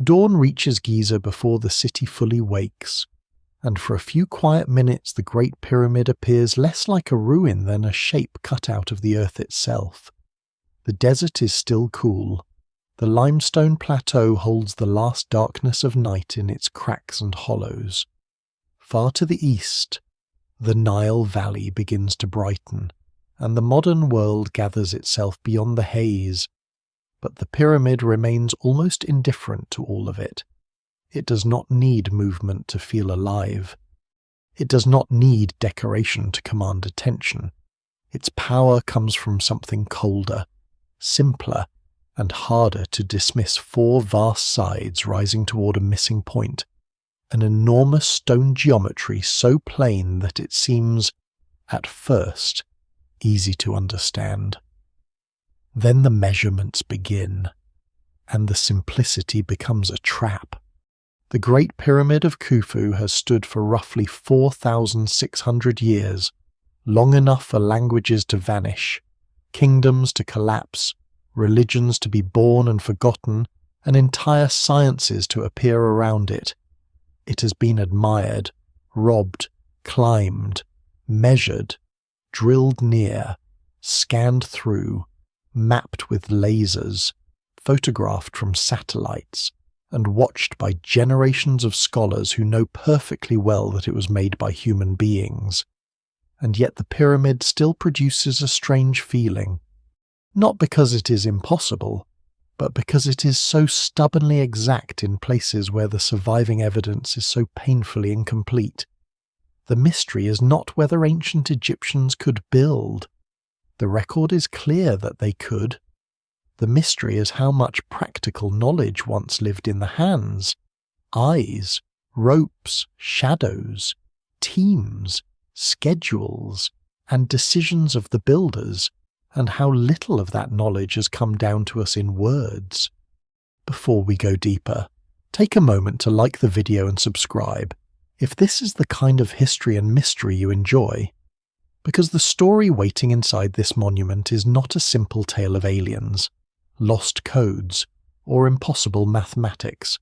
Dawn reaches Giza before the city fully wakes, and for a few quiet minutes the Great Pyramid appears less like a ruin than a shape cut out of the earth itself. The desert is still cool. The limestone plateau holds the last darkness of night in its cracks and hollows. Far to the east, the Nile Valley begins to brighten, and the modern world gathers itself beyond the haze. But the pyramid remains almost indifferent to all of it. It does not need movement to feel alive. It does not need decoration to command attention. Its power comes from something colder, simpler, and harder to dismiss: four vast sides rising toward a missing point, an enormous stone geometry so plain that it seems, at first, easy to understand. Then the measurements begin, and the simplicity becomes a trap. The Great Pyramid of Khufu has stood for roughly 4,600 years, long enough for languages to vanish, kingdoms to collapse, religions to be born and forgotten, and entire sciences to appear around it. It has been admired, robbed, climbed, measured, drilled near, scanned through, mapped with lasers, photographed from satellites, and watched by generations of scholars who know perfectly well that it was made by human beings. And yet the pyramid still produces a strange feeling, not because it is impossible, but because it is so stubbornly exact in places where the surviving evidence is so painfully incomplete. The mystery is not whether ancient Egyptians could build. The record is clear that they could. The mystery is how much practical knowledge once lived in the hands, eyes, ropes, shadows, teams, schedules, and decisions of the builders, and how little of that knowledge has come down to us in words. Before we go deeper, take a moment to like the video and subscribe if this is the kind of history and mystery you enjoy, because the story waiting inside this monument is not a simple tale of aliens, lost codes, or impossible mathematics.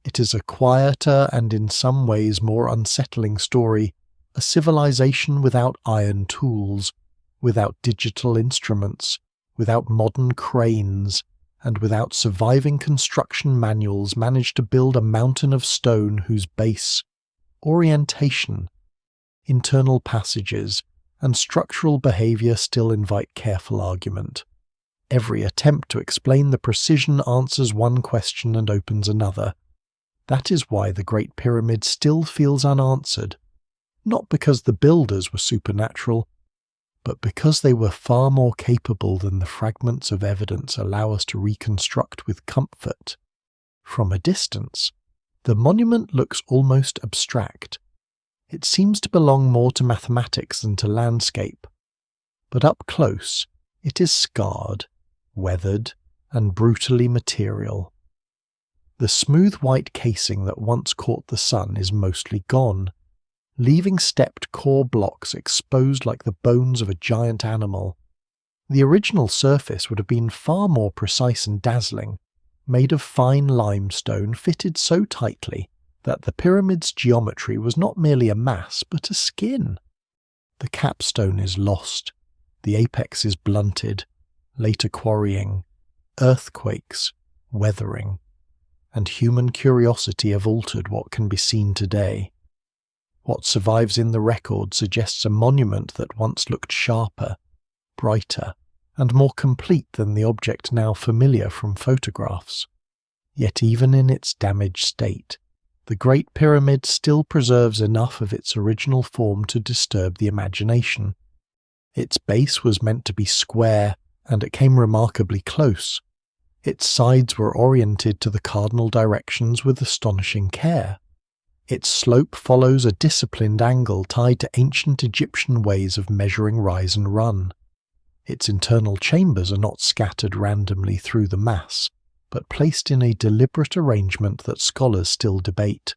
It is a quieter and in some ways more unsettling story, a civilization without iron tools, without digital instruments, without modern cranes, and without surviving construction manuals managed to build a mountain of stone whose base, orientation, internal passages, and structural behavior still invite careful argument. Every attempt to explain the precision answers one question and opens another. That is why the Great Pyramid still feels unanswered, not because the builders were supernatural, but because they were far more capable than the fragments of evidence allow us to reconstruct with comfort. From a distance, the monument looks almost abstract. It seems to belong more to mathematics than to landscape. But up close, it is scarred, weathered, and brutally material. The smooth white casing that once caught the sun is mostly gone, leaving stepped core blocks exposed like the bones of a giant animal. The original surface would have been far more precise and dazzling, made of fine limestone fitted so tightly that the pyramid's geometry was not merely a mass but a skin. The capstone is lost, the apex is blunted, later quarrying, earthquakes, weathering, and human curiosity have altered what can be seen today. What survives in the record suggests a monument that once looked sharper, brighter, and more complete than the object now familiar from photographs. Yet even in its damaged state, the Great Pyramid still preserves enough of its original form to disturb the imagination. Its base was meant to be square, and it came remarkably close. Its sides were oriented to the cardinal directions with astonishing care. Its slope follows a disciplined angle tied to ancient Egyptian ways of measuring rise and run. Its internal chambers are not scattered randomly through the mass, but placed in a deliberate arrangement that scholars still debate.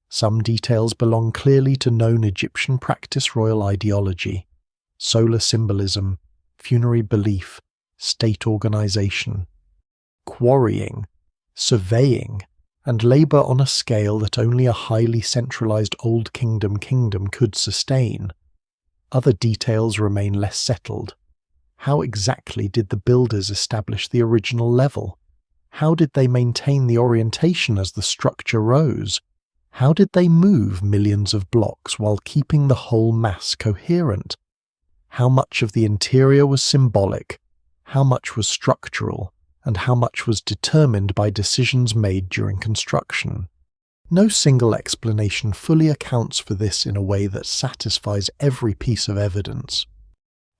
Some details belong clearly to known Egyptian practice royal ideology, solar symbolism, funerary belief, state organization. Quarrying, surveying, and labour on a scale that only a highly centralised Old Kingdom could sustain. Other details remain less settled. How exactly did the builders establish the original level? How did they maintain the orientation as the structure rose? How did they move millions of blocks while keeping the whole mass coherent? How much of the interior was symbolic? How much was structural? And how much was determined by decisions made during construction? No single explanation fully accounts for this in a way that satisfies every piece of evidence.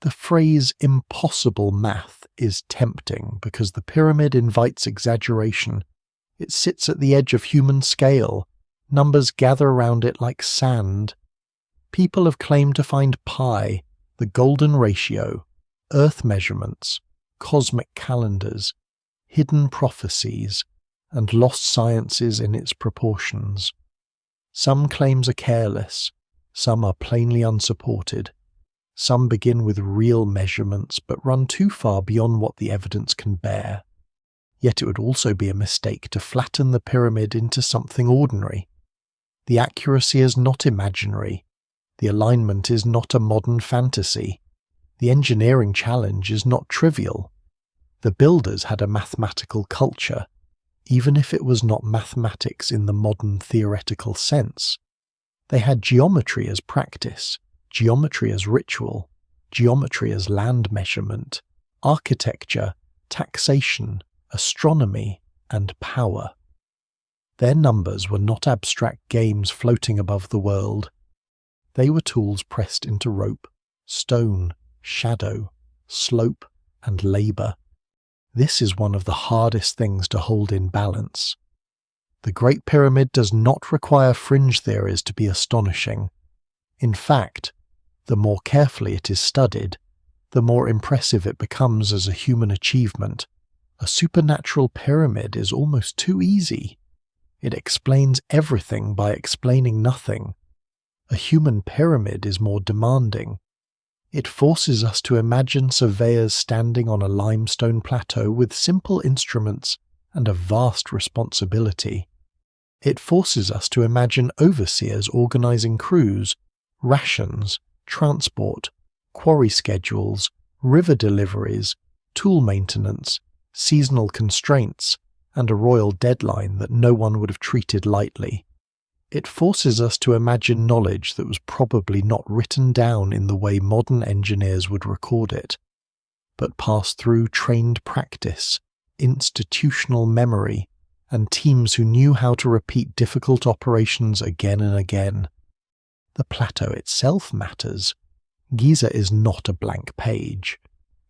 The phrase impossible math is tempting because the pyramid invites exaggeration. It sits at the edge of human scale. Numbers gather around it like sand. People have claimed to find pi, the golden ratio, earth measurements, cosmic calendars, hidden prophecies, and lost sciences in its proportions. Some claims are careless, some are plainly unsupported. Some begin with real measurements but run too far beyond what the evidence can bear. Yet it would also be a mistake to flatten the pyramid into something ordinary. The accuracy is not imaginary. The alignment is not a modern fantasy. The engineering challenge is not trivial. The builders had a mathematical culture, even if it was not mathematics in the modern theoretical sense. They had geometry as practice, geometry as ritual, geometry as land measurement, architecture, taxation, astronomy, and power. Their numbers were not abstract games floating above the world. They were tools pressed into rope, stone, shadow, slope, and labour. This is one of the hardest things to hold in balance. The Great Pyramid does not require fringe theories to be astonishing. In fact, the more carefully it is studied, the more impressive it becomes as a human achievement. A supernatural pyramid is almost too easy. It explains everything by explaining nothing. A human pyramid is more demanding. It forces us to imagine surveyors standing on a limestone plateau with simple instruments and a vast responsibility. It forces us to imagine overseers organizing crews, rations, transport, quarry schedules, river deliveries, tool maintenance, seasonal constraints, and a royal deadline that no one would have treated lightly. It forces us to imagine knowledge that was probably not written down in the way modern engineers would record it, but passed through trained practice, institutional memory, and teams who knew how to repeat difficult operations again and again. The plateau itself matters. Giza is not a blank page.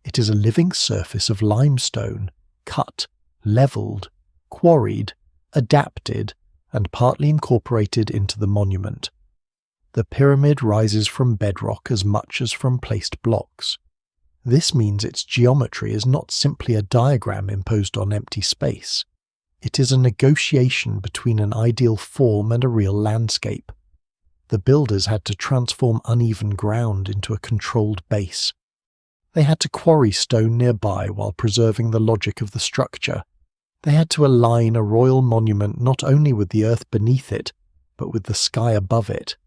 It is a living surface of limestone, cut, levelled, quarried, adapted, and partly incorporated into the monument. The pyramid rises from bedrock as much as from placed blocks. This means its geometry is not simply a diagram imposed on empty space. It is a negotiation between an ideal form and a real landscape. The builders had to transform uneven ground into a controlled base. They had to quarry stone nearby while preserving the logic of the structure. They had to align a royal monument not only with the earth beneath it, but with the sky above it.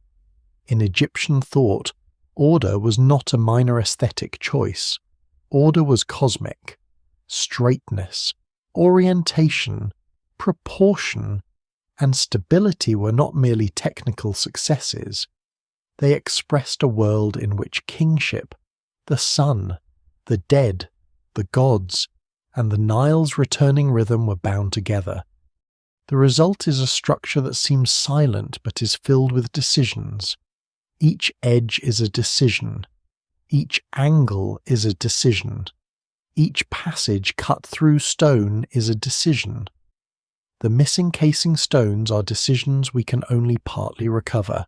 In Egyptian thought, order was not a minor aesthetic choice. Order was cosmic. Straightness, orientation, proportion, and stability were not merely technical successes. They expressed a world in which kingship, the sun, the dead, the gods, and the Nile's returning rhythm were bound together. The result is a structure that seems silent but is filled with decisions. Each edge is a decision. Each angle is a decision. Each passage cut through stone is a decision. The missing casing stones are decisions we can only partly recover.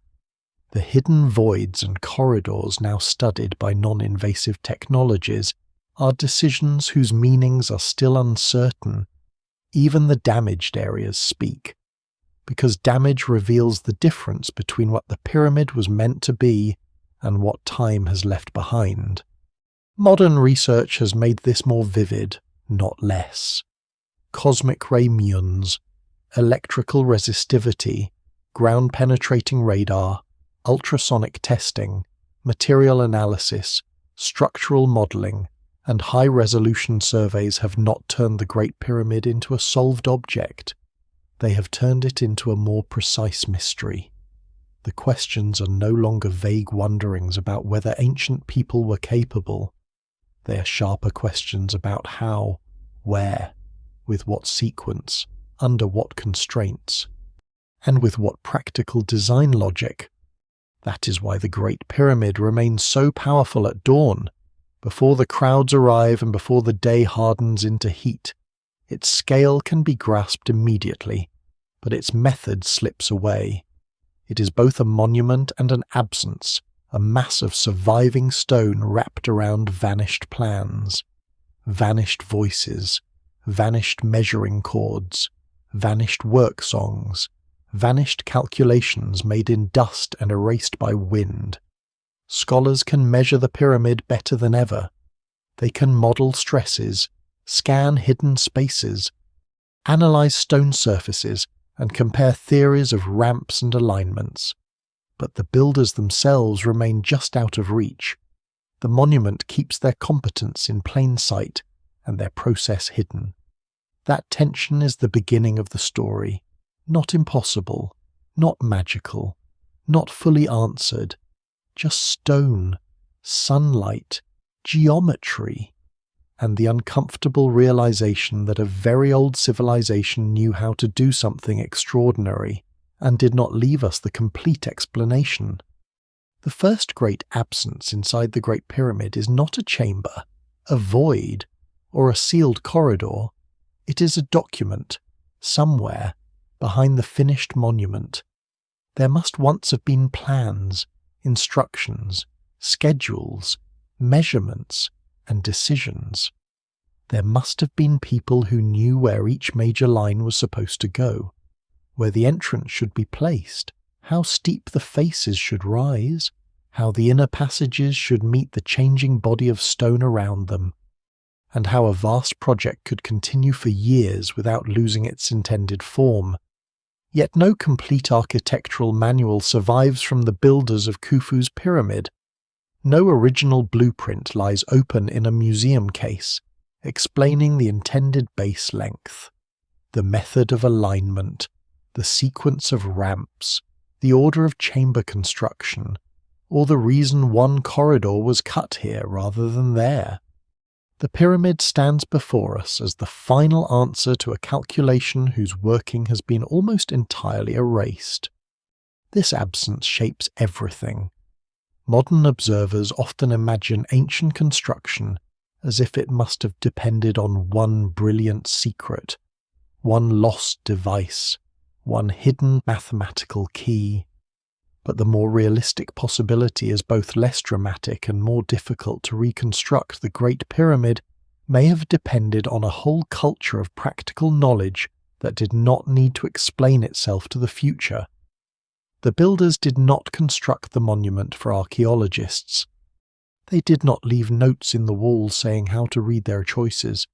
The hidden voids and corridors now studied by non-invasive technologies are decisions whose meanings are still uncertain. Even the damaged areas speak, because damage reveals the difference between what the pyramid was meant to be and what time has left behind. Modern research has made this more vivid, not less. Cosmic ray muons, electrical resistivity, ground-penetrating radar, ultrasonic testing, material analysis, structural modeling, and high-resolution surveys have not turned the Great Pyramid into a solved object. They have turned it into a more precise mystery. The questions are no longer vague wonderings about whether ancient people were capable. They are sharper questions about how, where, with what sequence, under what constraints, and with what practical design logic. That is why the Great Pyramid remains so powerful at dawn, before the crowds arrive and before the day hardens into heat. Its scale can be grasped immediately, but its method slips away. It is both a monument and an absence, a mass of surviving stone wrapped around vanished plans, vanished voices, vanished measuring cords, vanished work songs, vanished calculations made in dust and erased by wind. Scholars can measure the pyramid better than ever. They can model stresses, scan hidden spaces, analyze stone surfaces, and compare theories of ramps and alignments. But the builders themselves remain just out of reach. The monument keeps their competence in plain sight and their process hidden. That tension is the beginning of the story. Not impossible, not magical, not fully answered. Just stone, sunlight, geometry, and the uncomfortable realization that a very old civilization knew how to do something extraordinary and did not leave us the complete explanation. The first great absence inside the Great Pyramid is not a chamber, a void, or a sealed corridor. It is a document, somewhere, behind the finished monument. There must once have been plans, instructions, schedules, measurements, and decisions. There must have been people who knew where each major line was supposed to go, where the entrance should be placed, how steep the faces should rise, how the inner passages should meet the changing body of stone around them, and how a vast project could continue for years without losing its intended form. Yet no complete architectural manual survives from the builders of Khufu's pyramid. No original blueprint lies open in a museum case, explaining the intended base length, the method of alignment, the sequence of ramps, the order of chamber construction, or the reason one corridor was cut here rather than there. The pyramid stands before us as the final answer to a calculation whose working has been almost entirely erased. This absence shapes everything. Modern observers often imagine ancient construction as if it must have depended on one brilliant secret, one lost device, one hidden mathematical key. But the more realistic possibility is both less dramatic and more difficult to reconstruct. The Great Pyramid may have depended on a whole culture of practical knowledge that did not need to explain itself to the future. The builders did not construct the monument for archaeologists. They did not leave notes in the walls saying how to read their choices.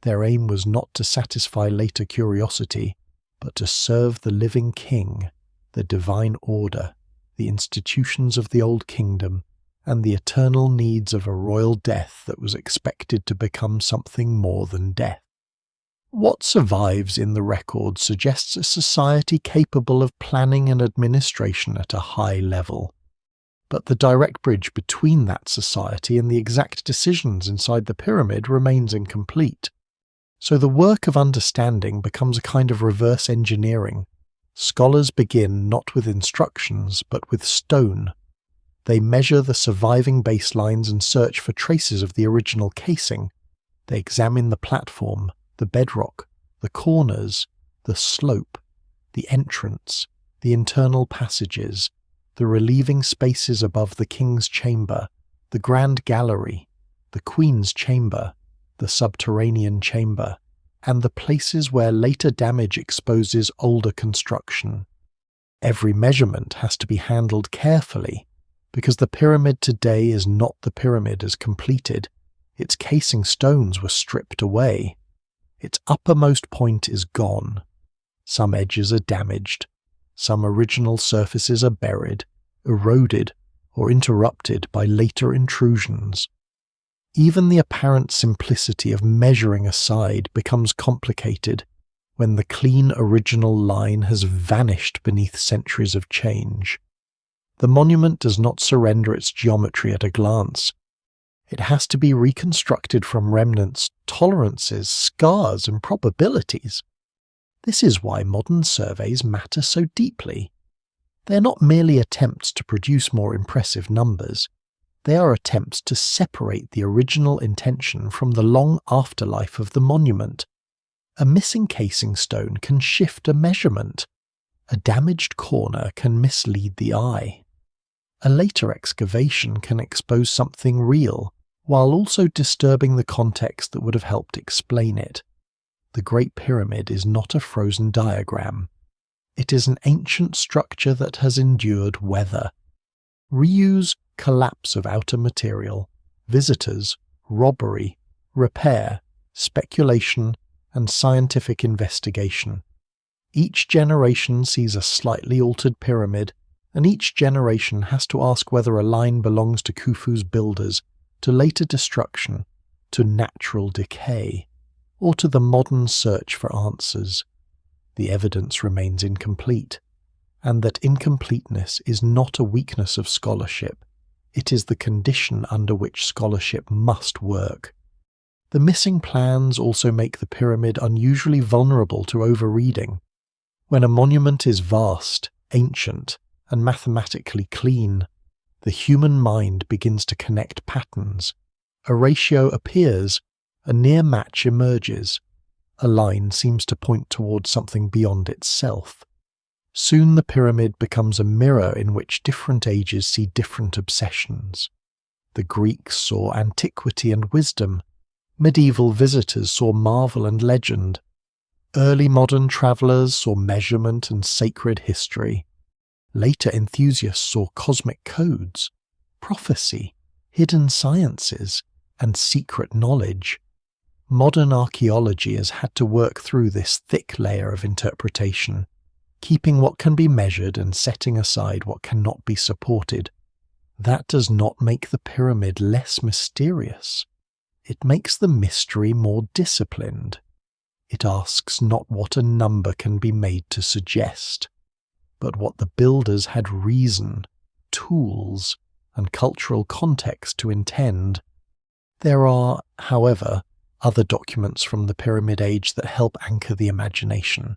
Their aim was not to satisfy later curiosity, but to serve the living king, the divine order, the institutions of the Old Kingdom, and the eternal needs of a royal death that was expected to become something more than death. What survives in the record suggests a society capable of planning and administration at a high level. But the direct bridge between that society and the exact decisions inside the pyramid remains incomplete. So the work of understanding becomes a kind of reverse engineering. Scholars begin not with instructions, but with stone. They measure the surviving baselines and search for traces of the original casing. They examine the platform, the bedrock, the corners, the slope, the entrance, the internal passages, the relieving spaces above the king's chamber, the grand gallery, the queen's chamber, the subterranean chamber, and the places where later damage exposes older construction. Every measurement has to be handled carefully, because the pyramid today is not the pyramid as completed. Its casing stones were stripped away. Its uppermost point is gone. Some edges are damaged. Some original surfaces are buried, eroded, or interrupted by later intrusions. Even the apparent simplicity of measuring a side becomes complicated when the clean original line has vanished beneath centuries of change. The monument does not surrender its geometry at a glance. It has to be reconstructed from remnants, tolerances, scars, and probabilities. This is why modern surveys matter so deeply. They are not merely attempts to produce more impressive numbers. They are attempts to separate the original intention from the long afterlife of the monument. A missing casing stone can shift a measurement. A damaged corner can mislead the eye. A later excavation can expose something real, while also disturbing the context that would have helped explain it. The Great Pyramid is not a frozen diagram. It is an ancient structure that has endured weather. Reuse, collapse of outer material, visitors, robbery, repair, speculation, and scientific investigation. Each generation sees a slightly altered pyramid, and each generation has to ask whether a line belongs to Khufu's builders, to later destruction, to natural decay, or to the modern search for answers. The evidence remains incomplete, and that incompleteness is not a weakness of scholarship. It is the condition under which scholarship must work. The missing plans also make the pyramid unusually vulnerable to overreading. When a monument is vast, ancient, and mathematically clean, the human mind begins to connect patterns. A ratio appears, a near match emerges. A line seems to point towards something beyond itself. Soon the pyramid becomes a mirror in which different ages see different obsessions. The Greeks saw antiquity and wisdom. Medieval visitors saw marvel and legend. Early modern travellers saw measurement and sacred history. Later enthusiasts saw cosmic codes, prophecy, hidden sciences, and secret knowledge. Modern archaeology has had to work through this thick layer of interpretation, keeping what can be measured and setting aside what cannot be supported. That does not make the pyramid less mysterious. It makes the mystery more disciplined. It asks not what a number can be made to suggest, but what the builders had reason, tools, and cultural context to intend. There are, however, other documents from the Pyramid Age that help anchor the imagination.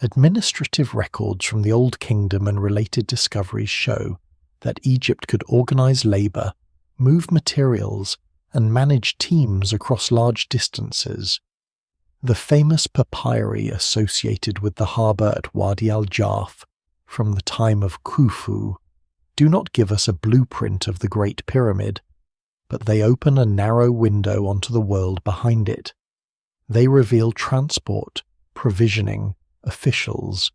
Administrative records from the Old Kingdom and related discoveries show that Egypt could organize labor, move materials, and manage teams across large distances. The famous papyri associated with the harbour at Wadi al-Jarf from the time of Khufu do not give us a blueprint of the Great Pyramid, but they open a narrow window onto the world behind it. They reveal transport, provisioning, officials,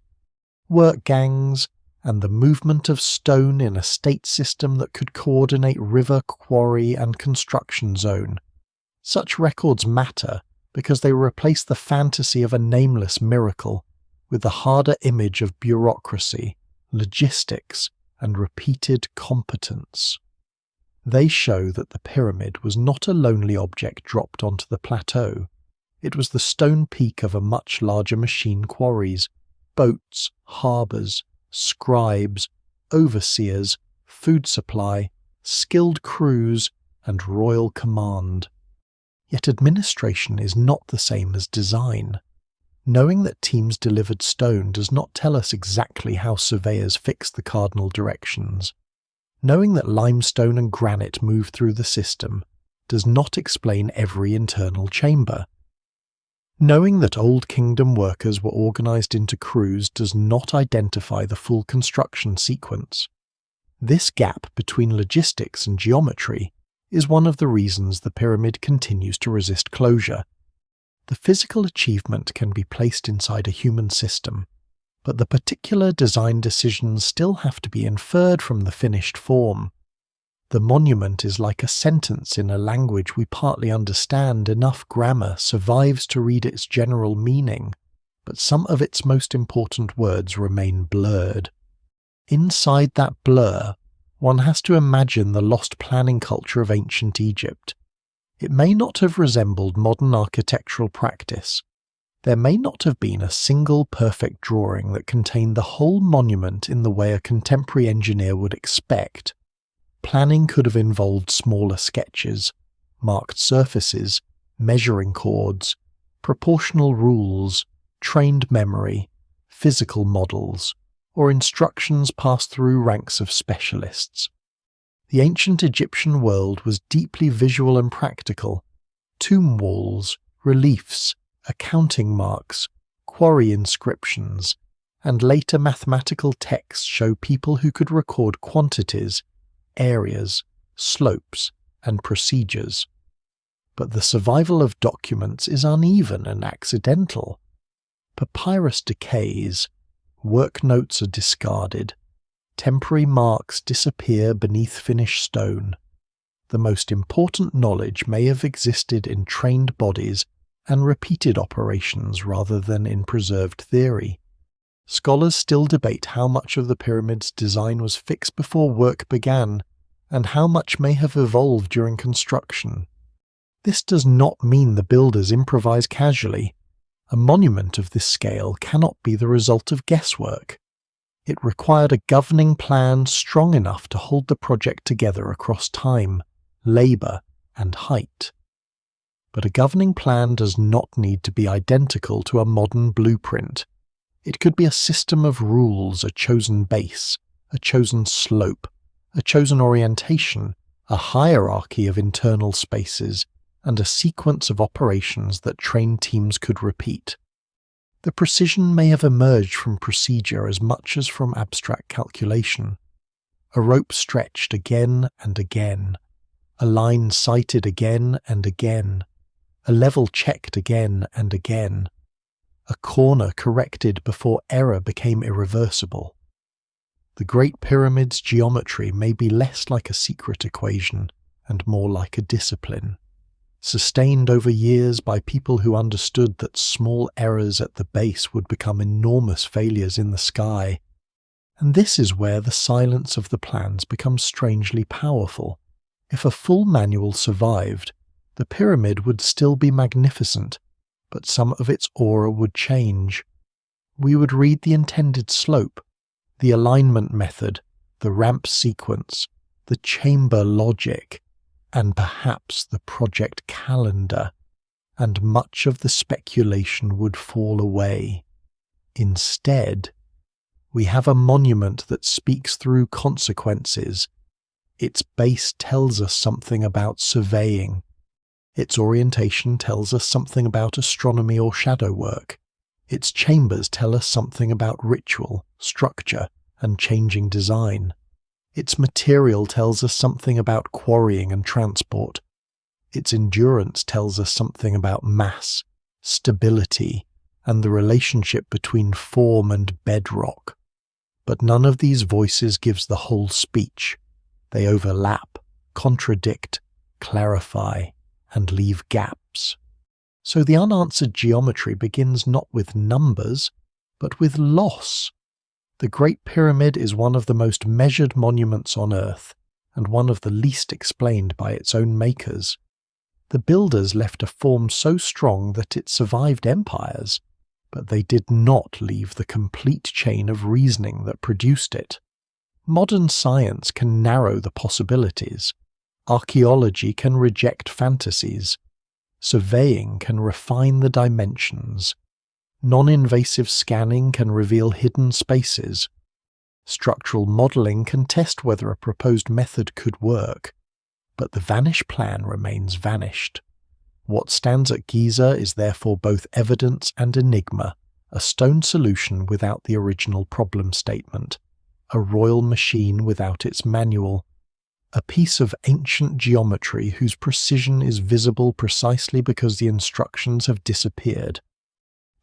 work gangs, and the movement of stone in a state system that could coordinate river, quarry, and construction zone. Such records matter because they replace the fantasy of a nameless miracle with the harder image of bureaucracy, logistics, and repeated competence. They show that the pyramid was not a lonely object dropped onto the plateau. It was the stone peak of a much larger machine quarries, boats, harbours, scribes, overseers, food supply, skilled crews, and royal command. Yet administration is not the same as design. Knowing that teams delivered stone does not tell us exactly how surveyors fixed the cardinal directions. Knowing that limestone and granite move through the system does not explain every internal chamber. Knowing that Old Kingdom workers were organized into crews does not identify the full construction sequence. This gap between logistics and geometry is one of the reasons the pyramid continues to resist closure. The physical achievement can be placed inside a human system, but the particular design decisions still have to be inferred from the finished form. The monument is like a sentence in a language we partly understand. Enough grammar survives to read its general meaning. but some of its most important words remain blurred. Inside that blur, one has to imagine the lost planning culture of ancient Egypt. It may not have resembled modern architectural practice. There may not have been a single perfect drawing that contained the whole monument in the way a contemporary engineer would expect. Planning could have involved smaller sketches, marked surfaces, measuring cords, proportional rules, trained memory, physical models, or instructions passed through ranks of specialists. The ancient Egyptian world was deeply visual and practical. Tomb walls, reliefs, accounting marks, quarry inscriptions, and later mathematical texts show people who could record quantities, areas, slopes, and procedures. But the survival of documents is uneven and accidental. Papyrus decays, work notes are discarded, temporary marks disappear beneath finished stone. The most important knowledge may have existed in trained bodies and repeated operations rather than in preserved theory. Scholars still debate how much of the pyramid's design was fixed before work began, and how much may have evolved during construction. This does not mean the builders improvise casually. A monument of this scale cannot be the result of guesswork. It required a governing plan strong enough to hold the project together across time, labour, and height. But a governing plan does not need to be identical to a modern blueprint. It could be a system of rules, a chosen base, a chosen slope, a chosen orientation, a hierarchy of internal spaces, and a sequence of operations that trained teams could repeat. The precision may have emerged from procedure as much as from abstract calculation. A rope stretched again and again, a line sighted again and again, a level checked again and again, a corner corrected before error became irreversible. The Great Pyramid's geometry may be less like a secret equation and more like a discipline, sustained over years by people who understood that small errors at the base would become enormous failures in the sky. And this is where the silence of the plans becomes strangely powerful. If a full manual survived, the pyramid would still be magnificent, but some of its aura would change. We would read the intended slope, the alignment method, the ramp sequence, the chamber logic, and perhaps the project calendar, and much of the speculation would fall away. Instead, we have a monument that speaks through consequences. Its base tells us something about surveying. Its orientation tells us something about astronomy or shadow work. Its chambers tell us something about ritual, structure, and changing design. Its material tells us something about quarrying and transport. Its endurance tells us something about mass, stability, and the relationship between form and bedrock. But none of these voices gives the whole speech. They overlap, contradict, clarify, and leave gaps. So the unanswered geometry begins not with numbers, but with loss. The Great Pyramid is one of the most measured monuments on Earth, and one of the least explained by its own makers. The builders left a form so strong that it survived empires, but they did not leave the complete chain of reasoning that produced it. Modern science can narrow the possibilities. Archaeology can reject fantasies. Surveying can refine the dimensions. Non-invasive scanning can reveal hidden spaces. Structural modelling can test whether a proposed method could work. But the vanished plan remains vanished. What stands at Giza is therefore both evidence and enigma, a stone solution without the original problem statement, a royal machine without its manual, a piece of ancient geometry whose precision is visible precisely because the instructions have disappeared.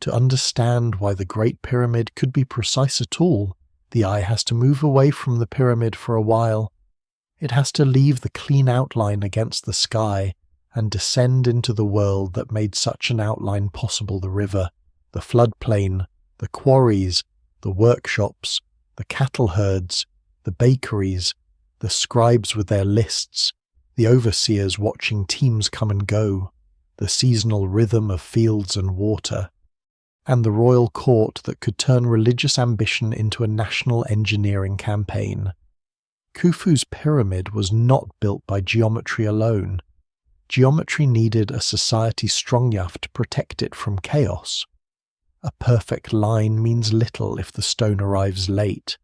To understand why the Great Pyramid could be precise at all, the eye has to move away from the pyramid for a while. It has to leave the clean outline against the sky and descend into the world that made such an outline possible, the river, the floodplain, the quarries, the workshops, the cattle herds, the bakeries, the scribes with their lists, the overseers watching teams come and go, the seasonal rhythm of fields and water, and the royal court that could turn religious ambition into a national engineering campaign. Khufu's pyramid was not built by geometry alone. Geometry needed a society strong enough to protect it from chaos. A perfect line means little if the stone arrives late.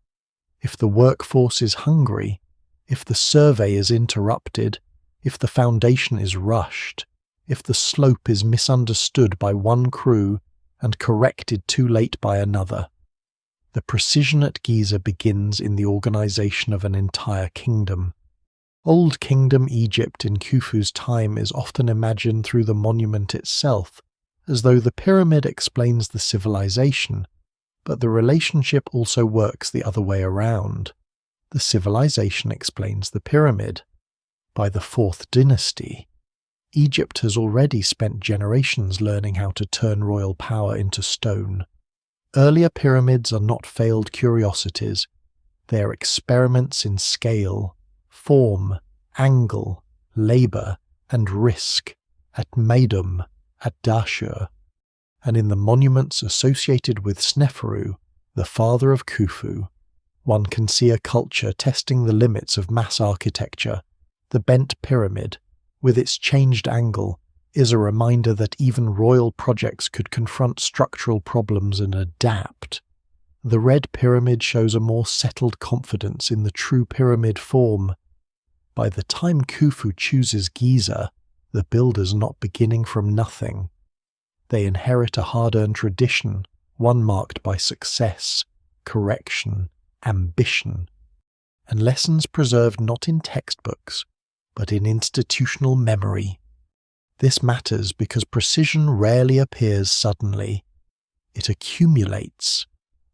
If the workforce is hungry, if the survey is interrupted, if the foundation is rushed, if the slope is misunderstood by one crew and corrected too late by another. The precision at Giza begins in the organization of an entire kingdom. Old Kingdom Egypt in Khufu's time is often imagined through the monument itself, as though the pyramid explains the civilization, but the relationship also works the other way around. The civilization explains the pyramid. By the 4th dynasty, Egypt has already spent generations learning how to turn royal power into stone. Earlier pyramids are not failed curiosities. They are experiments in scale, form, angle, labour, and risk at Meidum, at Dashur, and in the monuments associated with Sneferu, the father of Khufu, one can see a culture testing the limits of mass architecture. The bent pyramid, with its changed angle, is a reminder that even royal projects could confront structural problems and adapt. The red pyramid shows a more settled confidence in the true pyramid form. By the time Khufu chooses Giza, the builder's not beginning from nothing. They inherit a hard-earned tradition, one marked by success, correction, ambition, and lessons preserved not in textbooks, but in institutional memory. This matters because precision rarely appears suddenly. It accumulates.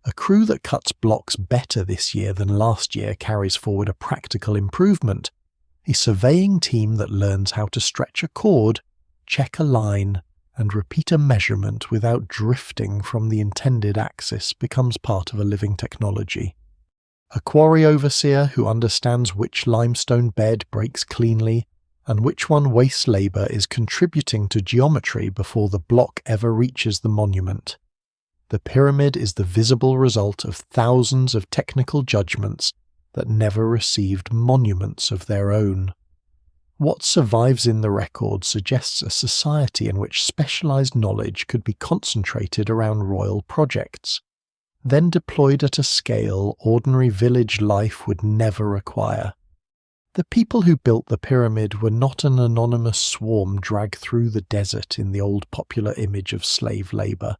A crew that cuts blocks better this year than last year carries forward a practical improvement. A surveying team that learns how to stretch a chord, check a line, and repeat a measurement without drifting from the intended axis becomes part of a living technology. A quarry overseer who understands which limestone bed breaks cleanly and which one wastes labour is contributing to geometry before the block ever reaches the monument. The pyramid is the visible result of thousands of technical judgments that never received monuments of their own. What survives in the record suggests a society in which specialised knowledge could be concentrated around royal projects, then deployed at a scale ordinary village life would never require. The people who built the pyramid were not an anonymous swarm dragged through the desert in the old popular image of slave labour.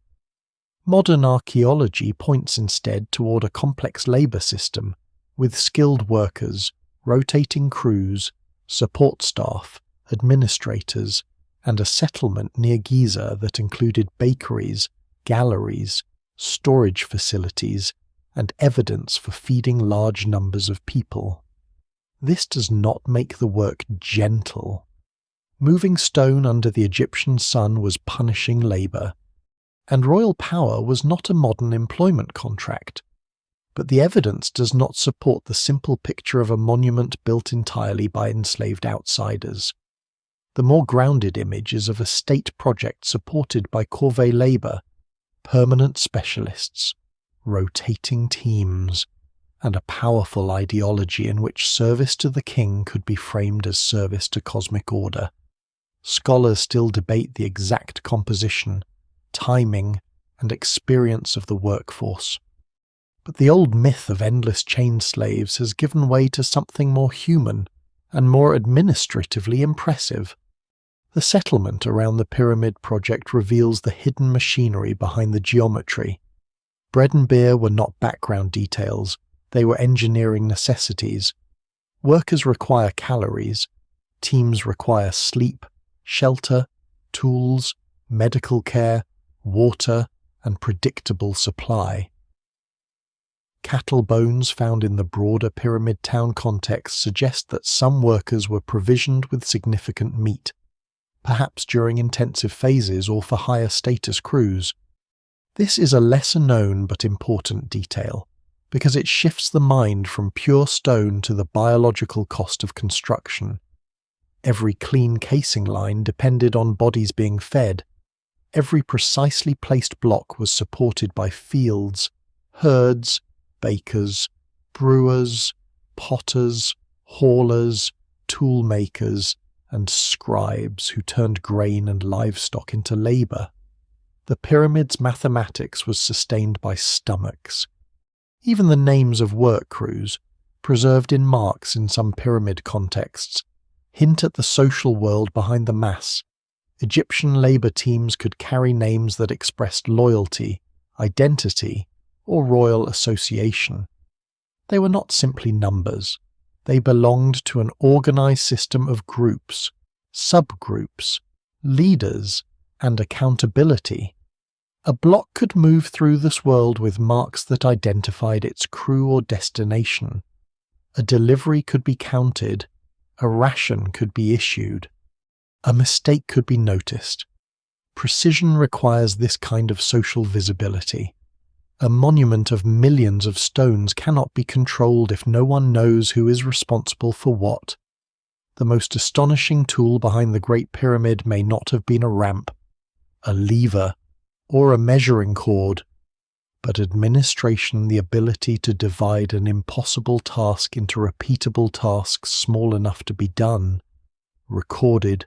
Modern archaeology points instead toward a complex labour system, with skilled workers, rotating crews, support staff, administrators, and a settlement near Giza that included bakeries, galleries, storage facilities, and evidence for feeding large numbers of people. This does not make the work gentle. Moving stone under the Egyptian sun was punishing labour, and royal power was not a modern employment contract. But the evidence does not support the simple picture of a monument built entirely by enslaved outsiders. The more grounded image is of a state project supported by corvée labour, permanent specialists, rotating teams, and a powerful ideology in which service to the king could be framed as service to cosmic order. Scholars still debate the exact composition, timing, and experience of the workforce. But the old myth of endless chained slaves has given way to something more human and more administratively impressive. The settlement around the pyramid project reveals the hidden machinery behind the geometry. Bread and beer were not background details, they were engineering necessities. Workers require calories, teams require sleep, shelter, tools, medical care, water, and predictable supply. Cattle bones found in the broader pyramid town context suggest that some workers were provisioned with significant meat, perhaps during intensive phases or for higher status crews. This is a lesser-known but important detail, because it shifts the mind from pure stone to the biological cost of construction. Every clean casing line depended on bodies being fed. Every precisely placed block was supported by fields, herds, bakers, brewers, potters, haulers, tool makers, and scribes who turned grain and livestock into labour. The pyramid's mathematics was sustained by stomachs. Even the names of work crews, preserved in marks in some pyramid contexts, hint at the social world behind the mass. Egyptian labour teams could carry names that expressed loyalty, identity, or royal association. They were not simply numbers. They belonged to an organised system of groups, subgroups, leaders, and accountability. A block could move through this world with marks that identified its crew or destination. A delivery could be counted. A ration could be issued. A mistake could be noticed. Precision requires this kind of social visibility. A monument of millions of stones cannot be controlled if no one knows who is responsible for what. The most astonishing tool behind the Great Pyramid may not have been a ramp, a lever, or a measuring cord, but administration, the ability to divide an impossible task into repeatable tasks small enough to be done, recorded,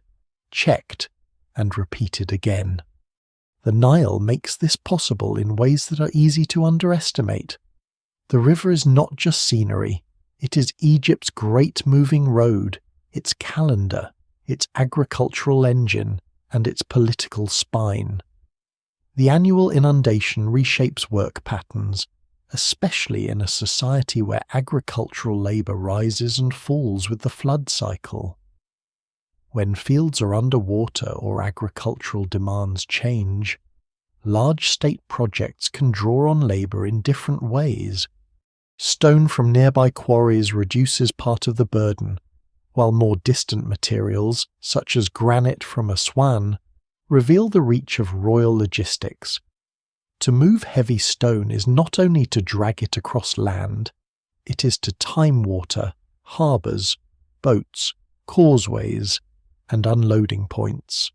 checked, and repeated again. The Nile makes this possible in ways that are easy to underestimate. The river is not just scenery, it is Egypt's great moving road, its calendar, its agricultural engine, and its political spine. The annual inundation reshapes work patterns, especially in a society where agricultural labour rises and falls with the flood cycle. When fields are underwater or agricultural demands change, large state projects can draw on labour in different ways. Stone from nearby quarries reduces part of the burden, while more distant materials, such as granite from Aswan, reveal the reach of royal logistics. To move heavy stone is not only to drag it across land, it is to time water, harbours, boats, causeways, and unloading points.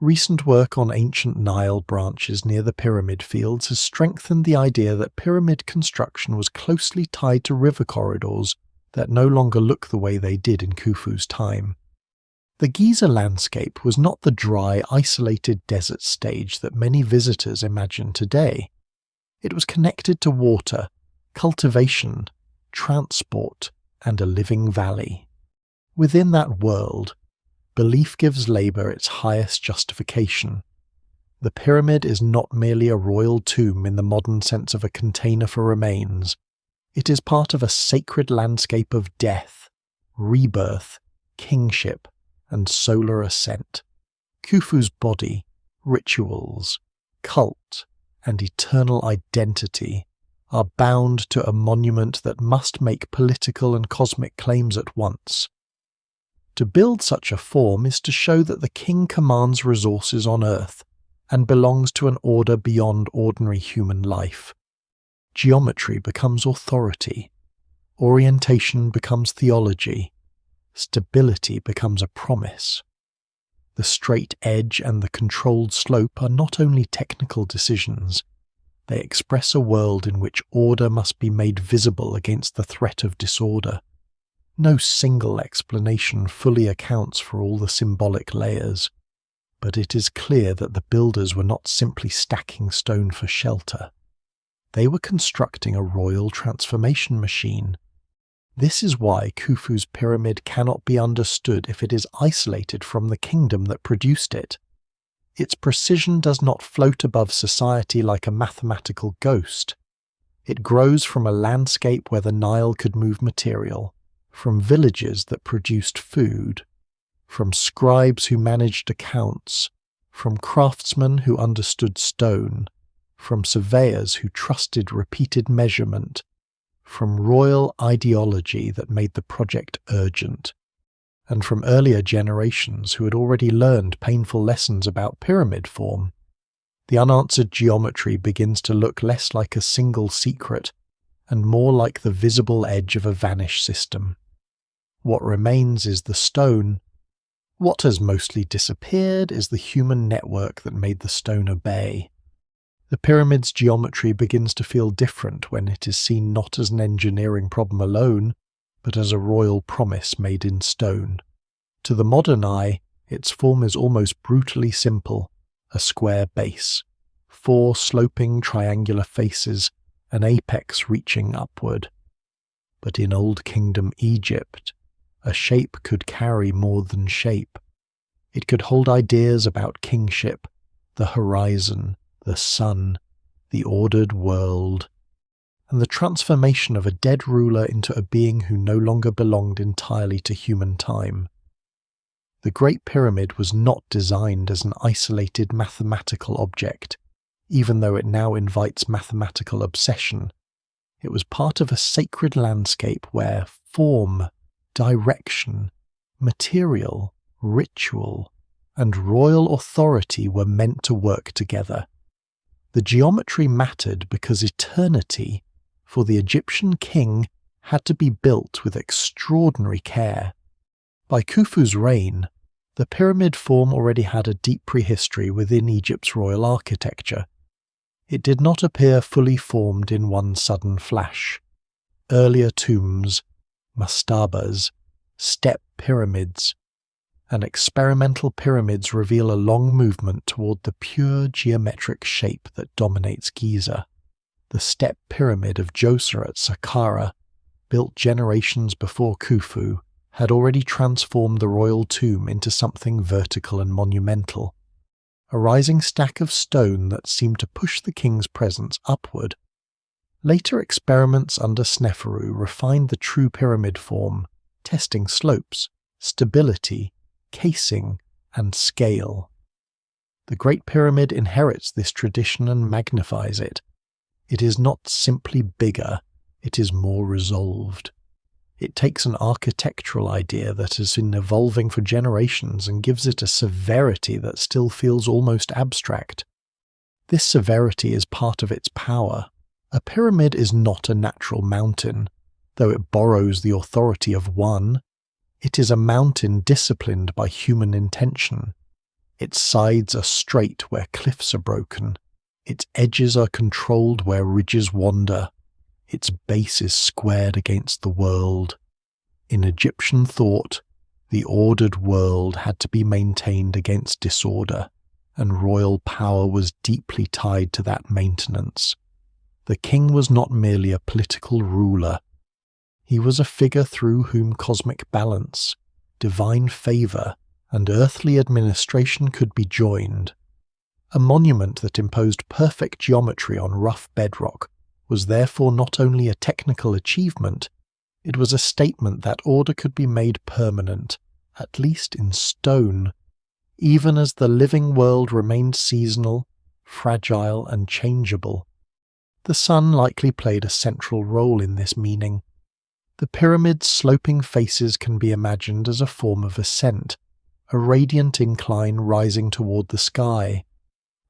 Recent work on ancient Nile branches near the pyramid fields has strengthened the idea that pyramid construction was closely tied to river corridors that no longer look the way they did in Khufu's time. The Giza landscape was not the dry, isolated desert stage that many visitors imagine today. It was connected to water, cultivation, transport, and a living valley. Within that world, belief gives labour its highest justification. The pyramid is not merely a royal tomb in the modern sense of a container for remains. It is part of a sacred landscape of death, rebirth, kingship, and solar ascent. Khufu's body, rituals, cult, and eternal identity are bound to a monument that must make political and cosmic claims at once. To build such a form is to show that the king commands resources on earth and belongs to an order beyond ordinary human life. Geometry becomes authority, orientation becomes theology, stability becomes a promise. The straight edge and the controlled slope are not only technical decisions, they express a world in which order must be made visible against the threat of disorder. No single explanation fully accounts for all the symbolic layers, but it is clear that the builders were not simply stacking stone for shelter. They were constructing a royal transformation machine. This is why Khufu's pyramid cannot be understood if it is isolated from the kingdom that produced it. Its precision does not float above society like a mathematical ghost. It grows from a landscape where the Nile could move material, from villages that produced food, from scribes who managed accounts, from craftsmen who understood stone, from surveyors who trusted repeated measurement, from royal ideology that made the project urgent, and from earlier generations who had already learned painful lessons about pyramid form. The unanswered geometry begins to look less like a single secret and more like the visible edge of a vanished system. What remains is the stone. What has mostly disappeared is the human network that made the stone obey. The pyramid's geometry begins to feel different when it is seen not as an engineering problem alone, but as a royal promise made in stone. To the modern eye, its form is almost brutally simple: a square base, 4 sloping triangular faces, an apex reaching upward. But in Old Kingdom Egypt, a shape could carry more than shape. It could hold ideas about kingship, the horizon, the sun, the ordered world, and the transformation of a dead ruler into a being who no longer belonged entirely to human time. The Great Pyramid was not designed as an isolated mathematical object, even though it now invites mathematical obsession. It was part of a sacred landscape where form, direction, material, ritual, and royal authority were meant to work together. The geometry mattered because eternity, for the Egyptian king, had to be built with extraordinary care. By Khufu's reign, the pyramid form already had a deep prehistory within Egypt's royal architecture. It did not appear fully formed in one sudden flash. Earlier tombs, mastabas, step pyramids, and experimental pyramids reveal a long movement toward the pure geometric shape that dominates Giza. The step pyramid of Djoser at Saqqara, built generations before Khufu, had already transformed the royal tomb into something vertical and monumental, a rising stack of stone that seemed to push the king's presence upward. Later experiments under Sneferu refined the true pyramid form, testing slopes, stability, casing, and scale. The Great Pyramid inherits this tradition and magnifies it. It is not simply bigger, it is more resolved. It takes an architectural idea that has been evolving for generations and gives it a severity that still feels almost abstract. This severity is part of its power. A pyramid is not a natural mountain, though it borrows the authority of one. It is a mountain disciplined by human intention. Its sides are straight where cliffs are broken. Its edges are controlled where ridges wander. Its base is squared against the world. In Egyptian thought, the ordered world had to be maintained against disorder, and royal power was deeply tied to that maintenance. The king was not merely a political ruler. He was a figure through whom cosmic balance, divine favour, and earthly administration could be joined. A monument that imposed perfect geometry on rough bedrock was therefore not only a technical achievement, it was a statement that order could be made permanent, at least in stone, even as the living world remained seasonal, fragile, and changeable. The sun likely played a central role in this meaning. The pyramid's sloping faces can be imagined as a form of ascent, a radiant incline rising toward the sky.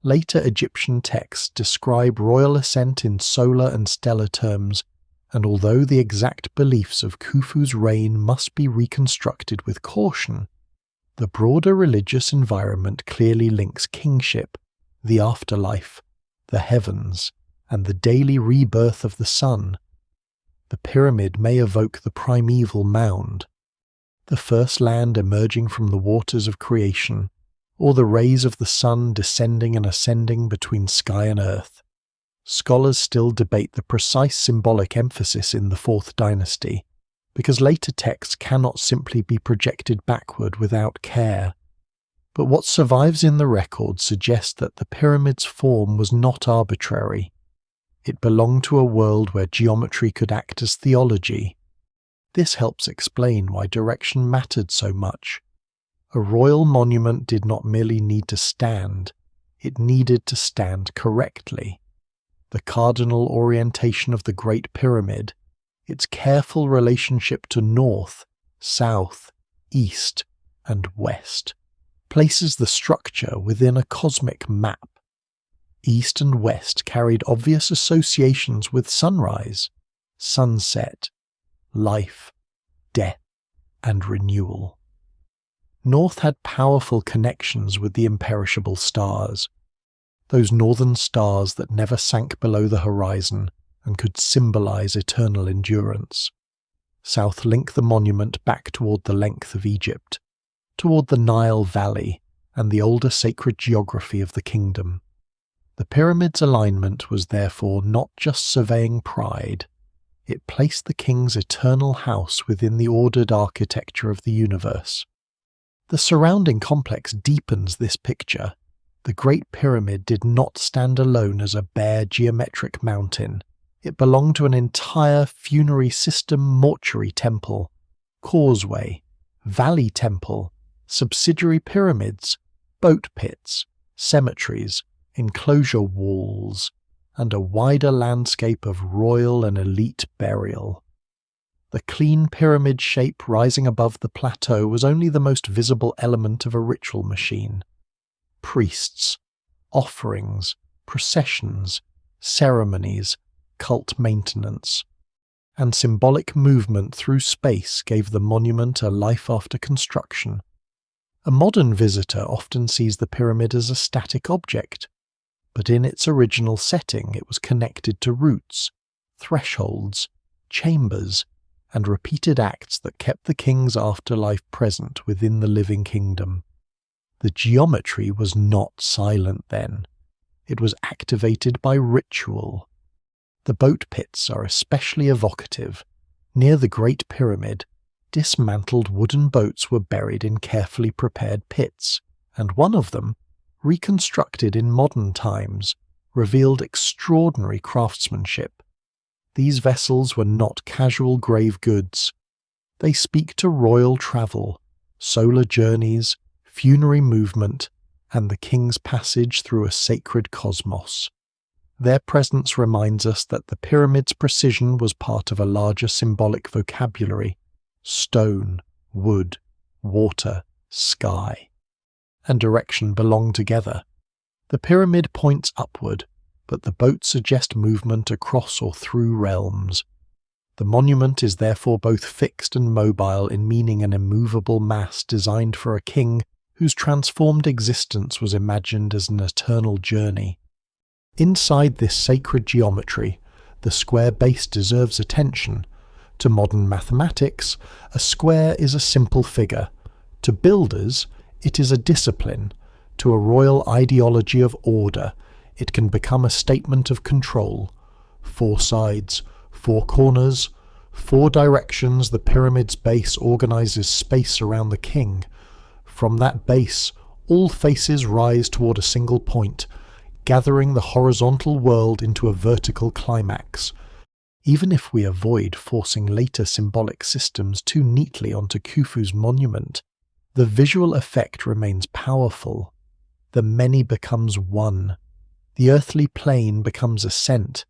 Later Egyptian texts describe royal ascent in solar and stellar terms, and although the exact beliefs of Khufu's reign must be reconstructed with caution, the broader religious environment clearly links kingship, the afterlife, the heavens, and the daily rebirth of the sun. The pyramid may evoke the primeval mound, the first land emerging from the waters of creation, or the rays of the sun descending and ascending between sky and earth. Scholars still debate the precise symbolic emphasis in the Fourth Dynasty, because later texts cannot simply be projected backward without care. But what survives in the record suggests that the pyramid's form was not arbitrary. It belonged to a world where geometry could act as theology. This helps explain why direction mattered so much. A royal monument did not merely need to stand, it needed to stand correctly. The cardinal orientation of the Great Pyramid, its careful relationship to north, south, east, and west, places the structure within a cosmic map. East and west carried obvious associations with sunrise, sunset, life, death, and renewal. North had powerful connections with the imperishable stars, those northern stars that never sank below the horizon and could symbolize eternal endurance. South linked the monument back toward the length of Egypt, toward the Nile Valley and the older sacred geography of the kingdom. The pyramid's alignment was therefore not just surveying pride, it placed the king's eternal house within the ordered architecture of the universe. The surrounding complex deepens this picture. The Great Pyramid did not stand alone as a bare geometric mountain. It belonged to an entire funerary system, mortuary temple, causeway, valley temple, subsidiary pyramids, boat pits, cemeteries, enclosure walls, and a wider landscape of royal and elite burial. The clean pyramid shape rising above the plateau was only the most visible element of a ritual machine. Priests, offerings, processions, ceremonies, cult maintenance, and symbolic movement through space gave the monument a life after construction. A modern visitor often sees the pyramid as a static object, but in its original setting it was connected to roots, thresholds, chambers, and repeated acts that kept the king's afterlife present within the living kingdom. The geometry was not silent then. It was activated by ritual. The boat pits are especially evocative. Near the Great Pyramid, dismantled wooden boats were buried in carefully prepared pits, and one of them, reconstructed in modern times, revealed extraordinary craftsmanship. These vessels were not casual grave goods. They speak to royal travel, solar journeys, funerary movement, and the king's passage through a sacred cosmos. Their presence reminds us that the pyramid's precision was part of a larger symbolic vocabulary: stone, wood, water, sky, and direction belong together. The pyramid points upward, but the boats suggest movement across or through realms. The monument is therefore both fixed and mobile in meaning an immovable mass designed for a king whose transformed existence was imagined as an eternal journey. Inside this sacred geometry, the square base deserves attention. To modern mathematics, a square is a simple figure. To builders, it is a discipline. To a royal ideology of order, it can become a statement of control. 4 sides, 4 corners, 4 directions. The pyramid's base organizes space around the king. From that base, all faces rise toward a single point, gathering the horizontal world into a vertical climax. Even if we avoid forcing later symbolic systems too neatly onto Khufu's monument, the visual effect remains powerful. The many becomes one. The earthly plane becomes ascent.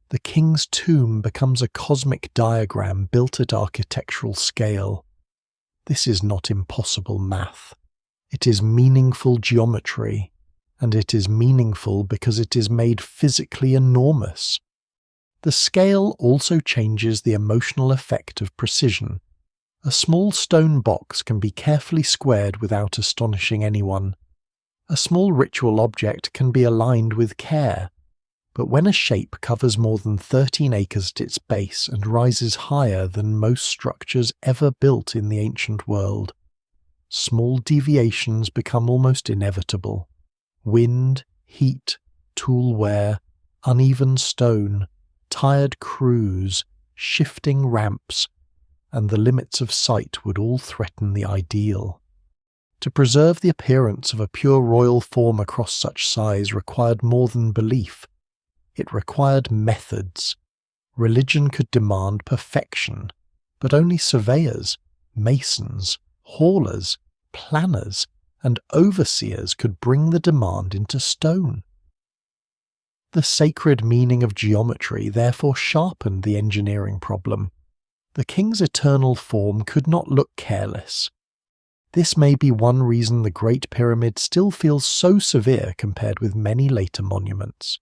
The king's tomb becomes a cosmic diagram built at architectural scale. This is not impossible math. It is meaningful geometry, and it is meaningful because it is made physically enormous. The scale also changes the emotional effect of precision. A small stone box can be carefully squared without astonishing anyone. A small ritual object can be aligned with care. But when a shape covers more than 13 acres at its base and rises higher than most structures ever built in the ancient world, small deviations become almost inevitable. Wind, heat, tool wear, uneven stone, tired crews, shifting ramps, and the limits of sight would all threaten the ideal. To preserve the appearance of a pure royal form across such size required more than belief. It required methods. Religion could demand perfection, but only surveyors, masons, haulers, planners, and overseers could bring the demand into stone. The sacred meaning of geometry therefore sharpened the engineering problem. The king's eternal form could not look careless. This may be one reason the Great Pyramid still feels so severe compared with many later monuments.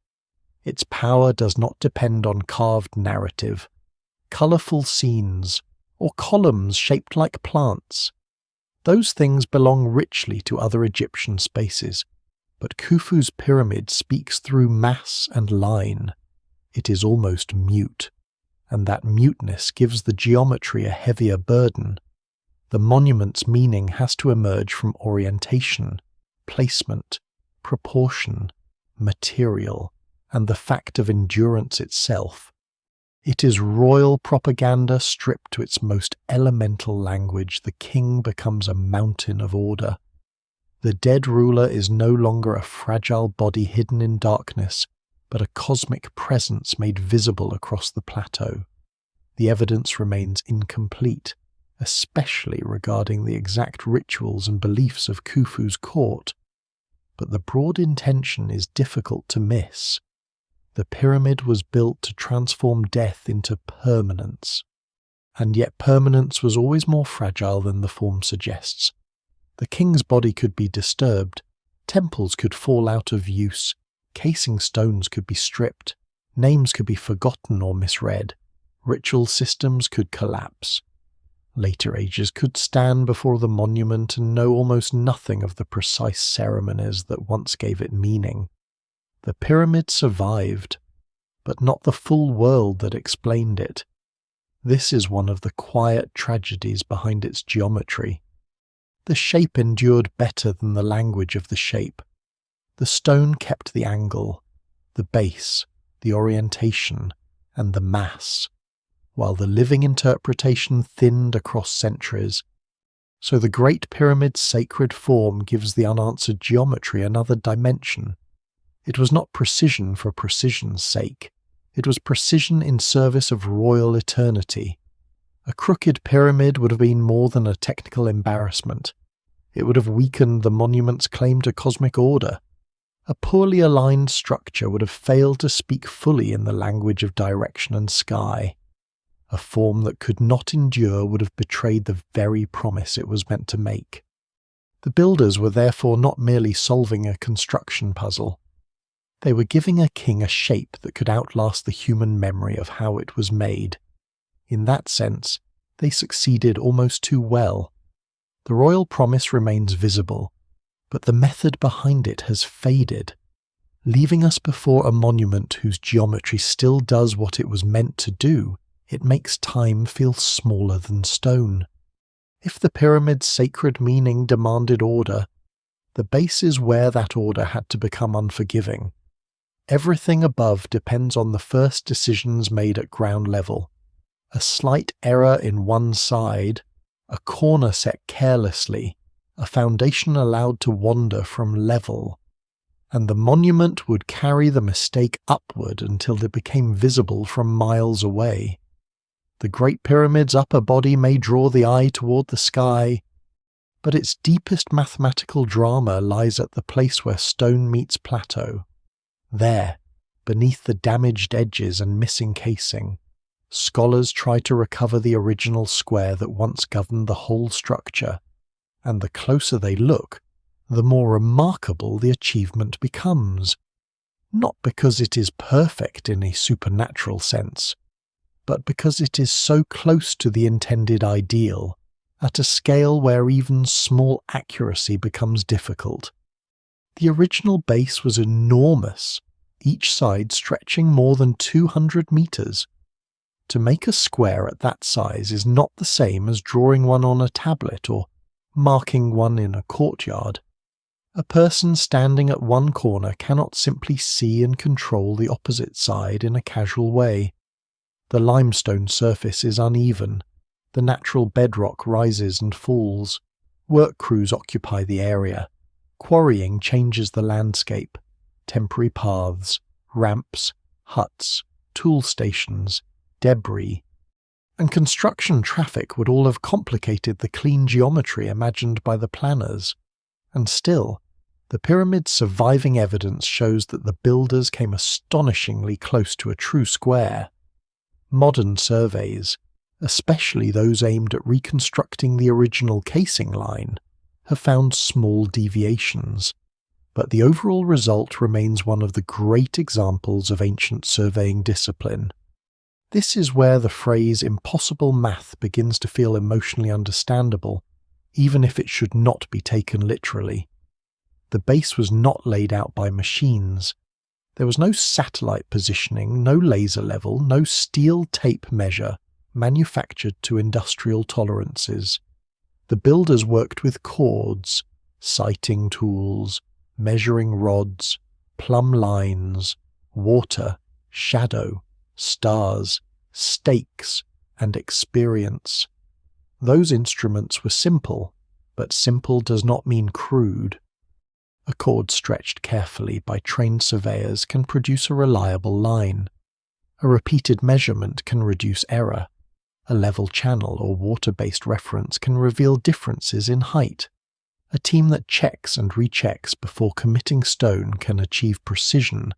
Its power does not depend on carved narrative, colourful scenes, or columns shaped like plants. Those things belong richly to other Egyptian spaces, but Khufu's pyramid speaks through mass and line. It is almost mute, and that muteness gives the geometry a heavier burden. The monument's meaning has to emerge from orientation, placement, proportion, material, and the fact of endurance itself. It is royal propaganda stripped to its most elemental language. The king becomes a mountain of order. The dead ruler is no longer a fragile body hidden in darkness, but a cosmic presence made visible across the plateau. The evidence remains incomplete, especially regarding the exact rituals and beliefs of Khufu's court, but the broad intention is difficult to miss. The pyramid was built to transform death into permanence, and yet permanence was always more fragile than the form suggests. The king's body could be disturbed, temples could fall out of use, casing stones could be stripped, names could be forgotten or misread, ritual systems could collapse. Later ages could stand before the monument and know almost nothing of the precise ceremonies that once gave it meaning. The pyramid survived, but not the full world that explained it. This is one of the quiet tragedies behind its geometry. The shape endured better than the language of the shape. The stone kept the angle, the base, the orientation, and the mass, while the living interpretation thinned across centuries. So the Great Pyramid's sacred form gives the unanswered geometry another dimension. It was not precision for precision's sake. It was precision in service of royal eternity. A crooked pyramid would have been more than a technical embarrassment. It would have weakened the monument's claim to cosmic order. A poorly aligned structure would have failed to speak fully in the language of direction and sky. A form that could not endure would have betrayed the very promise it was meant to make. The builders were therefore not merely solving a construction puzzle. They were giving a king a shape that could outlast the human memory of how it was made. In that sense, they succeeded almost too well. The royal promise remains visible, but the method behind it has faded, leaving us before a monument whose geometry still does what it was meant to do. It makes time feel smaller than stone. If the pyramid's sacred meaning demanded order, the base is where that order had to become unforgiving. Everything above depends on the first decisions made at ground level. A slight error in one side, a corner set carelessly, a foundation allowed to wander from level, and the monument would carry the mistake upward until it became visible from miles away. The Great Pyramid's upper body may draw the eye toward the sky, but its deepest mathematical drama lies at the place where stone meets plateau. There, beneath the damaged edges and missing casing, scholars try to recover the original square that once governed the whole structure, and the closer they look, the more remarkable the achievement becomes. Not because it is perfect in a supernatural sense, but because it is so close to the intended ideal, at a scale where even small accuracy becomes difficult. The original base was enormous, each side stretching more than 200 meters. To make a square at that size is not the same as drawing one on a tablet or marking one in a courtyard. A person standing at one corner cannot simply see and control the opposite side in a casual way. The limestone surface is uneven, the natural bedrock rises and falls, work crews occupy the area, quarrying changes the landscape, temporary paths, ramps, huts, tool stations, debris, and construction traffic would all have complicated the clean geometry imagined by the planners. And still, the pyramid's surviving evidence shows that the builders came astonishingly close to a true square. Modern surveys, especially those aimed at reconstructing the original casing line, have found small deviations, but the overall result remains one of the great examples of ancient surveying discipline. This is where the phrase impossible math begins to feel emotionally understandable, even if it should not be taken literally. The base was not laid out by machines. There was no satellite positioning, no laser level, no steel tape measure manufactured to industrial tolerances. The builders worked with cords, sighting tools, measuring rods, plumb lines, water, shadow, stars, stakes, and experience. Those instruments were simple, but simple does not mean crude. A cord stretched carefully by trained surveyors can produce a reliable line. A repeated measurement can reduce error. A level channel or water-based reference can reveal differences in height. A team that checks and rechecks before committing stone can achieve precision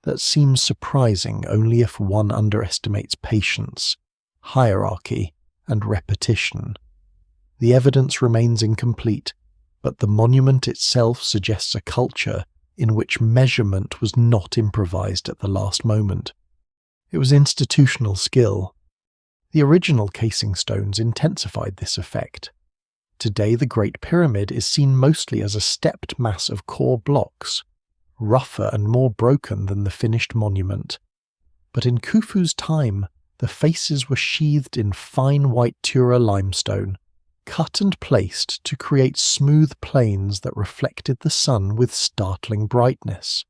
that seems surprising only if one underestimates patience, hierarchy, and repetition. The evidence remains incomplete, but the monument itself suggests a culture in which measurement was not improvised at the last moment. It was institutional skill. The original casing stones intensified this effect. Today the Great Pyramid is seen mostly as a stepped mass of core blocks, rougher and more broken than the finished monument. But in Khufu's time, the faces were sheathed in fine white Tura limestone, cut and placed to create smooth planes that reflected the sun with startling brightness.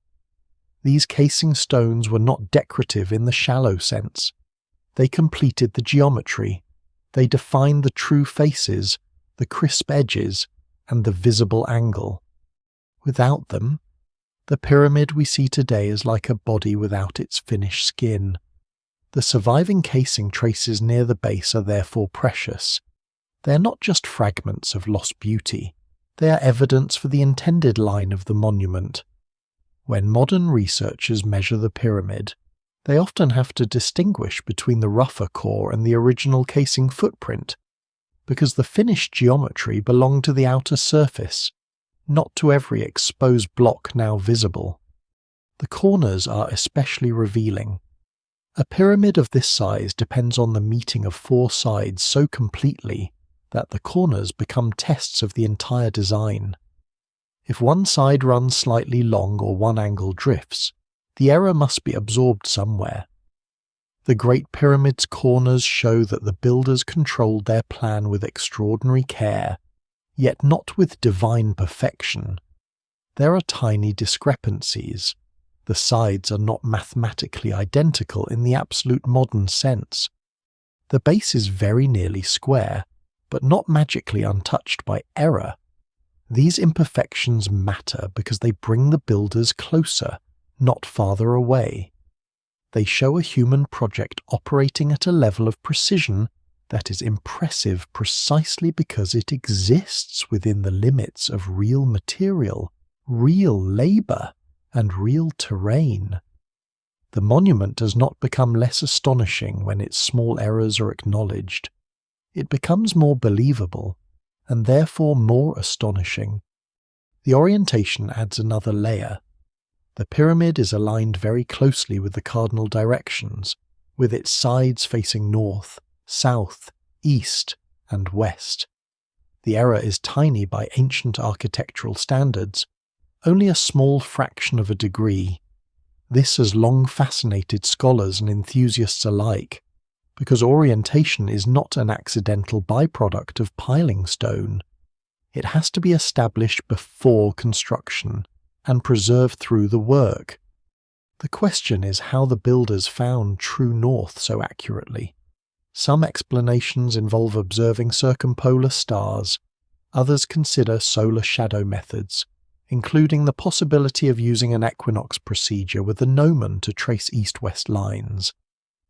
These casing stones were not decorative in the shallow sense. They completed the geometry. They defined the true faces, the crisp edges, and the visible angle. Without them, the pyramid we see today is like a body without its finished skin. The surviving casing traces near the base are therefore precious. They are not just fragments of lost beauty. They are evidence for the intended line of the monument. When modern researchers measure the pyramid, they often have to distinguish between the rougher core and the original casing footprint, because the finished geometry belonged to the outer surface, not to every exposed block now visible. The corners are especially revealing. A pyramid of this size depends on the meeting of four sides so completely that the corners become tests of the entire design. If one side runs slightly long or one angle drifts, the error must be absorbed somewhere. The Great Pyramid's corners show that the builders controlled their plan with extraordinary care, yet not with divine perfection. There are tiny discrepancies. The sides are not mathematically identical in the absolute modern sense. The base is very nearly square, but not magically untouched by error. These imperfections matter because they bring the builders closer, not farther away. They show a human project operating at a level of precision that is impressive precisely because it exists within the limits of real material, real labour, and real terrain. The monument does not become less astonishing when its small errors are acknowledged. It becomes more believable, and therefore more astonishing. The orientation adds another layer. The pyramid is aligned very closely with the cardinal directions, with its sides facing north, south, east, and west. The error is tiny by ancient architectural standards, only a small fraction of a degree. This has long fascinated scholars and enthusiasts alike, because orientation is not an accidental byproduct of piling stone. It has to be established before construction and preserved through the work. The question is how the builders found true north so accurately. Some explanations involve observing circumpolar stars, others consider solar shadow methods, including the possibility of using an equinox procedure with a gnomon to trace east-west lines.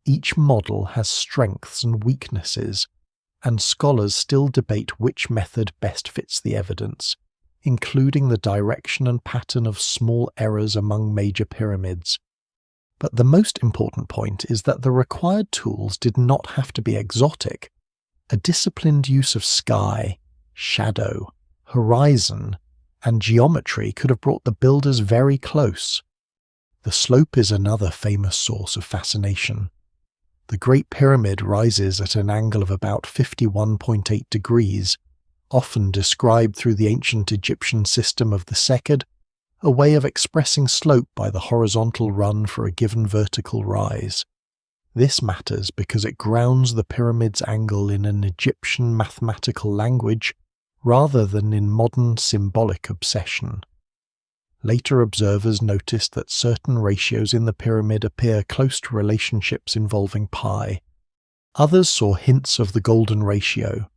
Each model has strengths and weaknesses, and scholars still debate which method best fits the evidence, including the direction and pattern of small errors among major pyramids. But the most important point is that the required tools did not have to be exotic. A disciplined use of sky, shadow, horizon, and geometry could have brought the builders very close. The slope is another famous source of fascination. The Great Pyramid rises at an angle of about 51.8 degrees, often described through the ancient Egyptian system of the seked, a way of expressing slope by the horizontal run for a given vertical rise. This matters because it grounds the pyramid's angle in an Egyptian mathematical language rather than in modern symbolic obsession. Later observers noticed that certain ratios in the pyramid appear close to relationships involving pi. Others saw hints of the golden ratio.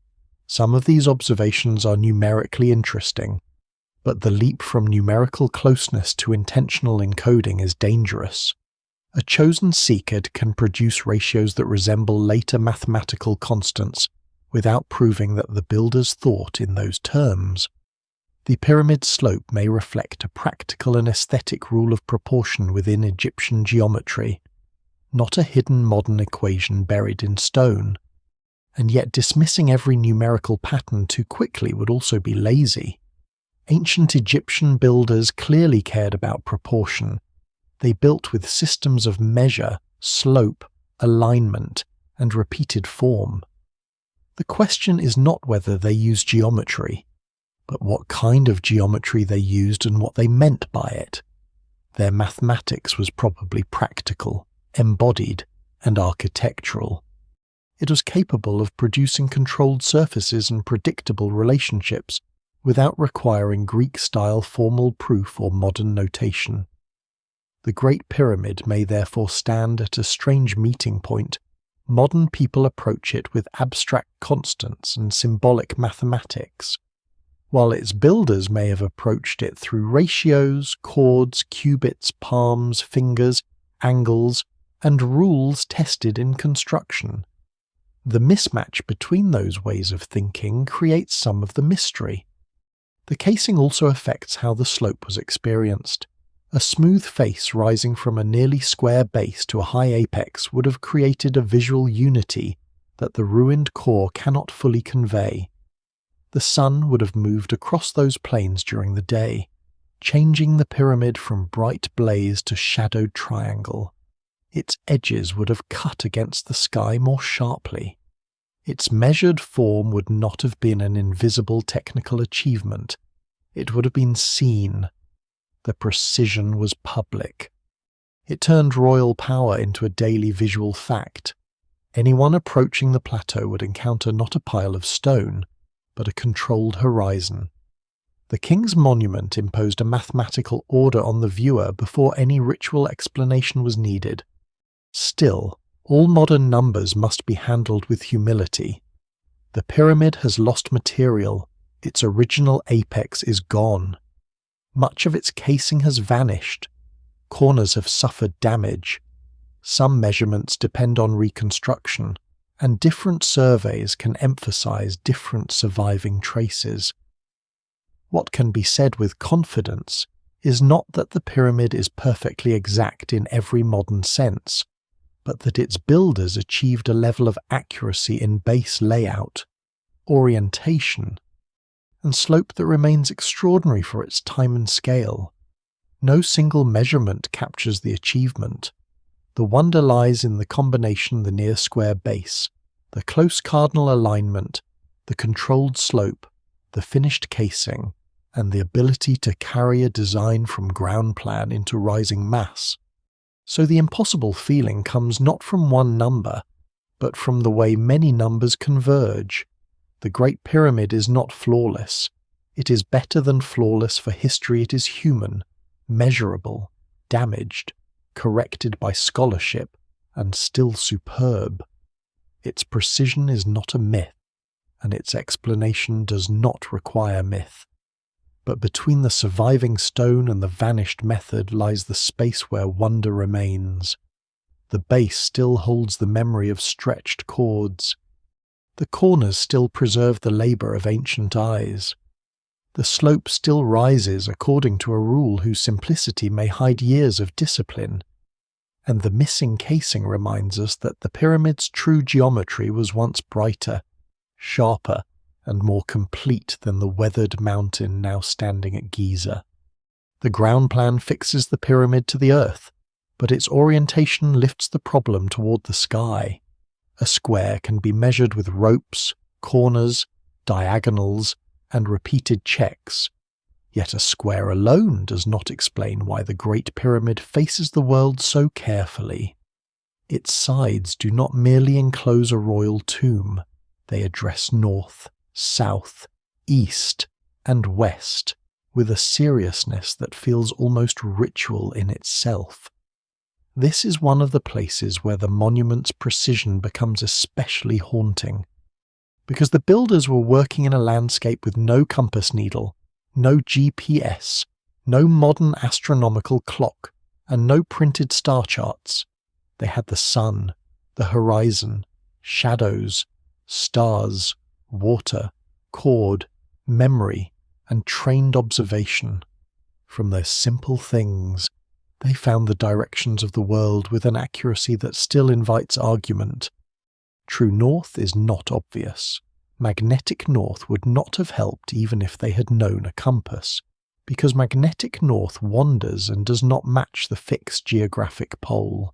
Some of these observations are numerically interesting, but the leap from numerical closeness to intentional encoding is dangerous. A chosen seked can produce ratios that resemble later mathematical constants without proving that the builders thought in those terms. The pyramid's slope may reflect a practical and aesthetic rule of proportion within Egyptian geometry, not a hidden modern equation buried in stone. And yet dismissing every numerical pattern too quickly would also be lazy. Ancient Egyptian builders clearly cared about proportion. They built with systems of measure, slope, alignment, and repeated form. The question is not whether they used geometry, but what kind of geometry they used and what they meant by it. Their mathematics was probably practical, embodied, and architectural. It was capable of producing controlled surfaces and predictable relationships without requiring Greek-style formal proof or modern notation. The Great Pyramid may therefore stand at a strange meeting point. Modern people approach it with abstract constants and symbolic mathematics, while its builders may have approached it through ratios, chords, cubits, palms, fingers, angles, and rules tested in construction. The mismatch between those ways of thinking creates some of the mystery. The casing also affects how the slope was experienced. A smooth face rising from a nearly square base to a high apex would have created a visual unity that the ruined core cannot fully convey. The sun would have moved across those planes during the day, changing the pyramid from bright blaze to shadowed triangle. Its edges would have cut against the sky more sharply. Its measured form would not have been an invisible technical achievement. It would have been seen. The precision was public. It turned royal power into a daily visual fact. Anyone approaching the plateau would encounter not a pile of stone, but a controlled horizon. The king's monument imposed a mathematical order on the viewer before any ritual explanation was needed. Still, all modern numbers must be handled with humility. The pyramid has lost material. Its original apex is gone. Much of its casing has vanished. Corners have suffered damage. Some measurements depend on reconstruction, and different surveys can emphasize different surviving traces. What can be said with confidence is not that the pyramid is perfectly exact in every modern sense, but that its builders achieved a level of accuracy in base layout, orientation, and slope that remains extraordinary for its time and scale. No single measurement captures the achievement. The wonder lies in the combination the near square base, the close cardinal alignment, the controlled slope, the finished casing, and the ability to carry a design from ground plan into rising mass. So the impossible feeling comes not from one number, but from the way many numbers converge. The Great Pyramid is not flawless. It is better than flawless, for history it is human, measurable, damaged, corrected by scholarship, and still superb. Its precision is not a myth, and its explanation does not require myth. But between the surviving stone and the vanished method lies the space where wonder remains. The base still holds the memory of stretched chords. The corners still preserve the labour of ancient eyes. The slope still rises according to a rule whose simplicity may hide years of discipline. And the missing casing reminds us that the pyramid's true geometry was once brighter, sharper, and more complete than the weathered mountain now standing at Giza. The ground plan fixes the pyramid to the earth, but its orientation lifts the problem toward the sky. A square can be measured with ropes, corners, diagonals, and repeated checks. Yet a square alone does not explain why the Great Pyramid faces the world so carefully. Its sides do not merely enclose a royal tomb, they address north, south, east, and west with a seriousness that feels almost ritual in itself. This is one of the places where the monument's precision becomes especially haunting, because the builders were working in a landscape with no compass needle, no GPS, no modern astronomical clock, and no printed star charts. They had the sun, the horizon, shadows, stars, water, chord, memory, and trained observation. From those simple things, they found the directions of the world with an accuracy that still invites argument. True north is not obvious. Magnetic north would not have helped even if they had known a compass, because magnetic north wanders and does not match the fixed geographic pole.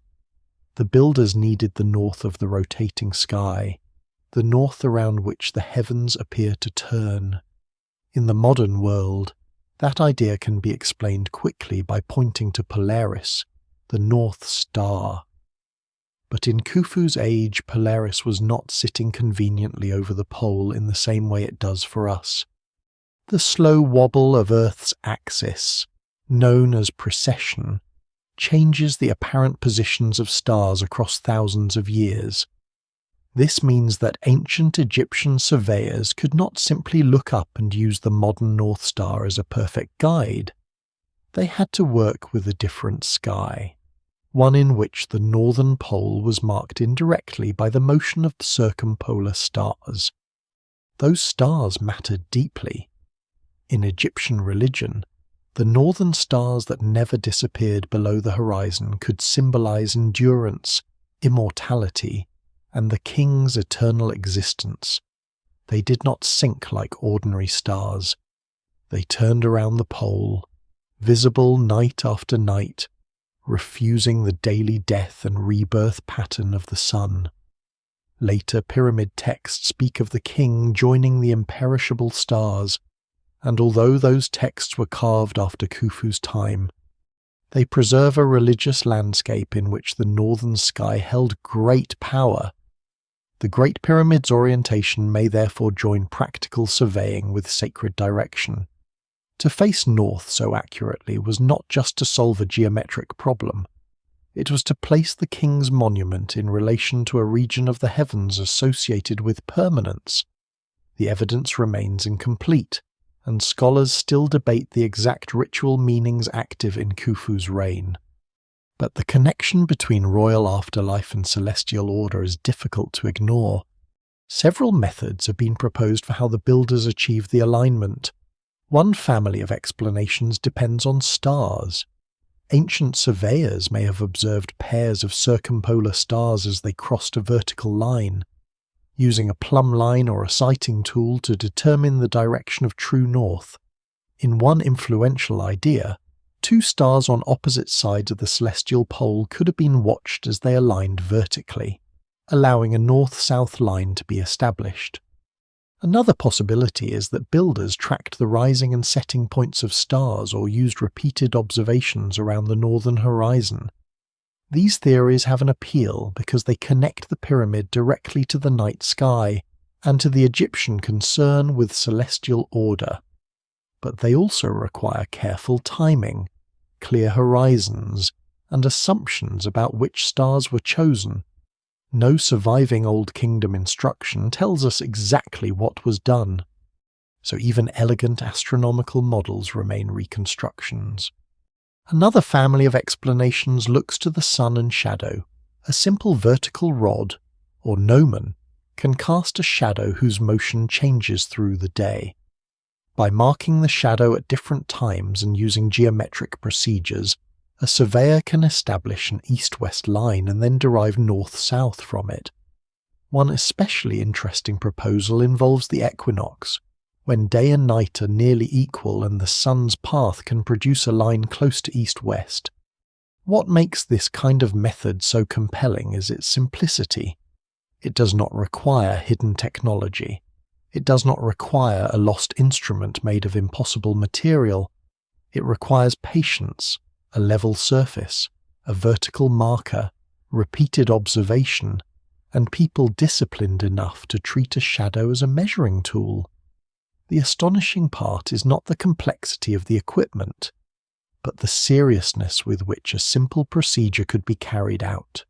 The builders needed the north of the rotating sky, the north around which the heavens appear to turn. In the modern world, that idea can be explained quickly by pointing to Polaris, the North Star. But in Khufu's age, Polaris was not sitting conveniently over the pole in the same way it does for us. The slow wobble of Earth's axis, known as precession, changes the apparent positions of stars across thousands of years. This means that ancient Egyptian surveyors could not simply look up and use the modern North Star as a perfect guide. They had to work with a different sky, one in which the northern pole was marked indirectly by the motion of the circumpolar stars. Those stars mattered deeply. In Egyptian religion, the northern stars that never disappeared below the horizon could symbolize endurance, immortality, and the king's eternal existence. They did not sink like ordinary stars. They turned around the pole, visible night after night, refusing the daily death and rebirth pattern of the sun. Later pyramid texts speak of the king joining the imperishable stars, and although those texts were carved after Khufu's time, they preserve a religious landscape in which the northern sky held great power. The Great Pyramid's orientation may therefore join practical surveying with sacred direction. To face north so accurately was not just to solve a geometric problem. It was to place the king's monument in relation to a region of the heavens associated with permanence. The evidence remains incomplete, and scholars still debate the exact ritual meanings active in Khufu's reign. But the connection between royal afterlife and celestial order is difficult to ignore. Several methods have been proposed for how the builders achieved the alignment. One family of explanations depends on stars. Ancient surveyors may have observed pairs of circumpolar stars as they crossed a vertical line, using a plumb line or a sighting tool to determine the direction of true north. In one influential idea, two stars on opposite sides of the celestial pole could have been watched as they aligned vertically, allowing a north-south line to be established. Another possibility is that builders tracked the rising and setting points of stars or used repeated observations around the northern horizon. These theories have an appeal because they connect the pyramid directly to the night sky and to the Egyptian concern with celestial order. But they also require careful timing, clear horizons, and assumptions about which stars were chosen. No surviving Old Kingdom instruction tells us exactly what was done, so even elegant astronomical models remain reconstructions. Another family of explanations looks to the sun and shadow. A simple vertical rod, or gnomon, can cast a shadow whose motion changes through the day. By marking the shadow at different times and using geometric procedures, a surveyor can establish an east-west line and then derive north-south from it. One especially interesting proposal involves the equinox, when day and night are nearly equal and the sun's path can produce a line close to east-west. What makes this kind of method so compelling is its simplicity. It does not require hidden technology. It does not require a lost instrument made of impossible material. It requires patience, a level surface, a vertical marker, repeated observation, and people disciplined enough to treat a shadow as a measuring tool. The astonishing part is not the complexity of the equipment, but the seriousness with which a simple procedure could be carried out.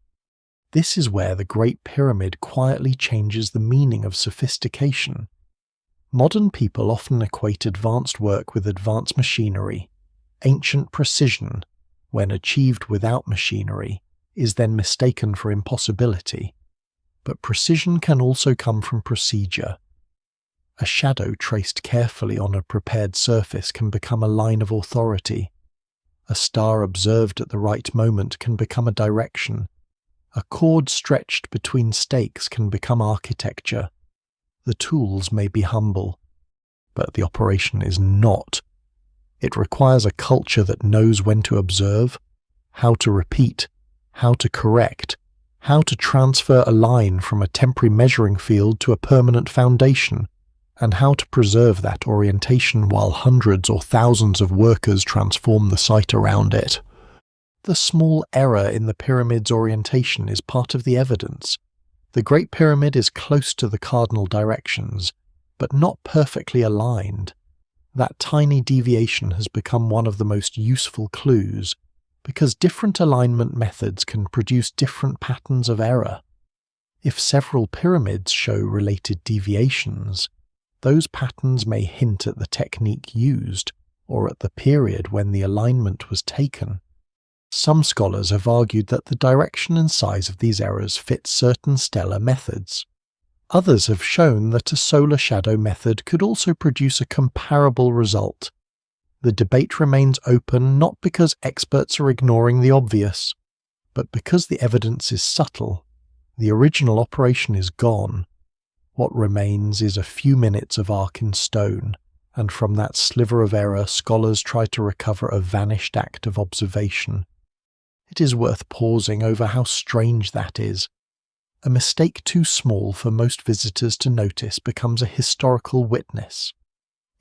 This is where the Great Pyramid quietly changes the meaning of sophistication. Modern people often equate advanced work with advanced machinery. Ancient precision, when achieved without machinery, is then mistaken for impossibility. But precision can also come from procedure. A shadow traced carefully on a prepared surface can become a line of authority. A star observed at the right moment can become a direction. A cord stretched between stakes can become architecture. The tools may be humble, but the operation is not. It requires a culture that knows when to observe, how to repeat, how to correct, how to transfer a line from a temporary measuring field to a permanent foundation, and how to preserve that orientation while hundreds or thousands of workers transform the site around it. The small error in the pyramid's orientation is part of the evidence. The Great Pyramid is close to the cardinal directions, but not perfectly aligned. That tiny deviation has become one of the most useful clues, because different alignment methods can produce different patterns of error. If several pyramids show related deviations, those patterns may hint at the technique used, or at the period when the alignment was taken. Some scholars have argued that the direction and size of these errors fit certain stellar methods. Others have shown that a solar shadow method could also produce a comparable result. The debate remains open not because experts are ignoring the obvious, but because the evidence is subtle. The original operation is gone. What remains is a few minutes of arc in stone, and from that sliver of error scholars try to recover a vanished act of observation. It is worth pausing over how strange that is. A mistake too small for most visitors to notice becomes a historical witness.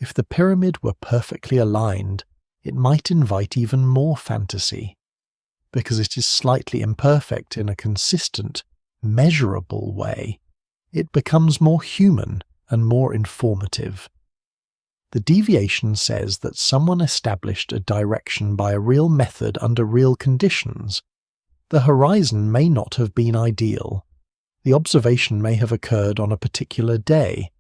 If the pyramid were perfectly aligned, it might invite even more fantasy. Because it is slightly imperfect in a consistent, measurable way, it becomes more human and more informative. The deviation says that someone established a direction by a real method under real conditions. The horizon may not have been ideal. The observation may have occurred on a particular day.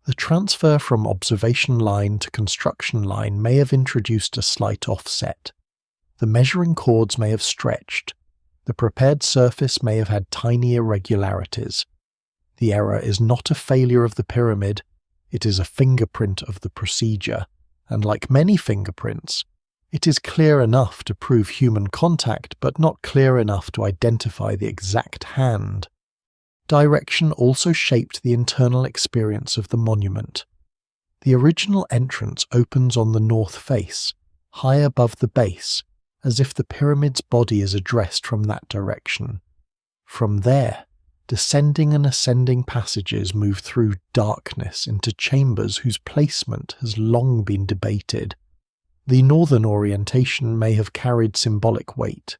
The transfer from observation line to construction line may have introduced a slight offset. The measuring cords may have stretched. The prepared surface may have had tiny irregularities. The error is not a failure of the pyramid. It is a fingerprint of the procedure, and like many fingerprints, it is clear enough to prove human contact, but not clear enough to identify the exact hand. Direction also shaped the internal experience of the monument. The original entrance opens on the north face, high above the base, as if the pyramid's body is addressed from that direction. From there, descending and ascending passages move through darkness into chambers whose placement has long been debated. The northern orientation may have carried symbolic weight,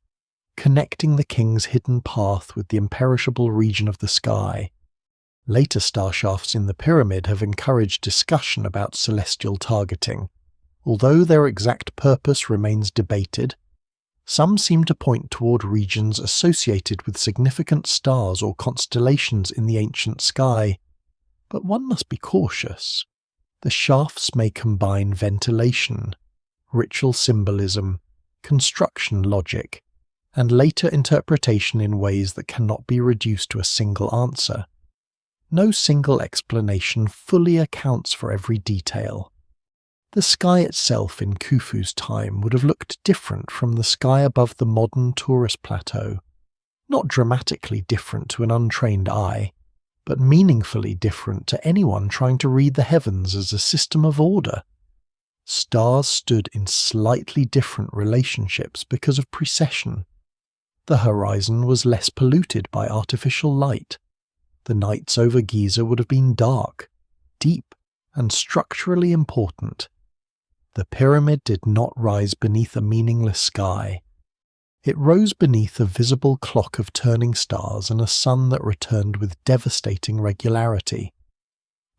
connecting the king's hidden path with the imperishable region of the sky. Later star shafts in the pyramid have encouraged discussion about celestial targeting. Although their exact purpose remains debated, some seem to point toward regions associated with significant stars or constellations in the ancient sky. But one must be cautious. The shafts may combine ventilation, ritual symbolism, construction logic, and later interpretation in ways that cannot be reduced to a single answer. No single explanation fully accounts for every detail. The sky itself in Khufu's time would have looked different from the sky above the modern tourist plateau. Not dramatically different to an untrained eye, but meaningfully different to anyone trying to read the heavens as a system of order. Stars stood in slightly different relationships because of precession. The horizon was less polluted by artificial light. The nights over Giza would have been dark, deep, and structurally important. The pyramid did not rise beneath a meaningless sky. It rose beneath a visible clock of turning stars and a sun that returned with devastating regularity.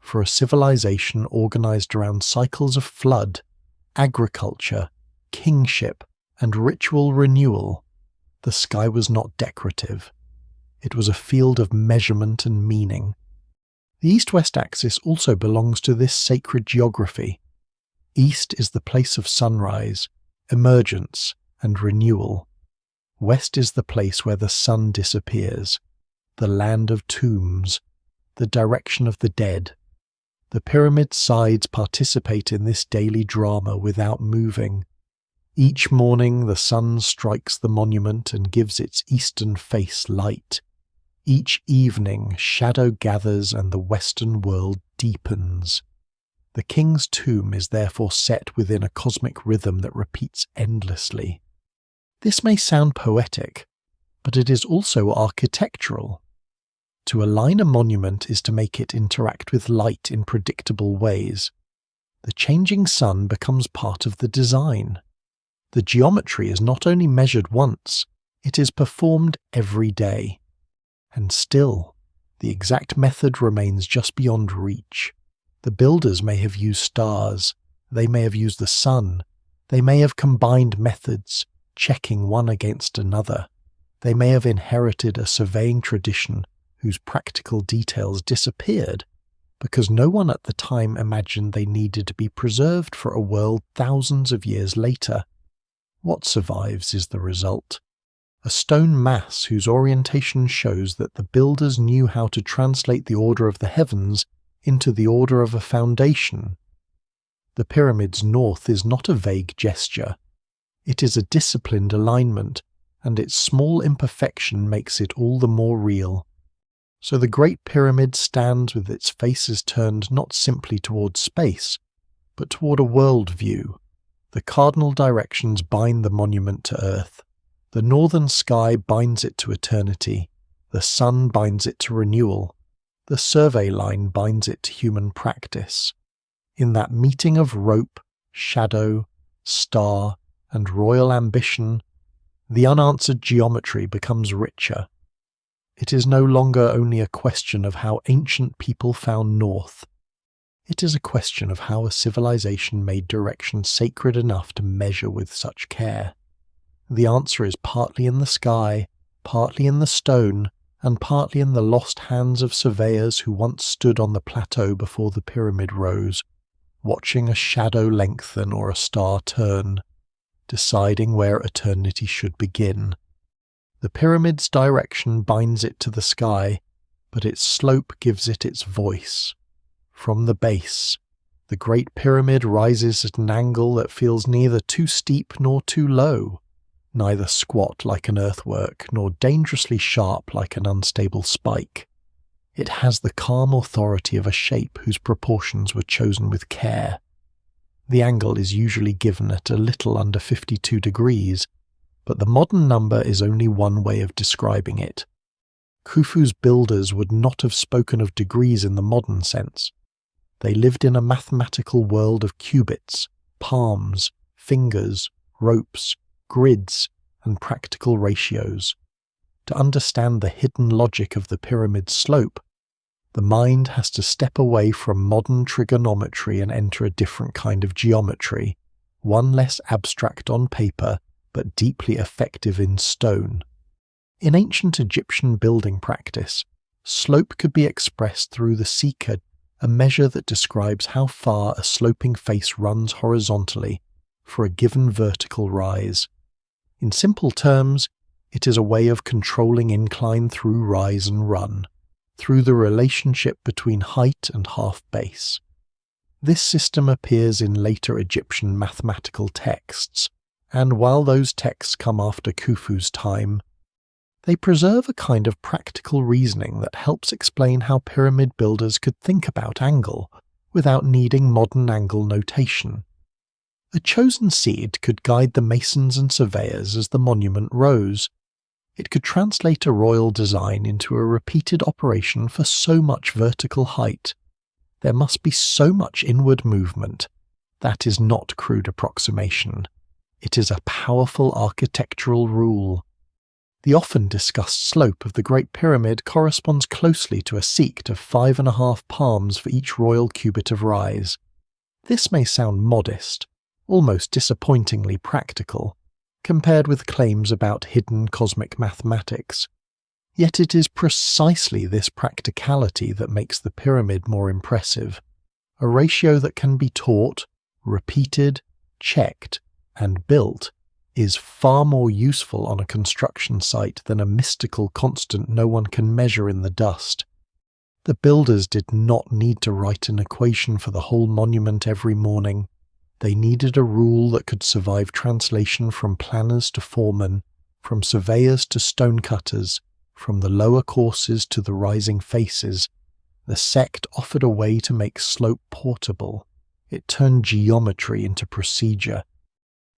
For a civilization organized around cycles of flood, agriculture, kingship, and ritual renewal, the sky was not decorative. It was a field of measurement and meaning. The east-west axis also belongs to this sacred geography. East is the place of sunrise, emergence, and renewal. West is the place where the sun disappears, the land of tombs, the direction of the dead. The pyramid sides participate in this daily drama without moving. Each morning the sun strikes the monument and gives its eastern face light. Each evening shadow gathers and the western world deepens. The king's tomb is therefore set within a cosmic rhythm that repeats endlessly. This may sound poetic, but it is also architectural. To align a monument is to make it interact with light in predictable ways. The changing sun becomes part of the design. The geometry is not only measured once, it is performed every day. And still, the exact method remains just beyond reach. The builders may have used stars, they may have used the sun, they may have combined methods, checking one against another. They may have inherited a surveying tradition whose practical details disappeared because no one at the time imagined they needed to be preserved for a world thousands of years later. What survives is the result. A stone mass whose orientation shows that the builders knew how to translate the order of the heavens into the order of a foundation. The pyramid's north is not a vague gesture. It is a disciplined alignment, and its small imperfection makes it all the more real. So the Great Pyramid stands with its faces turned not simply toward space, but toward a world view. The cardinal directions bind the monument to earth. The northern sky binds it to eternity, the sun binds it to renewal, the survey line binds it to human practice. In that meeting of rope, shadow, star, and royal ambition, the unanswered geometry becomes richer. It is no longer only a question of how ancient people found north. It is a question of how a civilization made direction sacred enough to measure with such care. The answer is partly in the sky, partly in the stone, and partly in the lost hands of surveyors who once stood on the plateau before the pyramid rose, watching a shadow lengthen or a star turn, deciding where eternity should begin. The pyramid's direction binds it to the sky, but its slope gives it its voice. From the base, the Great Pyramid rises at an angle that feels neither too steep nor too low, neither squat like an earthwork nor dangerously sharp like an unstable spike. It has the calm authority of a shape whose proportions were chosen with care. The angle is usually given at a little under 52 degrees, but the modern number is only one way of describing it. Khufu's builders would not have spoken of degrees in the modern sense. They lived in a mathematical world of cubits, palms, fingers, ropes, grids, and practical ratios. To understand the hidden logic of the pyramid's slope, the mind has to step away from modern trigonometry and enter a different kind of geometry, one less abstract on paper but deeply effective in stone. In ancient Egyptian building practice, slope could be expressed through the sikha, a measure that describes how far a sloping face runs horizontally for a given vertical rise. In simple terms, it is a way of controlling incline through rise and run, through the relationship between height and half base. This system appears in later Egyptian mathematical texts, and while those texts come after Khufu's time, They preserve a kind of practical reasoning that helps explain how pyramid builders could think about angle without needing modern angle notation. A chosen seed could guide the masons and surveyors as the monument rose. It could translate a royal design into a repeated operation for so much vertical height. There must be so much inward movement. That is not crude approximation. It is a powerful architectural rule. The often discussed slope of the Great Pyramid corresponds closely to a seat of 5.5 palms for each royal cubit of rise. This may sound modest, almost disappointingly practical, compared with claims about hidden cosmic mathematics. Yet it is precisely this practicality that makes the pyramid more impressive, a ratio that can be taught, repeated, checked, and built is far more useful on a construction site than a mystical constant no one can measure in the dust. The builders did not need to write an equation for the whole monument every morning. They needed a rule that could survive translation from planners to foremen, from surveyors to stonecutters, from the lower courses to the rising faces. The sect offered a way to make slope portable. It turned geometry into procedure.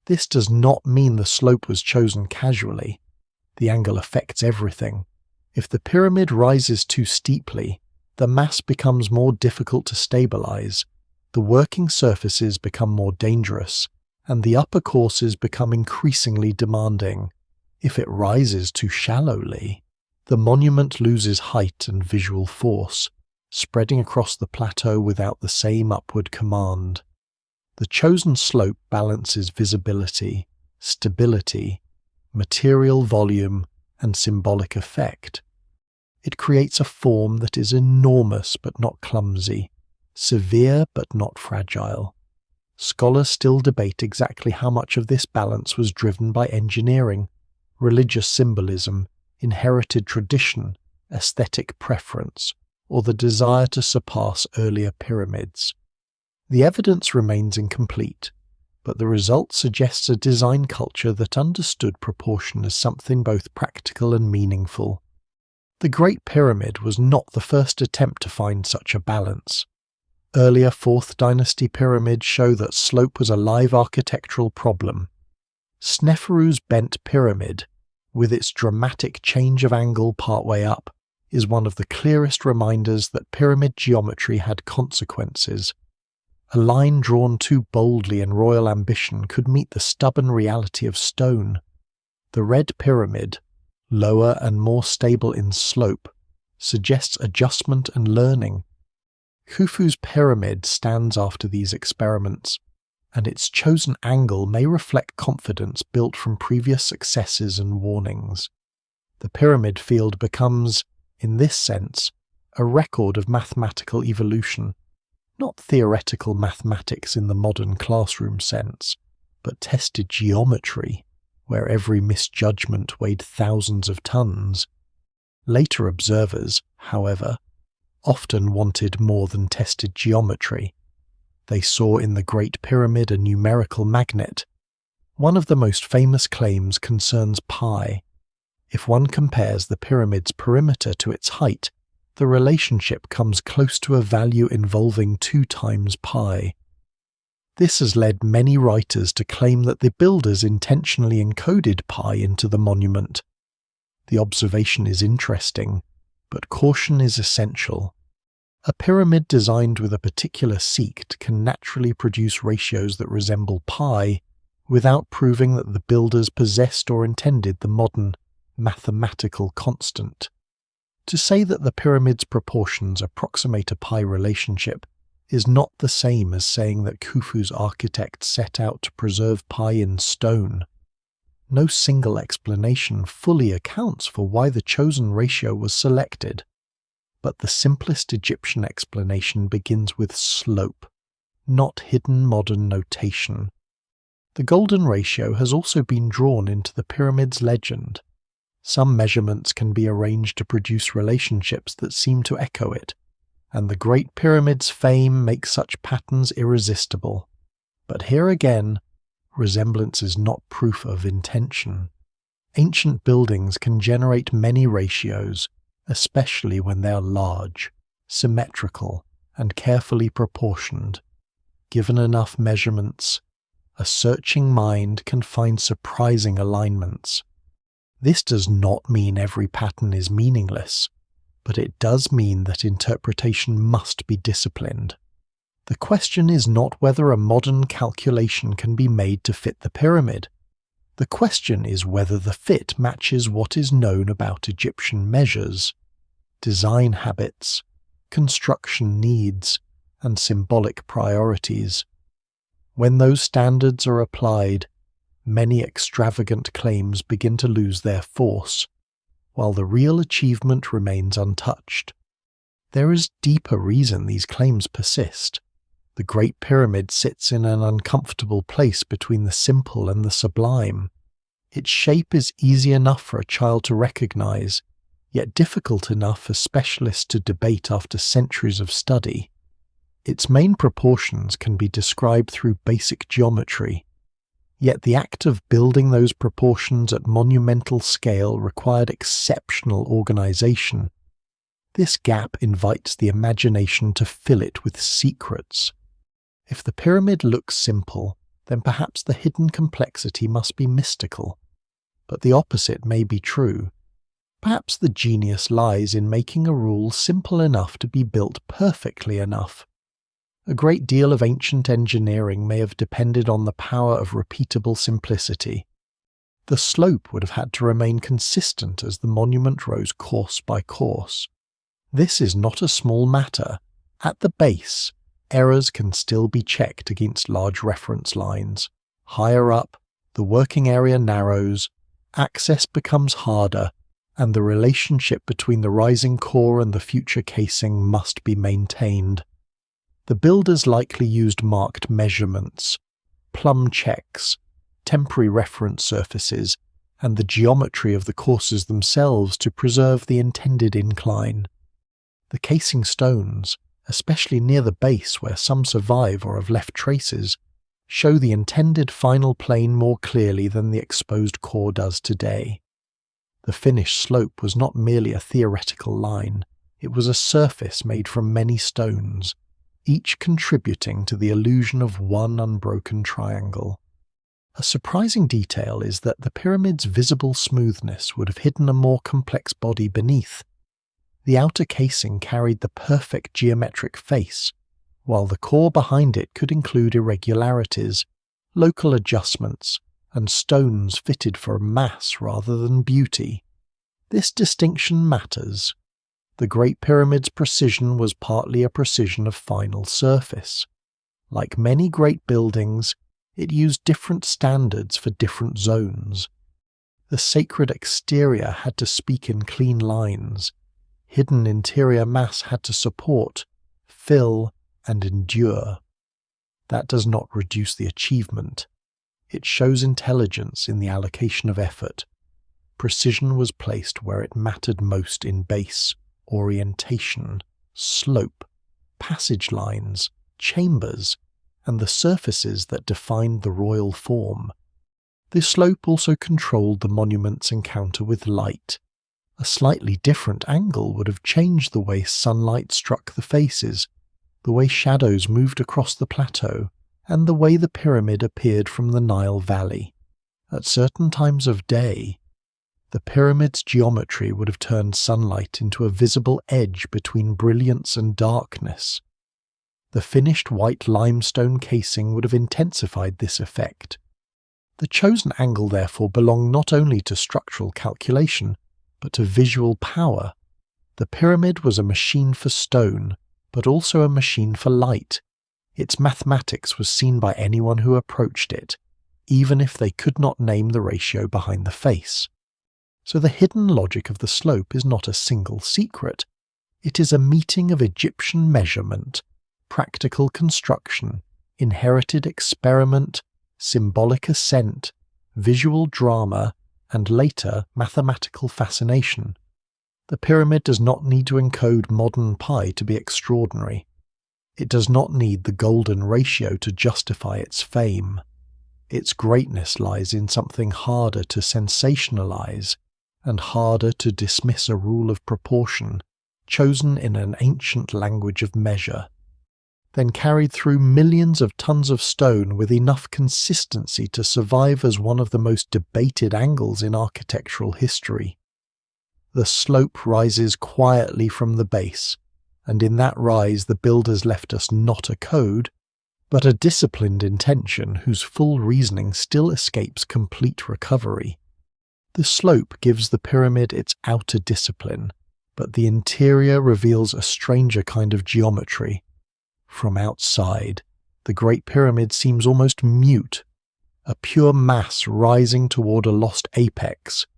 This does not mean the slope was chosen casually. The angle affects everything. If the pyramid rises too steeply, the mass becomes more difficult to stabilize, the working surfaces become more dangerous, and the upper courses become increasingly demanding. If it rises too shallowly, the monument loses height and visual force, spreading across the plateau without the same upward command. The chosen slope balances visibility, stability, material volume, and symbolic effect. It creates a form that is enormous but not clumsy, severe but not fragile. Scholars still debate exactly how much of this balance was driven by engineering, religious symbolism, inherited tradition, aesthetic preference, or the desire to surpass earlier pyramids. The evidence remains incomplete, but the result suggests a design culture that understood proportion as something both practical and meaningful. The Great Pyramid was not the first attempt to find such a balance. Earlier 4th Dynasty pyramids show that slope was a live architectural problem. Sneferu's bent pyramid, with its dramatic change of angle partway up, is one of the clearest reminders that pyramid geometry had consequences. A line drawn too boldly in royal ambition could meet the stubborn reality of stone. The Red Pyramid, lower and more stable in slope, suggests adjustment and learning. Khufu's pyramid stands after these experiments, and its chosen angle may reflect confidence built from previous successes and warnings. The pyramid field becomes, in this sense, a record of mathematical evolution. Not theoretical mathematics in the modern classroom sense, but tested geometry, where every misjudgment weighed thousands of tons. Later observers, however, often wanted more than tested geometry. They saw in the Great Pyramid a numerical magnet. One of the most famous claims concerns pi. If one compares the pyramid's perimeter to its height, the relationship comes close to a value involving 2 times pi. This has led many writers to claim that the builders intentionally encoded pi into the monument. The observation is interesting, but caution is essential. A pyramid designed with a particular seat can naturally produce ratios that resemble pi without proving that the builders possessed or intended the modern mathematical constant. To say that the pyramid's proportions approximate a pi relationship is not the same as saying that Khufu's architects set out to preserve pi in stone. No single explanation fully accounts for why the chosen ratio was selected, but the simplest Egyptian explanation begins with slope, not hidden modern notation. The golden ratio has also been drawn into the pyramid's legend. Some measurements can be arranged to produce relationships that seem to echo it, and the Great Pyramid's fame makes such patterns irresistible. But here again, resemblance is not proof of intention. Ancient buildings can generate many ratios, especially when they are large, symmetrical, and carefully proportioned. Given enough measurements, a searching mind can find surprising alignments. This does not mean every pattern is meaningless, but it does mean that interpretation must be disciplined. The question is not whether a modern calculation can be made to fit the pyramid. The question is whether the fit matches what is known about Egyptian measures, design habits, construction needs, and symbolic priorities. When those standards are applied, many extravagant claims begin to lose their force, while the real achievement remains untouched. There is deeper reason these claims persist. The Great Pyramid sits in an uncomfortable place between the simple and the sublime. Its shape is easy enough for a child to recognize, yet difficult enough for specialists to debate after centuries of study. Its main proportions can be described through basic geometry, yet the act of building those proportions at monumental scale required exceptional organization. This gap invites the imagination to fill it with secrets. If the pyramid looks simple, then perhaps the hidden complexity must be mystical. But the opposite may be true. Perhaps the genius lies in making a rule simple enough to be built perfectly enough. A great deal of ancient engineering may have depended on the power of repeatable simplicity. The slope would have had to remain consistent as the monument rose course by course. This is not a small matter. At the base, errors can still be checked against large reference lines. Higher up, the working area narrows, access becomes harder, and the relationship between the rising core and the future casing must be maintained. The builders likely used marked measurements, plumb checks, temporary reference surfaces, and the geometry of the courses themselves to preserve the intended incline. The casing stones, especially near the base where some survive or have left traces, show the intended final plane more clearly than the exposed core does today. The finished slope was not merely a theoretical line, it was a surface made from many stones, each contributing to the illusion of one unbroken triangle. A surprising detail is that the pyramid's visible smoothness would have hidden a more complex body beneath. The outer casing carried the perfect geometric face, while the core behind it could include irregularities, local adjustments, and stones fitted for mass rather than beauty. This distinction matters. The Great Pyramid's precision was partly a precision of final surface. Like many great buildings, it used different standards for different zones. The sacred exterior had to speak in clean lines. Hidden interior mass had to support, fill, and endure. That does not reduce the achievement. It shows intelligence in the allocation of effort. Precision was placed where it mattered most in base, orientation, slope, passage lines, chambers, and the surfaces that defined the royal form. The slope also controlled the monument's encounter with light. A slightly different angle would have changed the way sunlight struck the faces, the way shadows moved across the plateau, and the way the pyramid appeared from the Nile Valley. At certain times of day, the pyramid's geometry would have turned sunlight into a visible edge between brilliance and darkness. The finished white limestone casing would have intensified this effect. The chosen angle therefore belonged not only to structural calculation, but to visual power. The pyramid was a machine for stone, but also a machine for light. Its mathematics was seen by anyone who approached it, even if they could not name the ratio behind the face. So the hidden logic of the slope is not a single secret. It is a meeting of Egyptian measurement, practical construction, inherited experiment, symbolic ascent, visual drama, and later mathematical fascination. The pyramid does not need to encode modern pi to be extraordinary. It does not need the golden ratio to justify its fame. Its greatness lies in something harder to sensationalize and harder to dismiss a rule of proportion chosen in an ancient language of measure, then carried through millions of tons of stone with enough consistency to survive as one of the most debated angles in architectural history. The slope rises quietly from the base, and in that rise the builders left us not a code, but a disciplined intention whose full reasoning still escapes complete recovery. The slope gives the pyramid its outer discipline, but the interior reveals a stranger kind of geometry. From outside, the Great Pyramid seems almost mute, a pure mass rising toward a lost apex.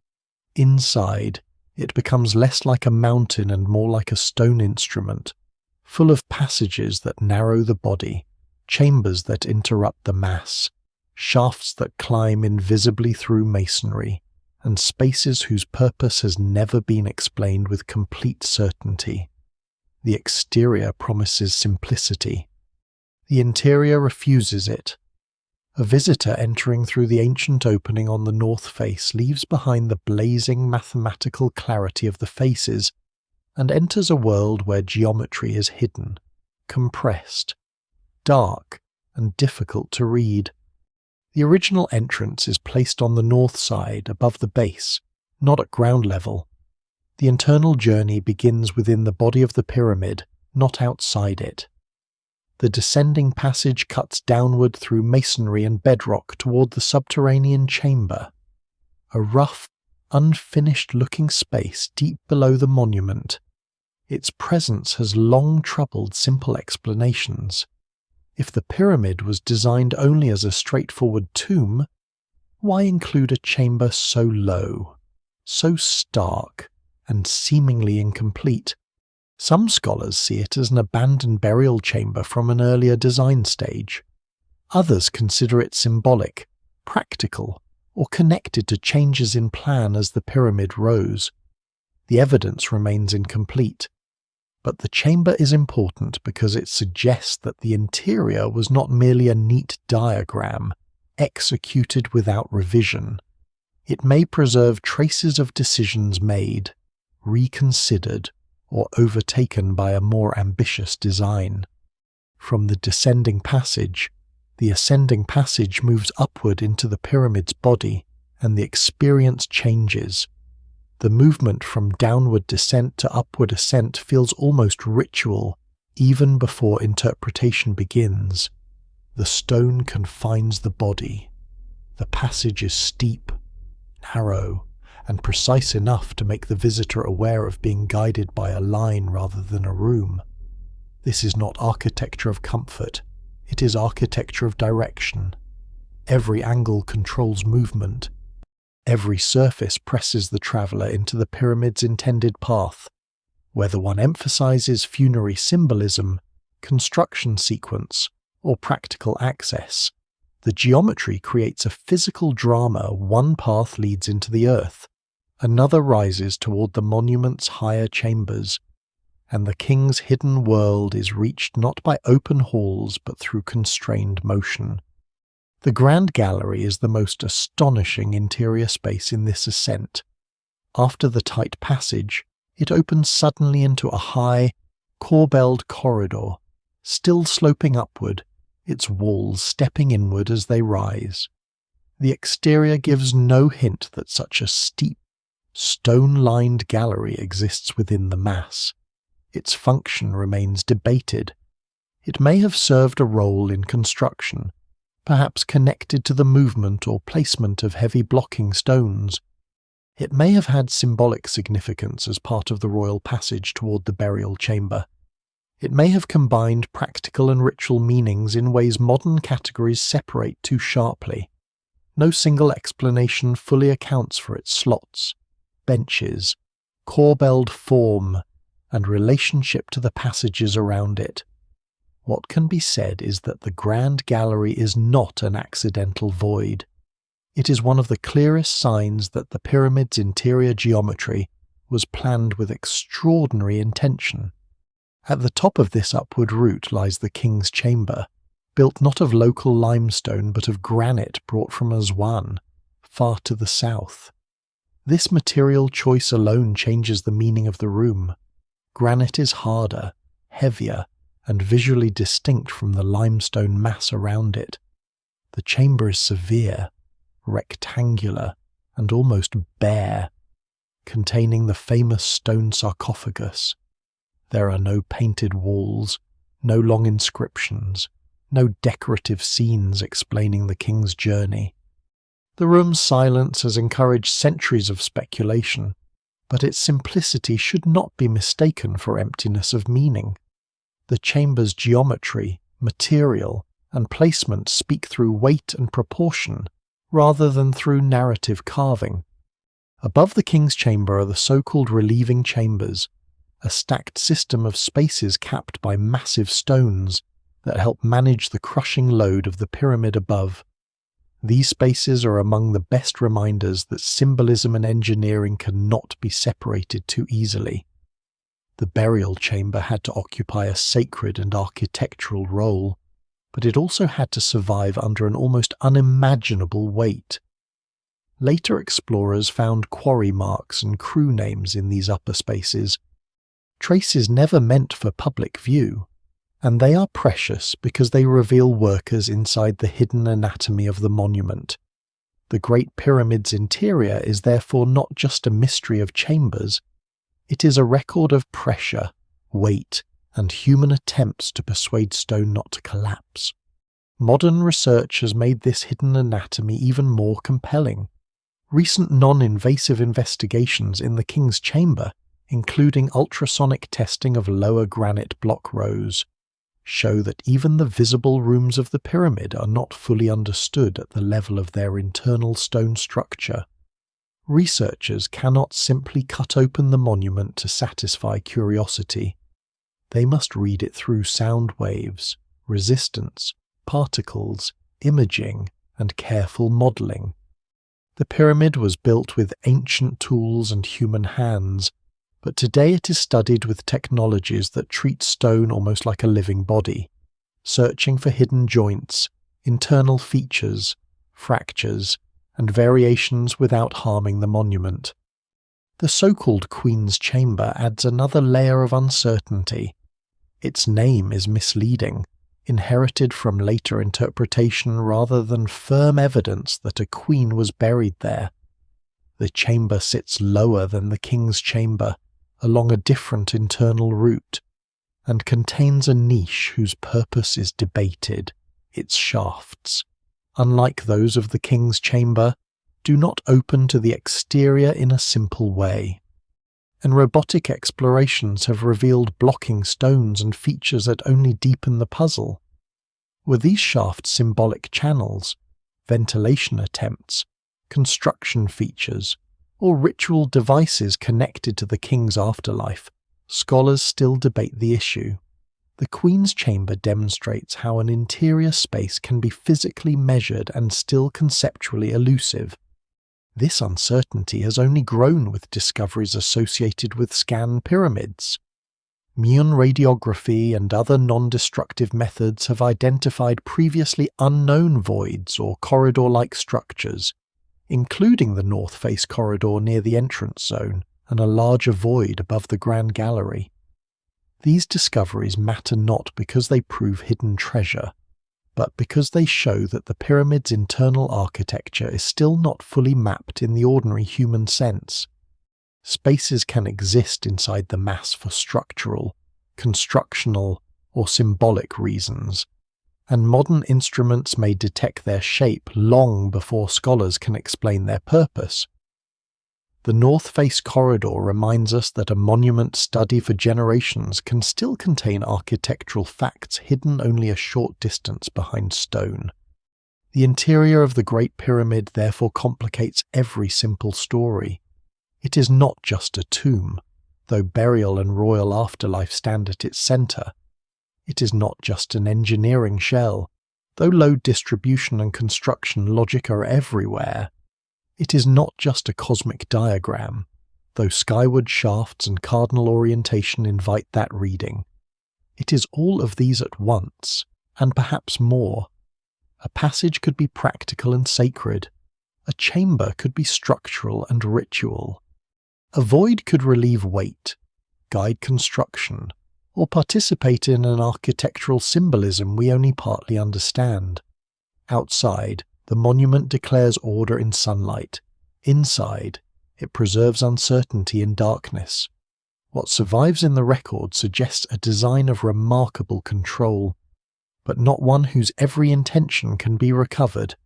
Inside, it becomes less like a mountain and more like a stone instrument, full of passages that narrow the body, chambers that interrupt the mass, shafts that climb invisibly through masonry, and spaces whose purpose has never been explained with complete certainty. The exterior promises simplicity. The interior refuses it. A visitor entering through the ancient opening on the north face leaves behind the blazing mathematical clarity of the faces and enters a world where geometry is hidden, compressed, dark, and difficult to read. The original entrance is placed on the north side, above the base, not at ground level. The internal journey begins within the body of the pyramid, not outside it. The descending passage cuts downward through masonry and bedrock toward the subterranean chamber, a rough, unfinished-looking space deep below the monument. Its presence has long troubled simple explanations. If the pyramid was designed only as a straightforward tomb, why include a chamber so low, so stark, and seemingly incomplete? Some scholars see it as an abandoned burial chamber from an earlier design stage. Others consider it symbolic, practical, or connected to changes in plan as the pyramid rose. The evidence remains incomplete. But the chamber is important because it suggests that the interior was not merely a neat diagram, executed without revision. It may preserve traces of decisions made, reconsidered, or overtaken by a more ambitious design. From the descending passage, the ascending passage moves upward into the pyramid's body, and the experience changes. The movement from downward descent to upward ascent feels almost ritual, even before interpretation begins. The stone confines the body. The passage is steep, narrow, and precise enough to make the visitor aware of being guided by a line rather than a room. This is not architecture of comfort, it is architecture of direction. Every angle controls movement. Every surface presses the traveller into the pyramid's intended path. Whether one emphasizes funerary symbolism, construction sequence, or practical access, the geometry creates a physical drama. One path leads into the earth, another rises toward the monument's higher chambers, and the king's hidden world is reached not by open halls but through constrained motion. The Grand Gallery is the most astonishing interior space in this ascent. After the tight passage, it opens suddenly into a high, corbelled corridor, still sloping upward, its walls stepping inward as they rise. The exterior gives no hint that such a steep, stone-lined gallery exists within the mass. Its function remains debated. It may have served a role in construction, perhaps connected to the movement or placement of heavy blocking stones. It may have had symbolic significance as part of the royal passage toward the burial chamber. It may have combined practical and ritual meanings in ways modern categories separate too sharply. No single explanation fully accounts for its slots, benches, corbelled form, and relationship to the passages around it. What can be said is that the Grand Gallery is not an accidental void. It is one of the clearest signs that the pyramid's interior geometry was planned with extraordinary intention. At the top of this upward route lies the king's chamber, built not of local limestone but of granite brought from Aswan, far to the south. This material choice alone changes the meaning of the room. Granite is harder, heavier, and visually distinct from the limestone mass around it. The chamber is severe, rectangular, and almost bare, containing the famous stone sarcophagus. There are no painted walls, no long inscriptions, no decorative scenes explaining the king's journey. The room's silence has encouraged centuries of speculation, but its simplicity should not be mistaken for emptiness of meaning. The chamber's geometry, material, and placement speak through weight and proportion, rather than through narrative carving. Above the king's chamber are the so-called relieving chambers, a stacked system of spaces capped by massive stones that help manage the crushing load of the pyramid above. These spaces are among the best reminders that symbolism and engineering cannot be separated too easily. The burial chamber had to occupy a sacred and architectural role, but it also had to survive under an almost unimaginable weight. Later explorers found quarry marks and crew names in these upper spaces, traces never meant for public view, and they are precious because they reveal workers inside the hidden anatomy of the monument. The Great Pyramid's interior is therefore not just a mystery of chambers, it is a record of pressure, weight, and human attempts to persuade stone not to collapse. Modern research has made this hidden anatomy even more compelling. Recent non-invasive investigations in the King's Chamber, including ultrasonic testing of lower granite block rows, show that even the visible rooms of the pyramid are not fully understood at the level of their internal stone structure. Researchers cannot simply cut open the monument to satisfy curiosity. They must read it through sound waves, resistance, particles, imaging, and careful modelling. The pyramid was built with ancient tools and human hands, but today it is studied with technologies that treat stone almost like a living body, searching for hidden joints, internal features, fractures, and variations without harming the monument. The so-called Queen's Chamber adds another layer of uncertainty. Its name is misleading, inherited from later interpretation rather than firm evidence that a queen was buried there. The chamber sits lower than the King's Chamber, along a different internal route, and contains a niche whose purpose is debated. Its shafts, unlike those of the King's Chamber, do not open to the exterior in a simple way, and robotic explorations have revealed blocking stones and features that only deepen the puzzle. Were these shafts symbolic channels, ventilation attempts, construction features, or ritual devices connected to the king's afterlife? Scholars still debate the issue. The Queen's Chamber demonstrates how an interior space can be physically measured and still conceptually elusive. This uncertainty has only grown with discoveries associated with ScanPyramids. Muon radiography and other non-destructive methods have identified previously unknown voids or corridor-like structures, including the north face corridor near the entrance zone and a larger void above the Grand Gallery. These discoveries matter not because they prove hidden treasure, but because they show that the pyramid's internal architecture is still not fully mapped in the ordinary human sense. Spaces can exist inside the mass for structural, constructional, or symbolic reasons, and modern instruments may detect their shape long before scholars can explain their purpose. The north face corridor reminds us that a monument study for generations can still contain architectural facts hidden only a short distance behind stone. The interior of the Great Pyramid therefore complicates every simple story. It is not just a tomb, though burial and royal afterlife stand at its centre. It is not just an engineering shell, though load distribution and construction logic are everywhere. It is not just a cosmic diagram, though skyward shafts and cardinal orientation invite that reading. It is all of these at once, and perhaps more. A passage could be practical and sacred. A chamber could be structural and ritual. A void could relieve weight, guide construction, or participate in an architectural symbolism we only partly understand. Outside, the monument declares order in sunlight. Inside, it preserves uncertainty in darkness. What survives in the record suggests a design of remarkable control, but not one whose every intention can be recovered.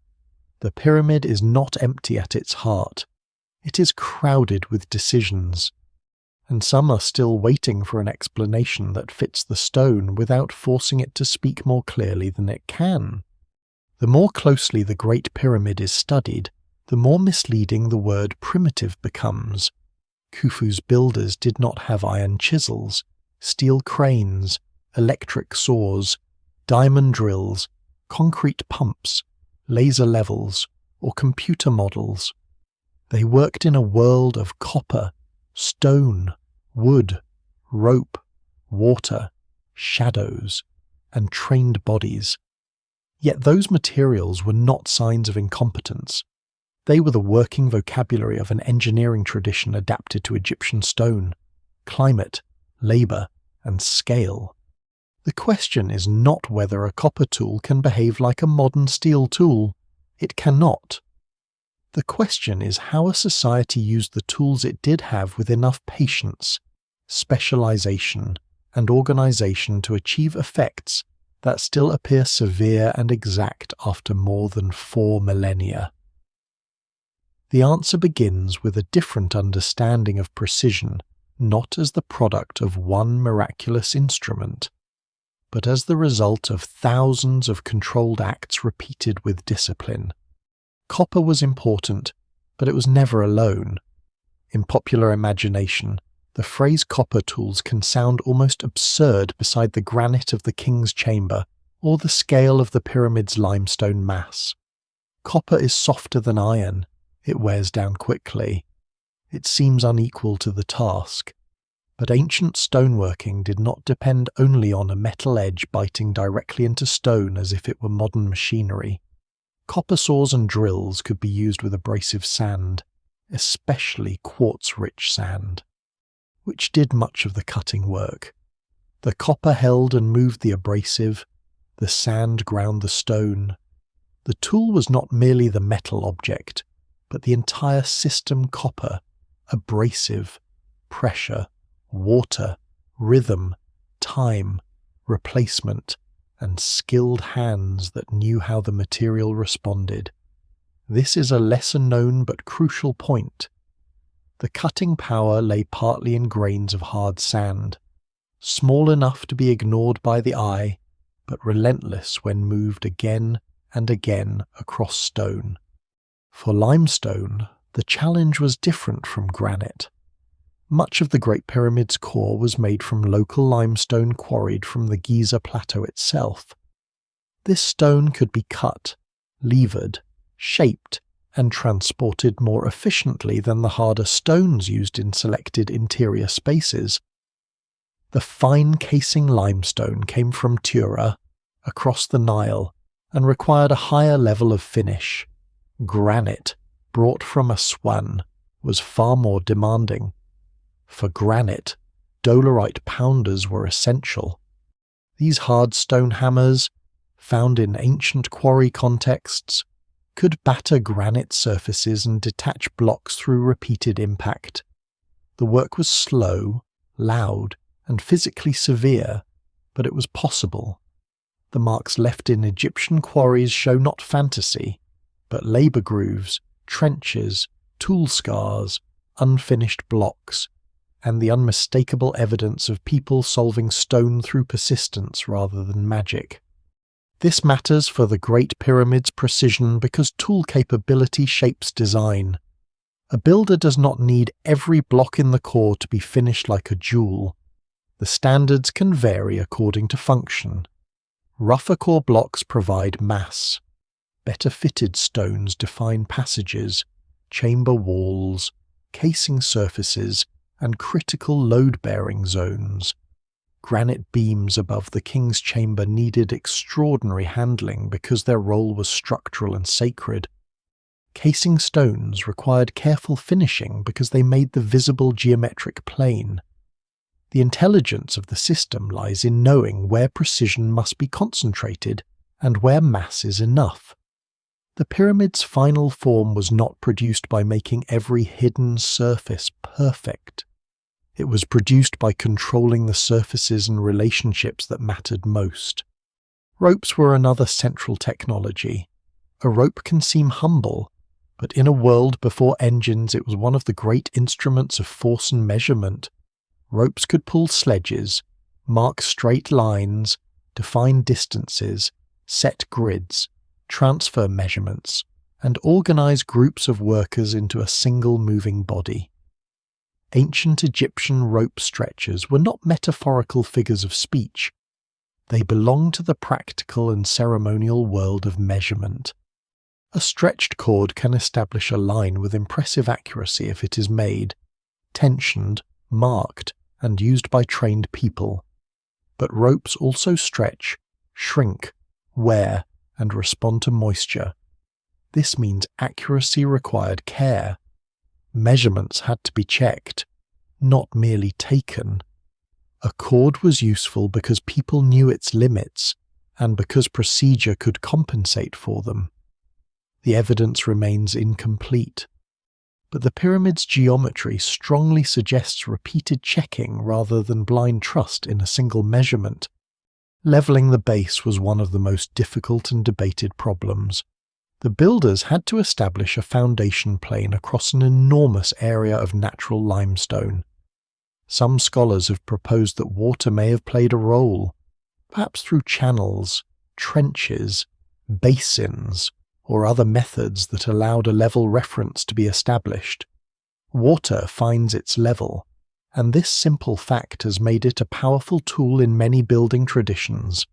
The pyramid is not empty at its heart. It is crowded with decisions, and some are still waiting for an explanation that fits the stone without forcing it to speak more clearly than it can. The more closely the Great Pyramid is studied, the more misleading the word primitive becomes. Khufu's builders did not have iron chisels, steel cranes, electric saws, diamond drills, concrete pumps, laser levels, or computer models. They worked in a world of copper, stone, wood, rope, water, shadows, and trained bodies. Yet those materials were not signs of incompetence. They were the working vocabulary of an engineering tradition adapted to Egyptian stone, climate, labour, and scale. The question is not whether a copper tool can behave like a modern steel tool. It cannot. The question is how a society used the tools it did have with enough patience, specialization, and organization to achieve effects that still appear severe and exact after more than 4 millennia. The answer begins with a different understanding of precision, not as the product of one miraculous instrument, but as the result of thousands of controlled acts repeated with discipline. Copper was important, but it was never alone. In popular imagination, the phrase copper tools can sound almost absurd beside the granite of the king's chamber or the scale of the pyramid's limestone mass. Copper is softer than iron. It wears down quickly. It seems unequal to the task. But ancient stoneworking did not depend only on a metal edge biting directly into stone as if it were modern machinery. Copper saws and drills could be used with abrasive sand, especially quartz-rich sand, which did much of the cutting work. The copper held and moved the abrasive, the sand ground the stone. The tool was not merely the metal object, but the entire system: copper, abrasive, pressure, water, rhythm, time, replacement, and skilled hands that knew how the material responded. This is a lesser-known but crucial point. The cutting power lay partly in grains of hard sand, small enough to be ignored by the eye, but relentless when moved again and again across stone. For limestone, the challenge was different from granite. Much of the Great Pyramid's core was made from local limestone quarried from the Giza Plateau itself. This stone could be cut, levered, shaped, and transported more efficiently than the harder stones used in selected interior spaces. The fine casing limestone came from Tura, across the Nile, and required a higher level of finish. Granite, brought from Aswan, was far more demanding. For granite, dolerite pounders were essential. These hard stone hammers, found in ancient quarry contexts, could batter granite surfaces and detach blocks through repeated impact. The work was slow, loud, and physically severe, but it was possible. The marks left in Egyptian quarries show not fantasy, but labour grooves, trenches, tool scars, unfinished blocks, and the unmistakable evidence of people solving stone through persistence rather than magic. This matters for the Great Pyramid's precision because tool capability shapes design. A builder does not need every block in the core to be finished like a jewel. The standards can vary according to function. Rougher core blocks provide mass. Better fitted stones define passages, chamber walls, casing surfaces, and critical load-bearing zones. Granite beams above the king's chamber needed extraordinary handling because their role was structural and sacred. Casing stones required careful finishing because they made the visible geometric plane. The intelligence of the system lies in knowing where precision must be concentrated and where mass is enough. The pyramid's final form was not produced by making every hidden surface perfect. It was produced by controlling the surfaces and relationships that mattered most. Ropes were another central technology. A rope can seem humble, but in a world before engines it was one of the great instruments of force and measurement. Ropes could pull sledges, mark straight lines, define distances, set grids, transfer measurements, and organize groups of workers into a single moving body. Ancient Egyptian rope stretchers were not metaphorical figures of speech. They belonged to the practical and ceremonial world of measurement. A stretched cord can establish a line with impressive accuracy if it is made, tensioned, marked, and used by trained people. But ropes also stretch, shrink, wear, and respond to moisture. This means accuracy required care. Measurements had to be checked, not merely taken. A cord was useful because people knew its limits, and because procedure could compensate for them. The evidence remains incomplete, but the pyramid's geometry strongly suggests repeated checking rather than blind trust in a single measurement. Leveling the base was one of the most difficult and debated problems. The builders had to establish a foundation plane across an enormous area of natural limestone. Some scholars have proposed that water may have played a role, perhaps through channels, trenches, basins, or other methods that allowed a level reference to be established. Water finds its level, and this simple fact has made it a powerful tool in many building traditions.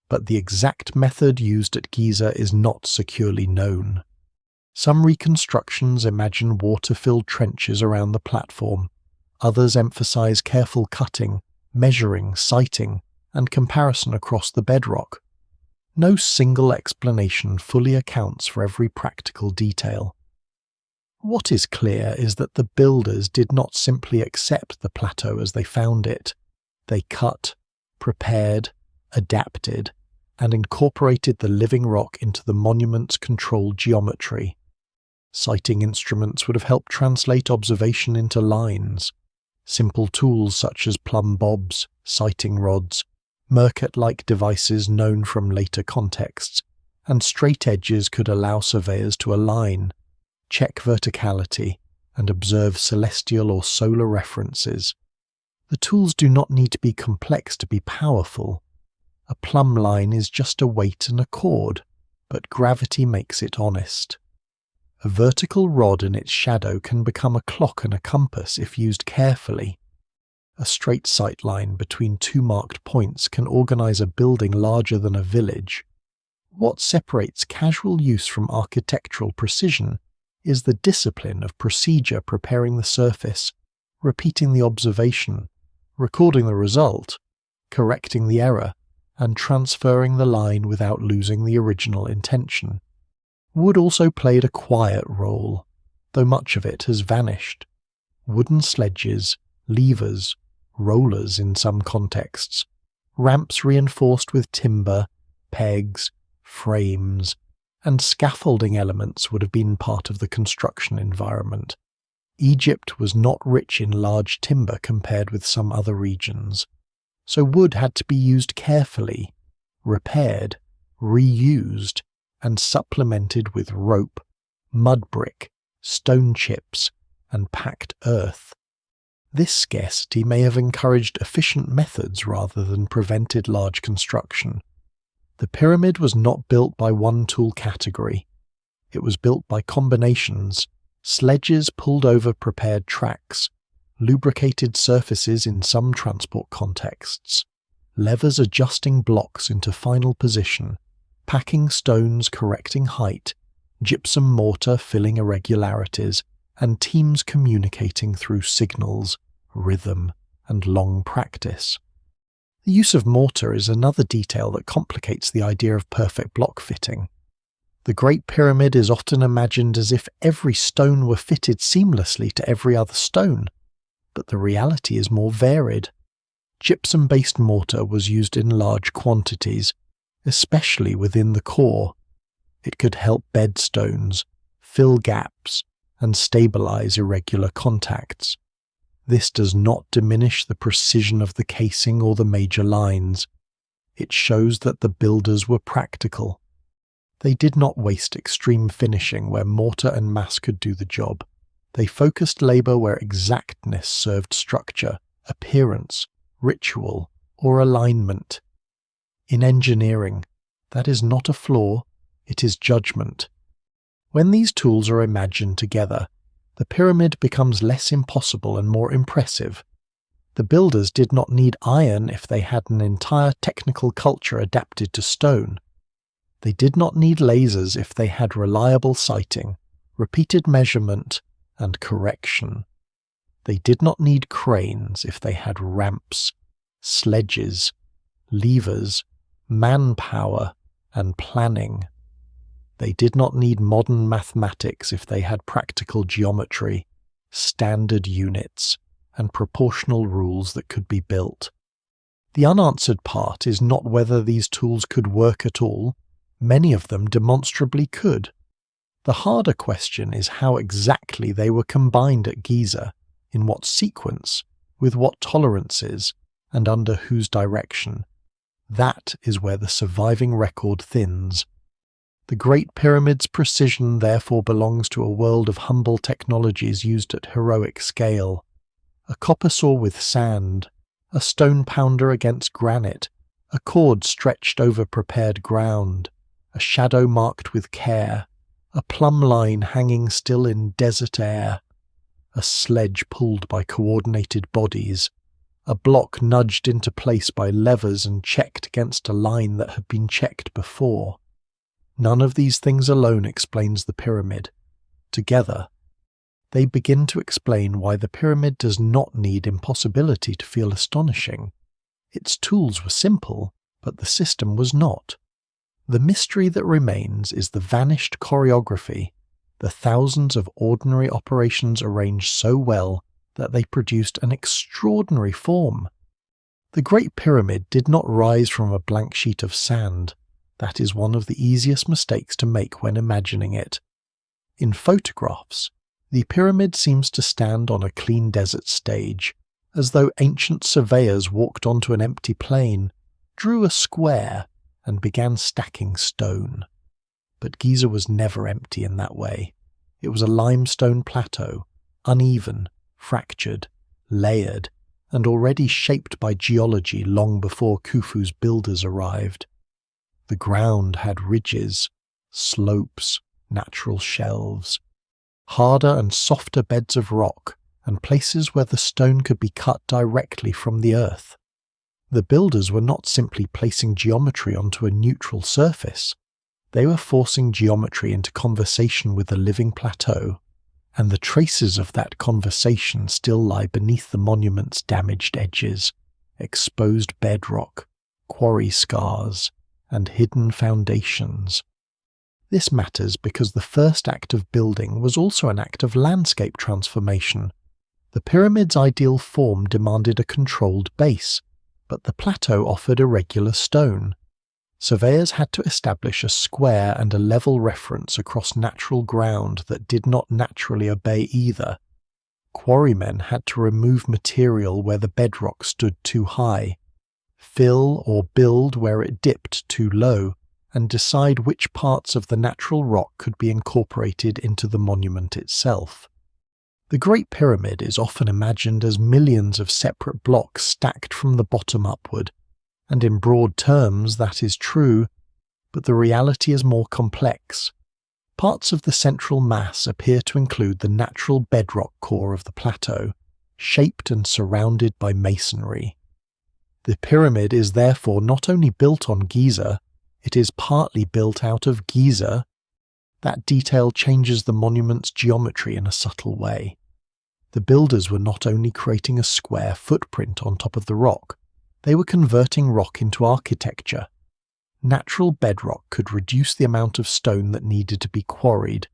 But the exact method used at Giza is not securely known. Some reconstructions imagine water-filled trenches around the platform. Others emphasize careful cutting, measuring, sighting, and comparison across the bedrock. No single explanation fully accounts for every practical detail. What is clear is that the builders did not simply accept the plateau as they found it. They cut, prepared, adapted, and incorporated the living rock into the monument's controlled geometry. Sighting instruments would have helped translate observation into lines. Simple tools such as plumb bobs, sighting rods, Mercat-like devices known from later contexts, and straight edges could allow surveyors to align, check verticality, and observe celestial or solar references. The tools do not need to be complex to be powerful. A plumb line is just a weight and a chord, but gravity makes it honest. A vertical rod and its shadow can become a clock and a compass if used carefully. A straight sight line between two marked points can organize a building larger than a village. What separates casual use from architectural precision is the discipline of procedure preparing the surface, repeating the observation, recording the result, correcting the error, and transferring the line without losing the original intention. Wood also played a quiet role, though much of it has vanished. Wooden sledges, levers, rollers in some contexts, ramps reinforced with timber, pegs, frames, and scaffolding elements would have been part of the construction environment. Egypt was not rich in large timber compared with some other regions, so wood had to be used carefully, repaired, reused, and supplemented with rope, mud brick, stone chips, and packed earth. This scarcity may have encouraged efficient methods rather than prevented large construction. The pyramid was not built by one tool category. It was built by combinations, sledges pulled over prepared tracks, lubricated surfaces in some transport contexts, levers adjusting blocks into final position, packing stones correcting height, gypsum mortar filling irregularities, and teams communicating through signals, rhythm, and long practice. The use of mortar is another detail that complicates the idea of perfect block fitting. The Great Pyramid is often imagined as if every stone were fitted seamlessly to every other stone, but the reality is more varied. Gypsum-based mortar was used in large quantities, especially within the core. It could help bed stones, fill gaps, and stabilize irregular contacts. This does not diminish the precision of the casing or the major lines. It shows that the builders were practical. They did not waste extreme finishing where mortar and mass could do the job. They focused labor where exactness served structure, appearance, ritual, or alignment. In engineering, that is not a flaw, it is judgment. When these tools are imagined together, the pyramid becomes less impossible and more impressive. The builders did not need iron if they had an entire technical culture adapted to stone. They did not need lasers if they had reliable sighting, repeated measurement, and correction. They did not need cranes if they had ramps, sledges, levers, manpower, and planning. They did not need modern mathematics if they had practical geometry, standard units, and proportional rules that could be built. The unanswered part is not whether these tools could work at all. Many of them demonstrably could. The harder question is how exactly they were combined at Giza, in what sequence, with what tolerances, and under whose direction. That is where the surviving record thins. The Great Pyramid's precision therefore belongs to a world of humble technologies used at heroic scale. A copper saw with sand, a stone pounder against granite, a cord stretched over prepared ground, a shadow marked with care, a plumb line hanging still in desert air, a sledge pulled by coordinated bodies, a block nudged into place by levers and checked against a line that had been checked before. None of these things alone explains the pyramid. Together, they begin to explain why the pyramid does not need impossibility to feel astonishing. Its tools were simple, but the system was not. The mystery that remains is the vanished choreography, the thousands of ordinary operations arranged so well that they produced an extraordinary form. The Great Pyramid did not rise from a blank sheet of sand. That is one of the easiest mistakes to make when imagining it. In photographs, the pyramid seems to stand on a clean desert stage, as though ancient surveyors walked onto an empty plain, drew a square, and began stacking stone. But Giza was never empty in that way. It was a limestone plateau, uneven, fractured, layered, and already shaped by geology long before Khufu's builders arrived. The ground had ridges, slopes, natural shelves, harder and softer beds of rock, and places where the stone could be cut directly from the earth. The builders were not simply placing geometry onto a neutral surface. They were forcing geometry into conversation with the living plateau, and the traces of that conversation still lie beneath the monument's damaged edges, exposed bedrock, quarry scars, and hidden foundations. This matters because the first act of building was also an act of landscape transformation. The pyramid's ideal form demanded a controlled base, but the plateau offered irregular stone. Surveyors had to establish a square and a level reference across natural ground that did not naturally obey either. Quarrymen had to remove material where the bedrock stood too high, fill or build where it dipped too low, and decide which parts of the natural rock could be incorporated into the monument itself. The Great Pyramid is often imagined as millions of separate blocks stacked from the bottom upward, and in broad terms that is true, but the reality is more complex. Parts of the central mass appear to include the natural bedrock core of the plateau, shaped and surrounded by masonry. The pyramid is therefore not only built on Giza, it is partly built out of Giza. That detail changes the monument's geometry in a subtle way. The builders were not only creating a square footprint on top of the rock, They were converting rock into architecture. Natural bedrock could reduce the amount of stone that needed to be quarried,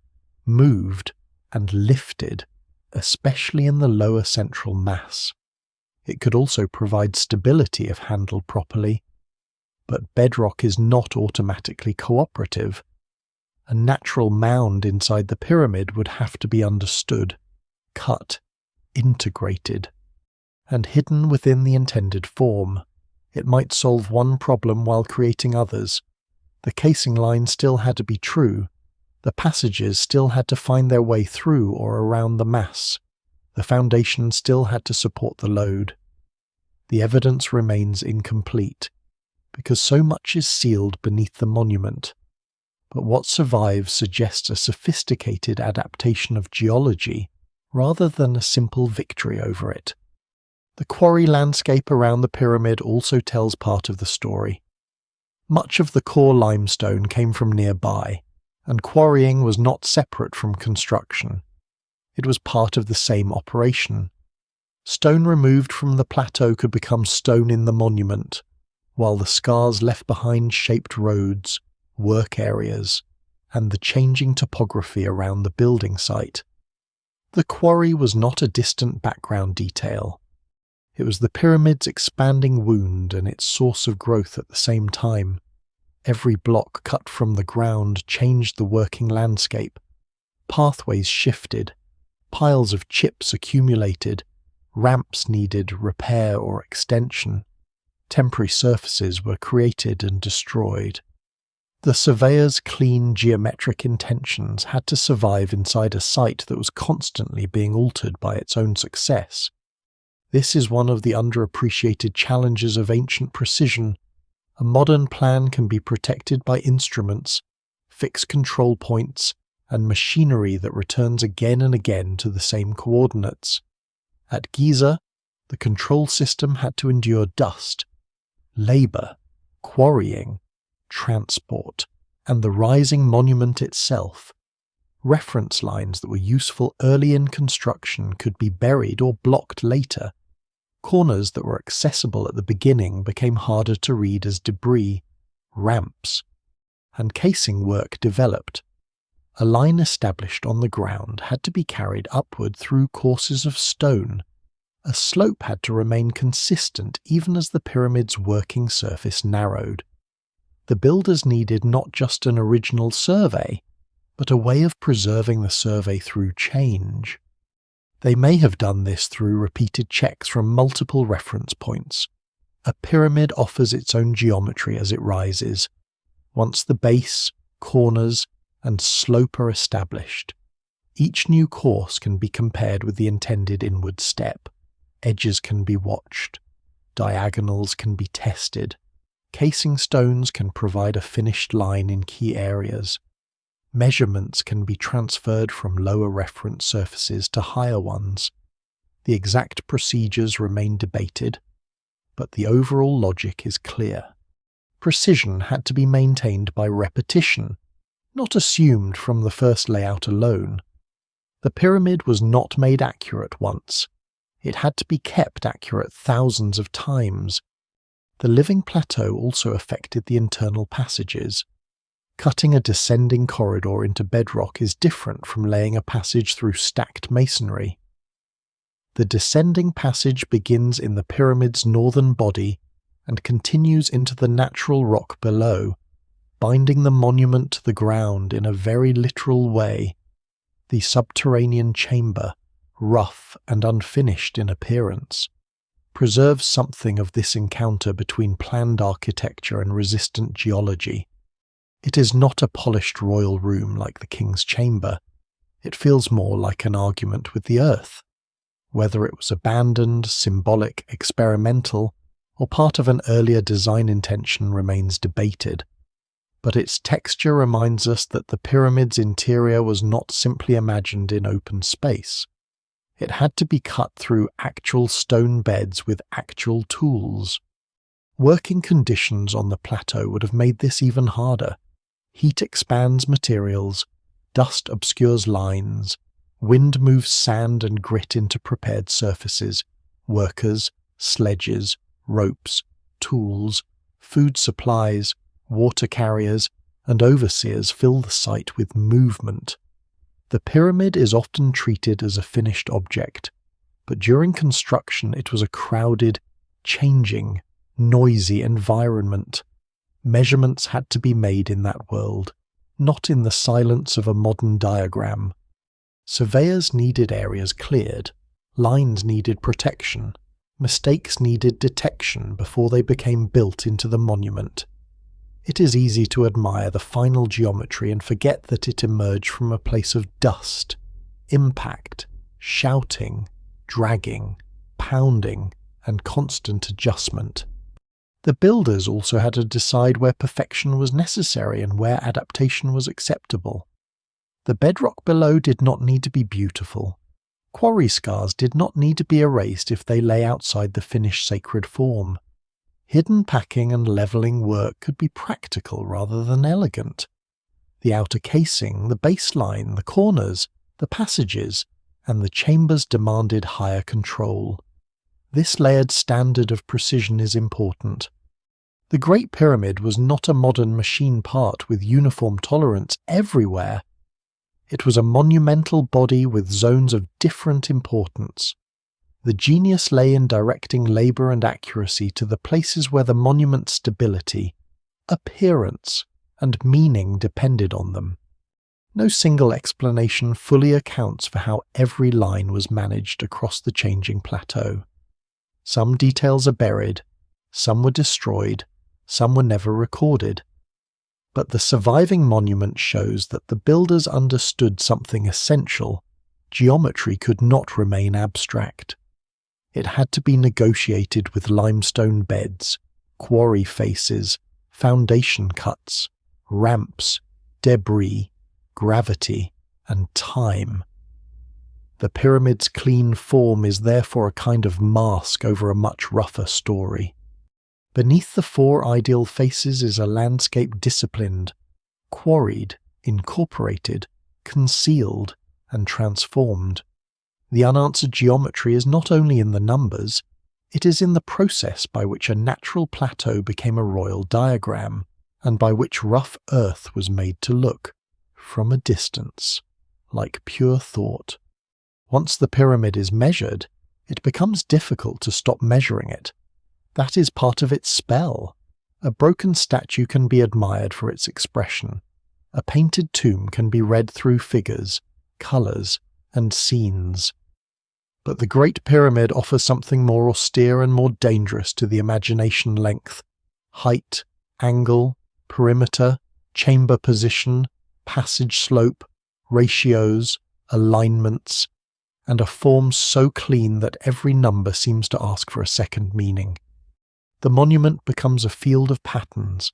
moved, and lifted, especially in the lower central mass. It could also provide stability if handled properly. But bedrock is not automatically cooperative. A natural mound inside the pyramid would have to be understood, cut, integrated, and hidden within the intended form. It might solve one problem while creating others. The casing line still had to be true. The passages still had to find their way through or around the mass. The foundation still had to support the load. The evidence remains incomplete, because so much is sealed beneath the monument. But what survives suggests a sophisticated adaptation of geology rather than a simple victory over it. The quarry landscape around the pyramid also tells part of the story. Much of the core limestone came from nearby, and quarrying was not separate from construction. It was part of the same operation. Stone removed from the plateau could become stone in the monument, while the scars left behind shaped roads, work areas, and the changing topography around the building site. The quarry was not a distant background detail. It was the pyramid's expanding wound and its source of growth at the same time. Every block cut from the ground changed the working landscape. Pathways shifted, piles of chips accumulated, ramps needed repair or extension. Temporary surfaces were created and destroyed. The surveyor's clean geometric intentions had to survive inside a site that was constantly being altered by its own success. This is one of the underappreciated challenges of ancient precision. A modern plan can be protected by instruments, fixed control points, and machinery that returns again and again to the same coordinates. At Giza, the control system had to endure dust, labour, quarrying, transport, and the rising monument itself. Reference lines that were useful early in construction could be buried or blocked later. Corners that were accessible at the beginning became harder to read as debris, ramps, and casing work developed. A line established on the ground had to be carried upward through courses of stone. A slope had to remain consistent even as the pyramid's working surface narrowed. The builders needed not just an original survey, but a way of preserving the survey through change. They may have done this through repeated checks from multiple reference points. A pyramid offers its own geometry as it rises. Once the base, corners, and slope are established, each new course can be compared with the intended inward step. Edges can be watched. Diagonals can be tested. Casing stones can provide a finished line in key areas. Measurements can be transferred from lower reference surfaces to higher ones. The exact procedures remain debated, but the overall logic is clear. Precision had to be maintained by repetition, not assumed from the first layout alone. The pyramid was not made accurate once. It had to be kept accurate thousands of times. The living plateau also affected the internal passages. Cutting a descending corridor into bedrock is different from laying a passage through stacked masonry. The descending passage begins in the pyramid's northern body and continues into the natural rock below, binding the monument to the ground in a very literal way. The subterranean chamber, rough and unfinished in appearance, preserves something of this encounter between planned architecture and resistant geology. It is not a polished royal room like the king's chamber. It feels more like an argument with the earth. Whether it was abandoned, symbolic, experimental, or part of an earlier design intention remains debated. But its texture reminds us that the pyramid's interior was not simply imagined in open space. It had to be cut through actual stone beds with actual tools. Working conditions on the plateau would have made this even harder. Heat expands materials, dust obscures lines, wind moves sand and grit into prepared surfaces. Workers, sledges, ropes, tools, food supplies, water carriers, and overseers fill the site with movement. The pyramid is often treated as a finished object, but during construction it was a crowded, changing, noisy environment. Measurements had to be made in that world, not in the silence of a modern diagram. Surveyors needed areas cleared, lines needed protection, mistakes needed detection before they became built into the monument. It is easy to admire the final geometry and forget that it emerged from a place of dust, impact, shouting, dragging, pounding, and constant adjustment. The builders also had to decide where perfection was necessary and where adaptation was acceptable. The bedrock below did not need to be beautiful. Quarry scars did not need to be erased if they lay outside the finished sacred form. Hidden packing and levelling work could be practical rather than elegant. The outer casing, the baseline, the corners, the passages, and the chambers demanded higher control. This layered standard of precision is important. The Great Pyramid was not a modern machine part with uniform tolerance everywhere. It was a monumental body with zones of different importance. The genius lay in directing labour and accuracy to the places where the monument's stability, appearance, and meaning depended on them. No single explanation fully accounts for how every line was managed across the changing plateau. Some details are buried, some were destroyed, some were never recorded. But the surviving monument shows that the builders understood something essential. Geometry could not remain abstract. It had to be negotiated with limestone beds, quarry faces, foundation cuts, ramps, debris, gravity, and time. The pyramid's clean form is therefore a kind of mask over a much rougher story. Beneath the four ideal faces is a landscape disciplined, quarried, incorporated, concealed, and transformed. The unanswered geometry is not only in the numbers, it is in the process by which a natural plateau became a royal diagram, and by which rough earth was made to look, from a distance, like pure thought. Once the pyramid is measured, it becomes difficult to stop measuring it. That is part of its spell. A broken statue can be admired for its expression. A painted tomb can be read through figures, colours, and scenes. But the Great Pyramid offers something more austere and more dangerous to the imagination: length, height, angle, perimeter, chamber position, passage slope, ratios, alignments, and a form so clean that every number seems to ask for a second meaning. The monument becomes a field of patterns.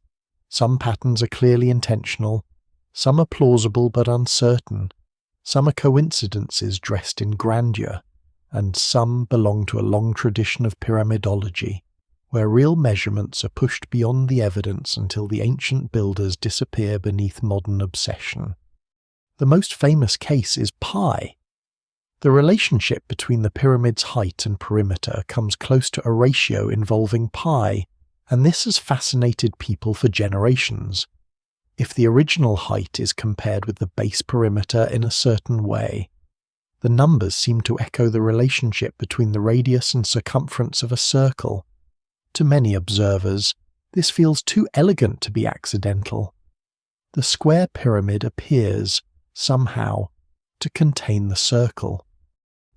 Some patterns are clearly intentional, some are plausible but uncertain, some are coincidences dressed in grandeur, and some belong to a long tradition of pyramidology, where real measurements are pushed beyond the evidence until the ancient builders disappear beneath modern obsession. The most famous case is pi. The relationship between the pyramid's height and perimeter comes close to a ratio involving pi, and this has fascinated people for generations. If the original height is compared with the base perimeter in a certain way, the numbers seem to echo the relationship between the radius and circumference of a circle. To many observers, this feels too elegant to be accidental. The square pyramid appears, somehow, to contain the circle.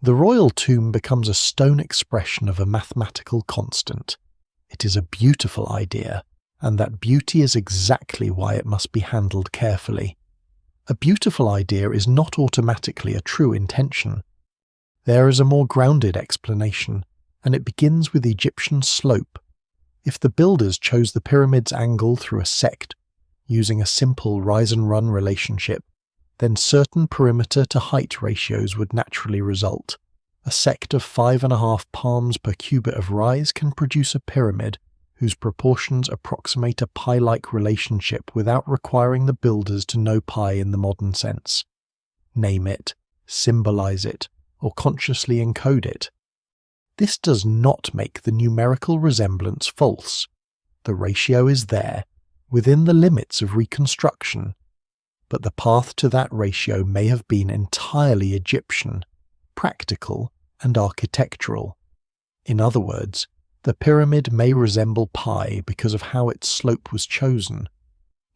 The royal tomb becomes a stone expression of a mathematical constant. It is a beautiful idea, and that beauty is exactly why it must be handled carefully. A beautiful idea is not automatically a true intention. There is a more grounded explanation, and it begins with Egyptian slope. If the builders chose the pyramid's angle through a sect, using a simple rise and run relationship, then certain perimeter to height ratios would naturally result. A sect of 5.5 palms per cubit of rise can produce a pyramid whose proportions approximate a pi-like relationship without requiring the builders to know pi in the modern sense. Name it, symbolize it, or consciously encode it. This does not make the numerical resemblance false. The ratio is there, within the limits of reconstruction, but the path to that ratio may have been entirely Egyptian, practical, and architectural. In other words, the pyramid may resemble pi because of how its slope was chosen,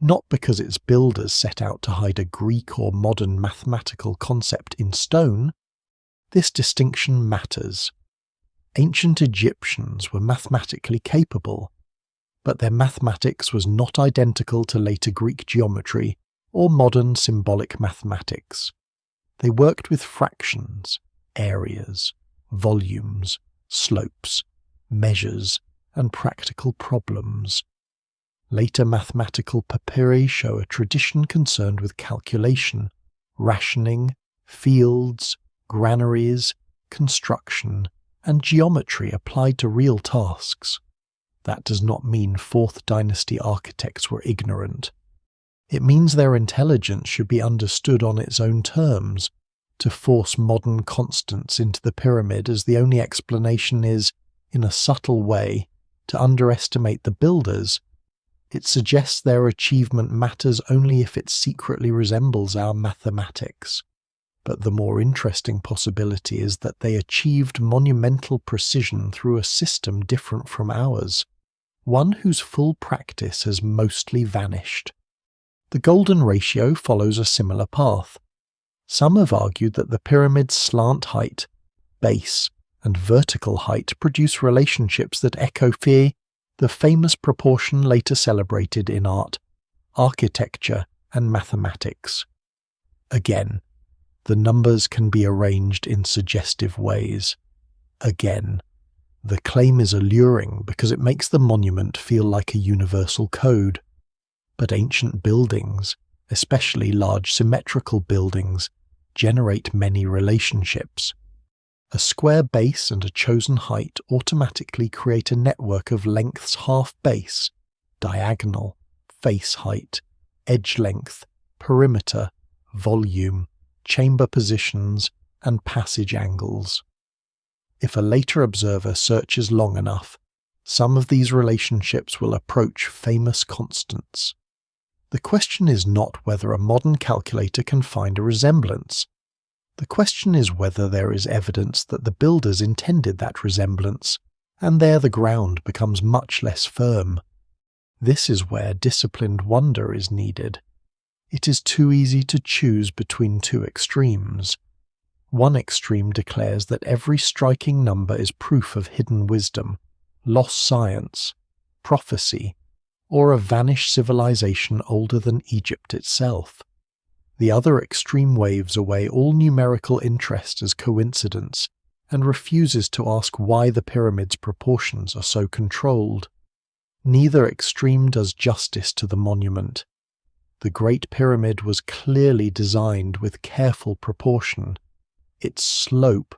not because its builders set out to hide a Greek or modern mathematical concept in stone. This distinction matters. Ancient Egyptians were mathematically capable, but their mathematics was not identical to later Greek geometry or modern symbolic mathematics. They worked with fractions, areas, volumes, slopes, measures, and practical problems. Later mathematical papyri show a tradition concerned with calculation, rationing, fields, granaries, construction, and geometry applied to real tasks. That does not mean 4th dynasty architects were ignorant. It means their intelligence should be understood on its own terms. To force modern constants into the pyramid as the only explanation is, in a subtle way, to underestimate the builders. It suggests their achievement matters only if it secretly resembles our mathematics. But the more interesting possibility is that they achieved monumental precision through a system different from ours, one whose full practice has mostly vanished. The golden ratio follows a similar path. Some have argued that the pyramid's slant height, base, and vertical height produce relationships that echo the famous proportion later celebrated in art, architecture, and mathematics. Again, the numbers can be arranged in suggestive ways. Again, the claim is alluring because it makes the monument feel like a universal code. But ancient buildings, especially large symmetrical buildings, generate many relationships. A square base and a chosen height automatically create a network of lengths half base, diagonal, face height, edge length, perimeter, volume, chamber positions, and passage angles. If a later observer searches long enough, some of these relationships will approach famous constants. The question is not whether a modern calculator can find a resemblance. The question is whether there is evidence that the builders intended that resemblance, and there the ground becomes much less firm. This is where disciplined wonder is needed. It is too easy to choose between two extremes. One extreme declares that every striking number is proof of hidden wisdom, lost science, prophecy, or a vanished civilization older than Egypt itself. The other extreme waves away all numerical interest as coincidence and refuses to ask why the pyramid's proportions are so controlled. Neither extreme does justice to the monument. The Great Pyramid was clearly designed with careful proportion. Its slope,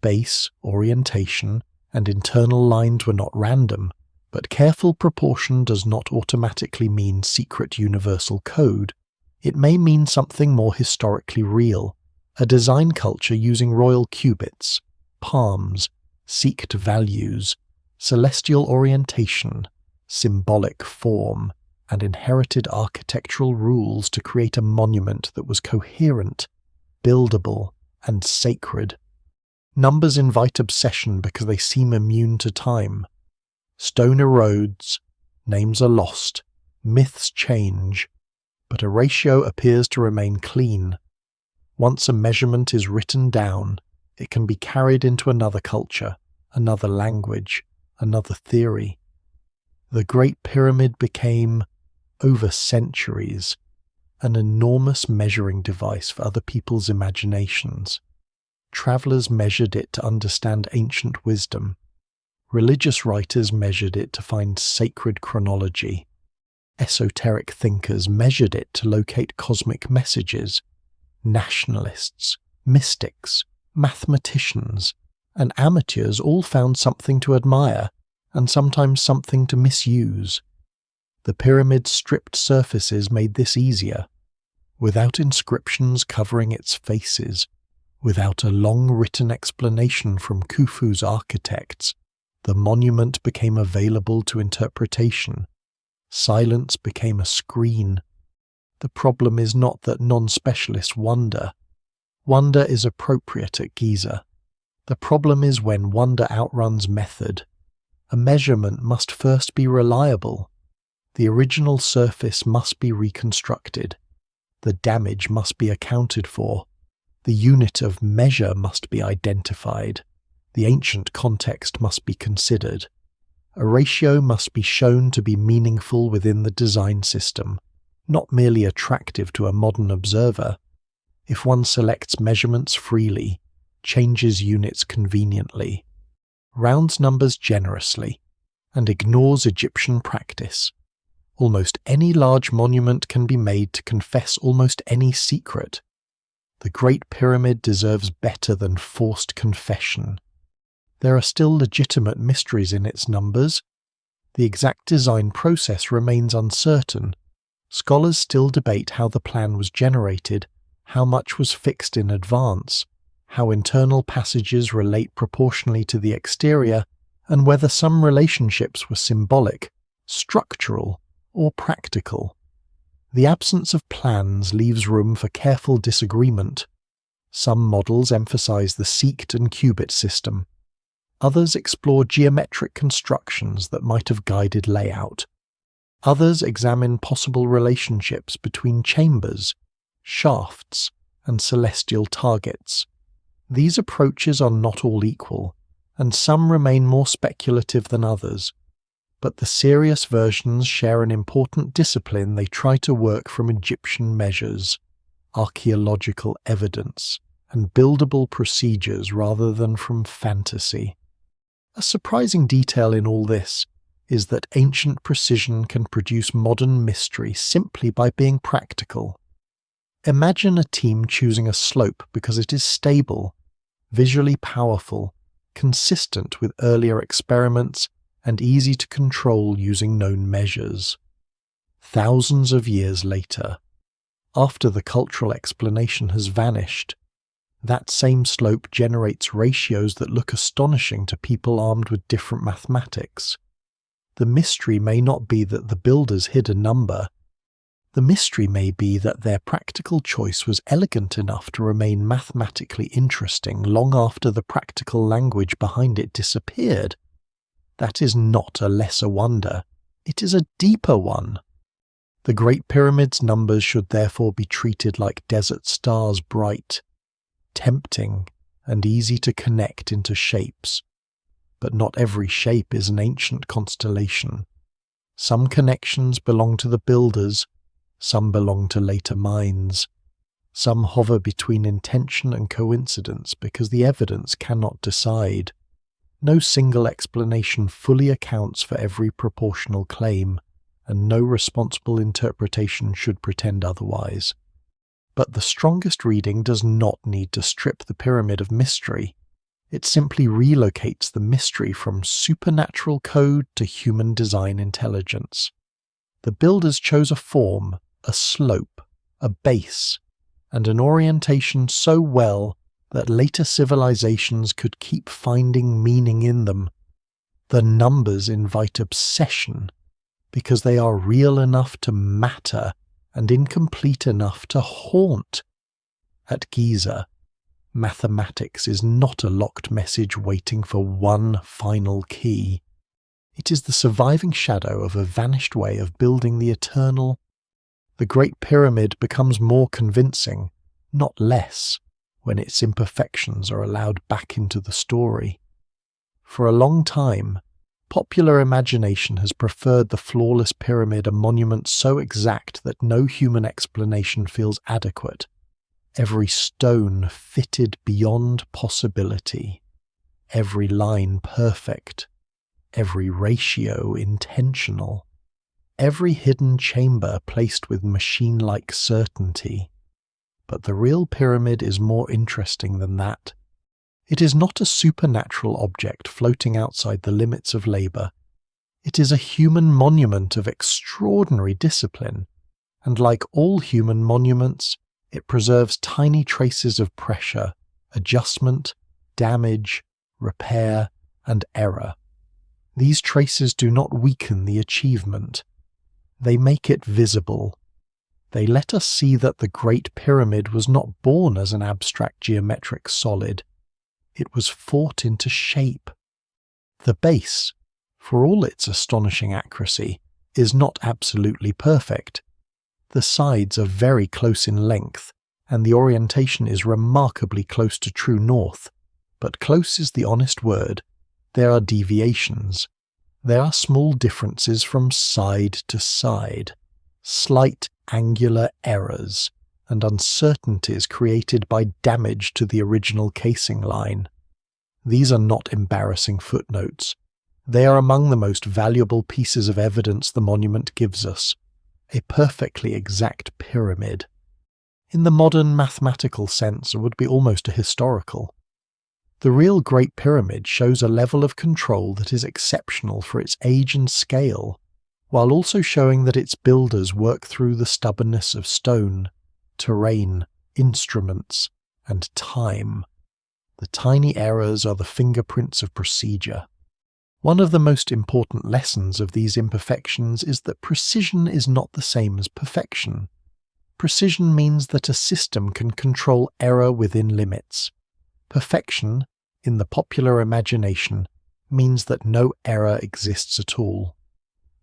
base, orientation, and internal lines were not random, but careful proportion does not automatically mean secret universal code. It may mean something more historically real, a design culture using royal cubits, palms, seeked values, celestial orientation, symbolic form, and inherited architectural rules to create a monument that was coherent, buildable, and sacred. Numbers invite obsession because they seem immune to time. Stone erodes, names are lost, myths change, but a ratio appears to remain clean. Once a measurement is written down, it can be carried into another culture, another language, another theory. The Great Pyramid became, over centuries, an enormous measuring device for other people's imaginations. Travelers measured it to understand ancient wisdom. Religious writers measured it to find sacred chronology. Esoteric thinkers measured it to locate cosmic messages. Nationalists, mystics, mathematicians, and amateurs all found something to admire, and sometimes something to misuse. The pyramid's stripped surfaces made this easier. Without inscriptions covering its faces, without a long written explanation from Khufu's architects, The monument became available to interpretation. Silence became a screen. The problem is not that non-specialists wonder. Wonder is appropriate at Giza. The problem is when wonder outruns method. A measurement must first be reliable. The original surface must be reconstructed. The damage must be accounted for. The unit of measure must be identified. The ancient context must be considered. A ratio must be shown to be meaningful within the design system, not merely attractive to a modern observer. If one selects measurements freely, changes units conveniently, rounds numbers generously, and ignores Egyptian practice, almost any large monument can be made to confess almost any secret. The Great Pyramid deserves better than forced confession. There are still legitimate mysteries in its numbers. The exact design process remains uncertain. Scholars still debate how the plan was generated, how much was fixed in advance, how internal passages relate proportionally to the exterior, and whether some relationships were symbolic, structural, or practical. The absence of plans leaves room for careful disagreement. Some models emphasize the seeked and cubit system. Others explore geometric constructions that might have guided layout. Others examine possible relationships between chambers, shafts, and celestial targets. These approaches are not all equal, and some remain more speculative than others. But the serious versions share an important discipline they try to work from Egyptian measures, archaeological evidence, and buildable procedures rather than from fantasy. A surprising detail in all this is that ancient precision can produce modern mystery simply by being practical. Imagine a team choosing a slope because it is stable, visually powerful, consistent with earlier experiments, and easy to control using known measures. Thousands of years later, after the cultural explanation has vanished, that same slope generates ratios that look astonishing to people armed with different mathematics. The mystery may not be that the builders hid a number. The mystery may be that their practical choice was elegant enough to remain mathematically interesting long after the practical language behind it disappeared. That is not a lesser wonder, it is a deeper one. The Great Pyramid's numbers should therefore be treated like desert stars, bright, tempting, and easy to connect into shapes. But not every shape is an ancient constellation. Some connections belong to the builders, some belong to later minds. Some hover between intention and coincidence because the evidence cannot decide. No single explanation fully accounts for every proportional claim, and no responsible interpretation should pretend otherwise. But the strongest reading does not need to strip the pyramid of mystery. It simply relocates the mystery from supernatural code to human design intelligence. The builders chose a form, a slope, a base, and an orientation so well that later civilizations could keep finding meaning in them. The numbers invite obsession because they are real enough to matter and incomplete enough to haunt. At Giza, mathematics is not a locked message waiting for one final key. It is the surviving shadow of a vanished way of building the eternal. The Great Pyramid becomes more convincing, not less, when its imperfections are allowed back into the story. For a long time, popular imagination has preferred the flawless pyramid, a monument so exact that no human explanation feels adequate. Every stone fitted beyond possibility, every line perfect, every ratio intentional, every hidden chamber placed with machine-like certainty. But the real pyramid is more interesting than that. It is not a supernatural object floating outside the limits of labor. It is a human monument of extraordinary discipline, and like all human monuments, it preserves tiny traces of pressure, adjustment, damage, repair, and error. These traces do not weaken the achievement. They make it visible. They let us see that the Great Pyramid was not born as an abstract geometric solid. It was fought into shape. The base, for all its astonishing accuracy, is not absolutely perfect. The sides are very close in length, and the orientation is remarkably close to true north. But close is the honest word. There are deviations. There are small differences from side to side, slight angular errors, and uncertainties created by damage to the original casing line. These are not embarrassing footnotes. They are among the most valuable pieces of evidence the monument gives us. A perfectly exact pyramid. In the modern mathematical sense, it would be almost a historical. The real Great Pyramid shows a level of control that is exceptional for its age and scale, while also showing that its builders work through the stubbornness of stone, terrain, instruments, and time. The tiny errors are the fingerprints of procedure. One of the most important lessons of these imperfections is that precision is not the same as perfection. Precision means that a system can control error within limits. Perfection, in the popular imagination, means that no error exists at all.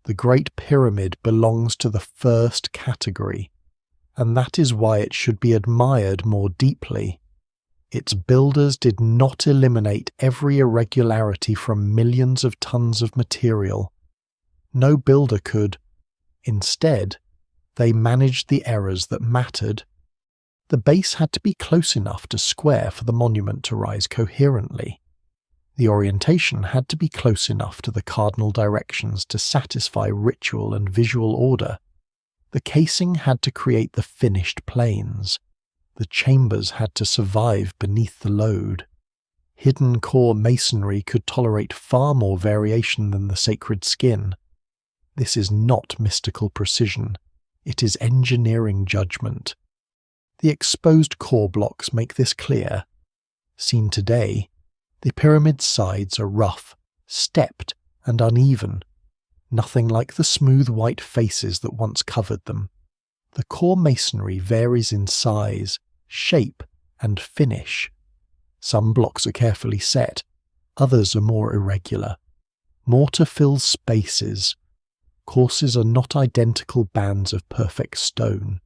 The Great Pyramid belongs to the first category, and that is why it should be admired more deeply. Its builders did not eliminate every irregularity from millions of tons of material. No builder could. Instead, they managed the errors that mattered. The base had to be close enough to square for the monument to rise coherently. The orientation had to be close enough to the cardinal directions to satisfy ritual and visual order. The casing had to create the finished planes. The chambers had to survive beneath the load. Hidden core masonry could tolerate far more variation than the sacred skin. This is not mystical precision. It is engineering judgment. The exposed core blocks make this clear. Seen today, the pyramid's sides are rough, stepped, and uneven, nothing like the smooth white faces that once covered them. The core masonry varies in size, shape, and finish. Some blocks are carefully set, others are more irregular. Mortar fills spaces. Courses are not identical bands of perfect stone.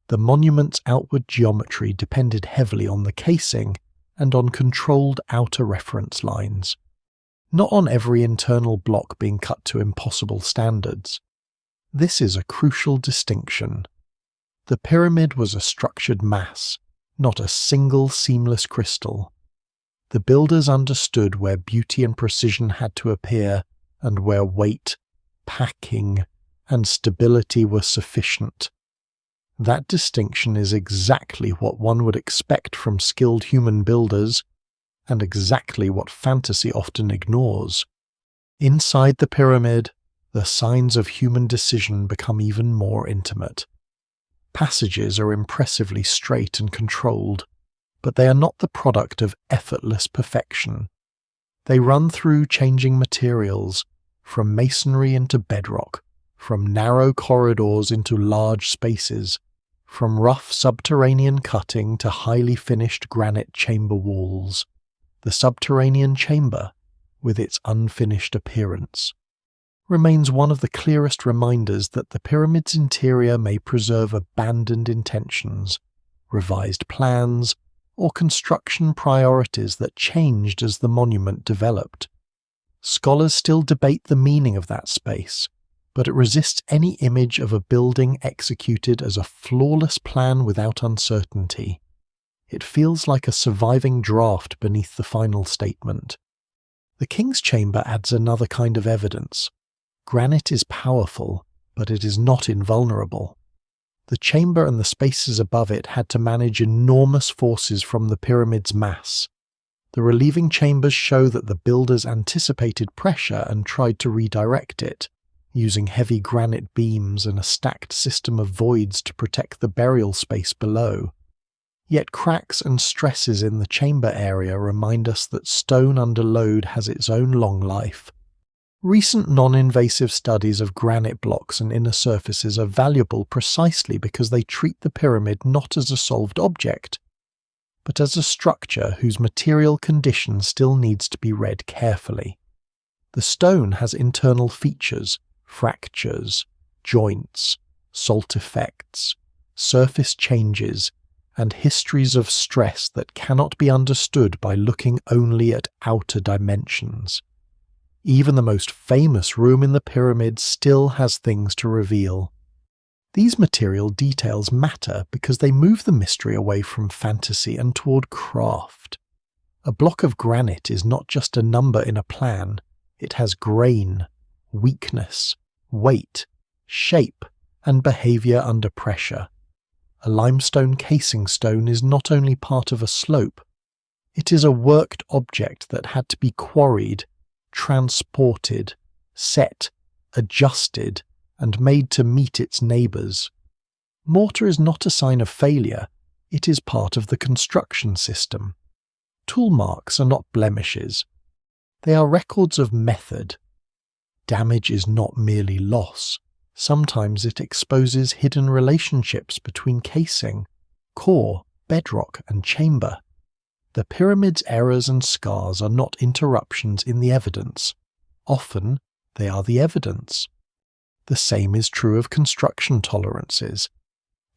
The monument's outward geometry depended heavily on the casing and on controlled outer reference lines, not on every internal block being cut to impossible standards. This is a crucial distinction. The pyramid was a structured mass, not a single seamless crystal. The builders understood where beauty and precision had to appear and where weight, packing, and stability were sufficient. That distinction is exactly what one would expect from skilled human builders, and exactly what fantasy often ignores. Inside the pyramid, the signs of human decision become even more intimate. Passages are impressively straight and controlled, but they are not the product of effortless perfection. They run through changing materials, from masonry into bedrock, from narrow corridors into large spaces, from rough subterranean cutting to highly finished granite chamber walls. The subterranean chamber, with its unfinished appearance, remains one of the clearest reminders that the pyramid's interior may preserve abandoned intentions, revised plans, or construction priorities that changed as the monument developed. Scholars still debate the meaning of that space, but it resists any image of a building executed as a flawless plan without uncertainty. It feels like a surviving draft beneath the final statement. The king's chamber adds another kind of evidence. Granite is powerful, but it is not invulnerable. The chamber and the spaces above it had to manage enormous forces from the pyramid's mass. The relieving chambers show that the builders anticipated pressure and tried to redirect it, using heavy granite beams and a stacked system of voids to protect the burial space below. Yet cracks and stresses in the chamber area remind us that stone under load has its own long life. Recent non-invasive studies of granite blocks and inner surfaces are valuable precisely because they treat the pyramid not as a solved object, but as a structure whose material condition still needs to be read carefully. The stone has internal features, fractures, joints, salt effects, surface changes, and histories of stress that cannot be understood by looking only at outer dimensions. Even the most famous room in the pyramid still has things to reveal. These material details matter because they move the mystery away from fantasy and toward craft. A block of granite is not just a number in a plan, it has grain, weakness, weight, shape, and behavior under pressure. A limestone casing stone is not only part of a slope, it is a worked object that had to be quarried, transported, set, adjusted, and made to meet its neighbours. Mortar is not a sign of failure, it is part of the construction system. Tool marks are not blemishes. They are records of method. Damage is not merely loss. Sometimes it exposes hidden relationships between casing, core, bedrock, and chamber. The pyramid's errors and scars are not interruptions in the evidence. Often, they are the evidence. The same is true of construction tolerances.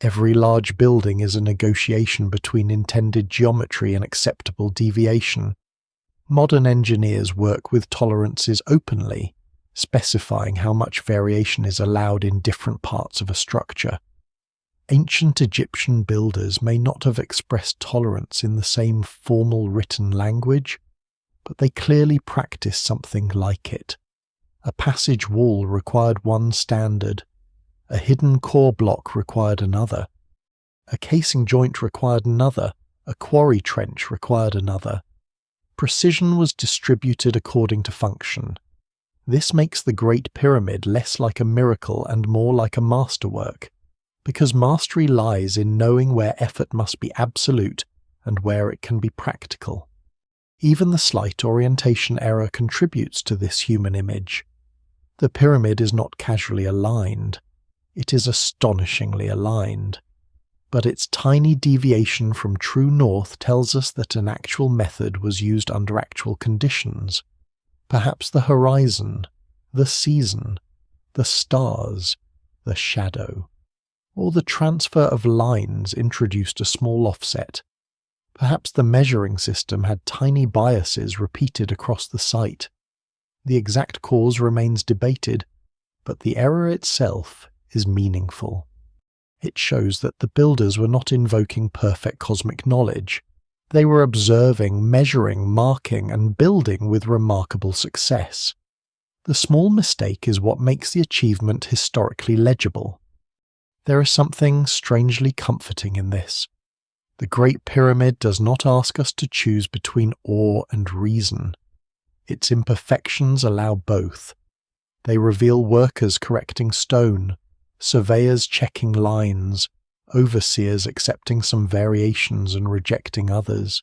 Every large building is a negotiation between intended geometry and acceptable deviation. Modern engineers work with tolerances openly, specifying how much variation is allowed in different parts of a structure. Ancient Egyptian builders may not have expressed tolerance in the same formal written language, but they clearly practiced something like it. A passage wall required one standard, a hidden core block required another, a casing joint required another, a quarry trench required another. Precision was distributed according to function. This makes the Great Pyramid less like a miracle and more like a masterwork, because mastery lies in knowing where effort must be absolute and where it can be practical. Even the slight orientation error contributes to this human image. The pyramid is not casually aligned, it is astonishingly aligned. But its tiny deviation from true north tells us that an actual method was used under actual conditions. Perhaps the horizon, the season, the stars, the shadow, or the transfer of lines introduced a small offset. Perhaps the measuring system had tiny biases repeated across the site. The exact cause remains debated, but the error itself is meaningful. It shows that the builders were not invoking perfect cosmic knowledge. They were observing, measuring, marking, and building with remarkable success. The small mistake is what makes the achievement historically legible. There is something strangely comforting in this. The Great Pyramid does not ask us to choose between awe and reason. Its imperfections allow both. They reveal workers correcting stone, surveyors checking lines, overseers accepting some variations and rejecting others,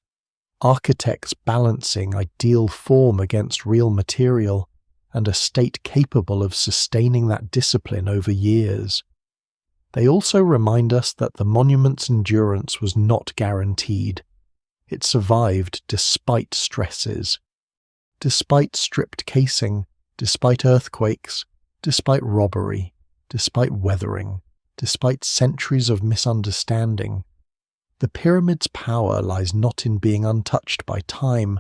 architects balancing ideal form against real material, and a state capable of sustaining that discipline over years. They also remind us that the monument's endurance was not guaranteed. It survived despite stresses, despite stripped casing, despite earthquakes, despite robbery, despite weathering, despite centuries of misunderstanding. The pyramid's power lies not in being untouched by time,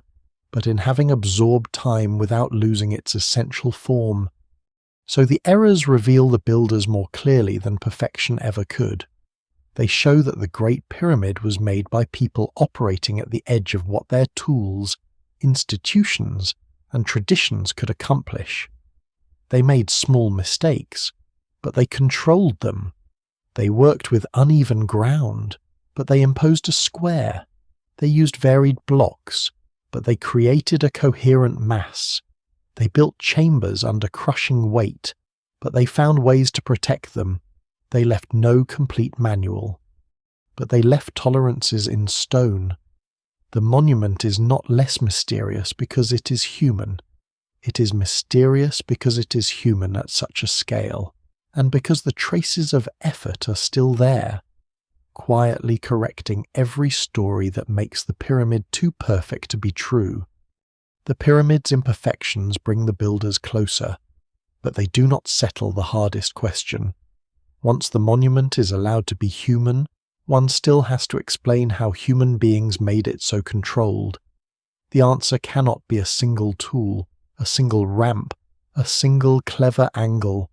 but in having absorbed time without losing its essential form. So the errors reveal the builders more clearly than perfection ever could. They show that the Great Pyramid was made by people operating at the edge of what their tools, institutions, and traditions could accomplish. They made small mistakes, but they controlled them. They worked with uneven ground, but they imposed a square. They used varied blocks, but they created a coherent mass. They built chambers under crushing weight, but they found ways to protect them. They left no complete manual, but they left tolerances in stone. The monument is not less mysterious because it is human. It is mysterious because it is human at such a scale, and because the traces of effort are still there, quietly correcting every story that makes the pyramid too perfect to be true. The pyramid's imperfections bring the builders closer, but they do not settle the hardest question. Once the monument is allowed to be human, one still has to explain how human beings made it so controlled. The answer cannot be a single tool, a single ramp, a single clever angle,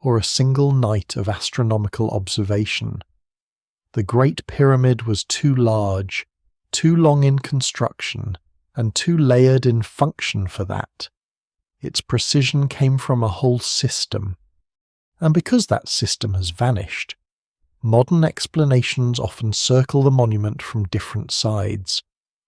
or a single night of astronomical observation. The Great Pyramid was too large, too long in construction, and too layered in function for that. Its precision came from a whole system. And because that system has vanished, modern explanations often circle the monument from different sides.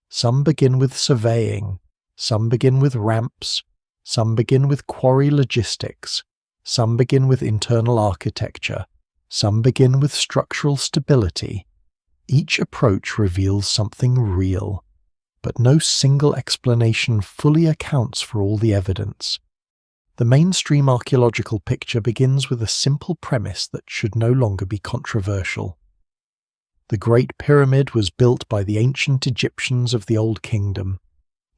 Some begin with surveying, some begin with ramps, some begin with quarry logistics, some begin with internal architecture, some begin with structural stability. Each approach reveals something real, but no single explanation fully accounts for all the evidence. The mainstream archaeological picture begins with a simple premise that should no longer be controversial. The Great Pyramid was built by the ancient Egyptians of the Old Kingdom,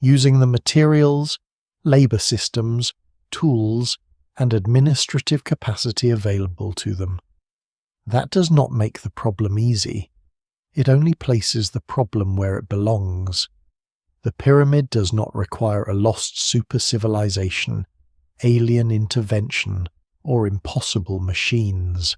using the materials, labour systems, tools, and administrative capacity available to them. That does not make the problem easy. It only places the problem where it belongs. The pyramid does not require a lost super-civilization, alien intervention, or impossible machines.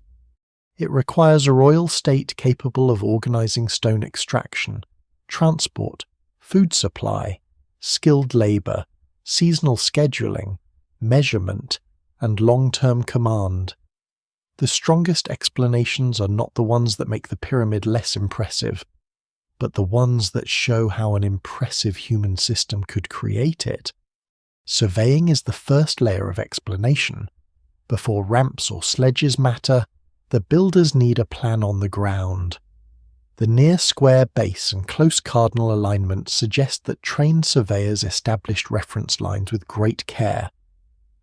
It requires a royal state capable of organizing stone extraction, transport, food supply, skilled labor, seasonal scheduling, measurement, and long-term command. The strongest explanations are not the ones that make the pyramid less impressive, but the ones that show how an impressive human system could create it. Surveying is the first layer of explanation. Before ramps or sledges matter, the builders need a plan on the ground. The near-square base and close cardinal alignment suggest that trained surveyors established reference lines with great care.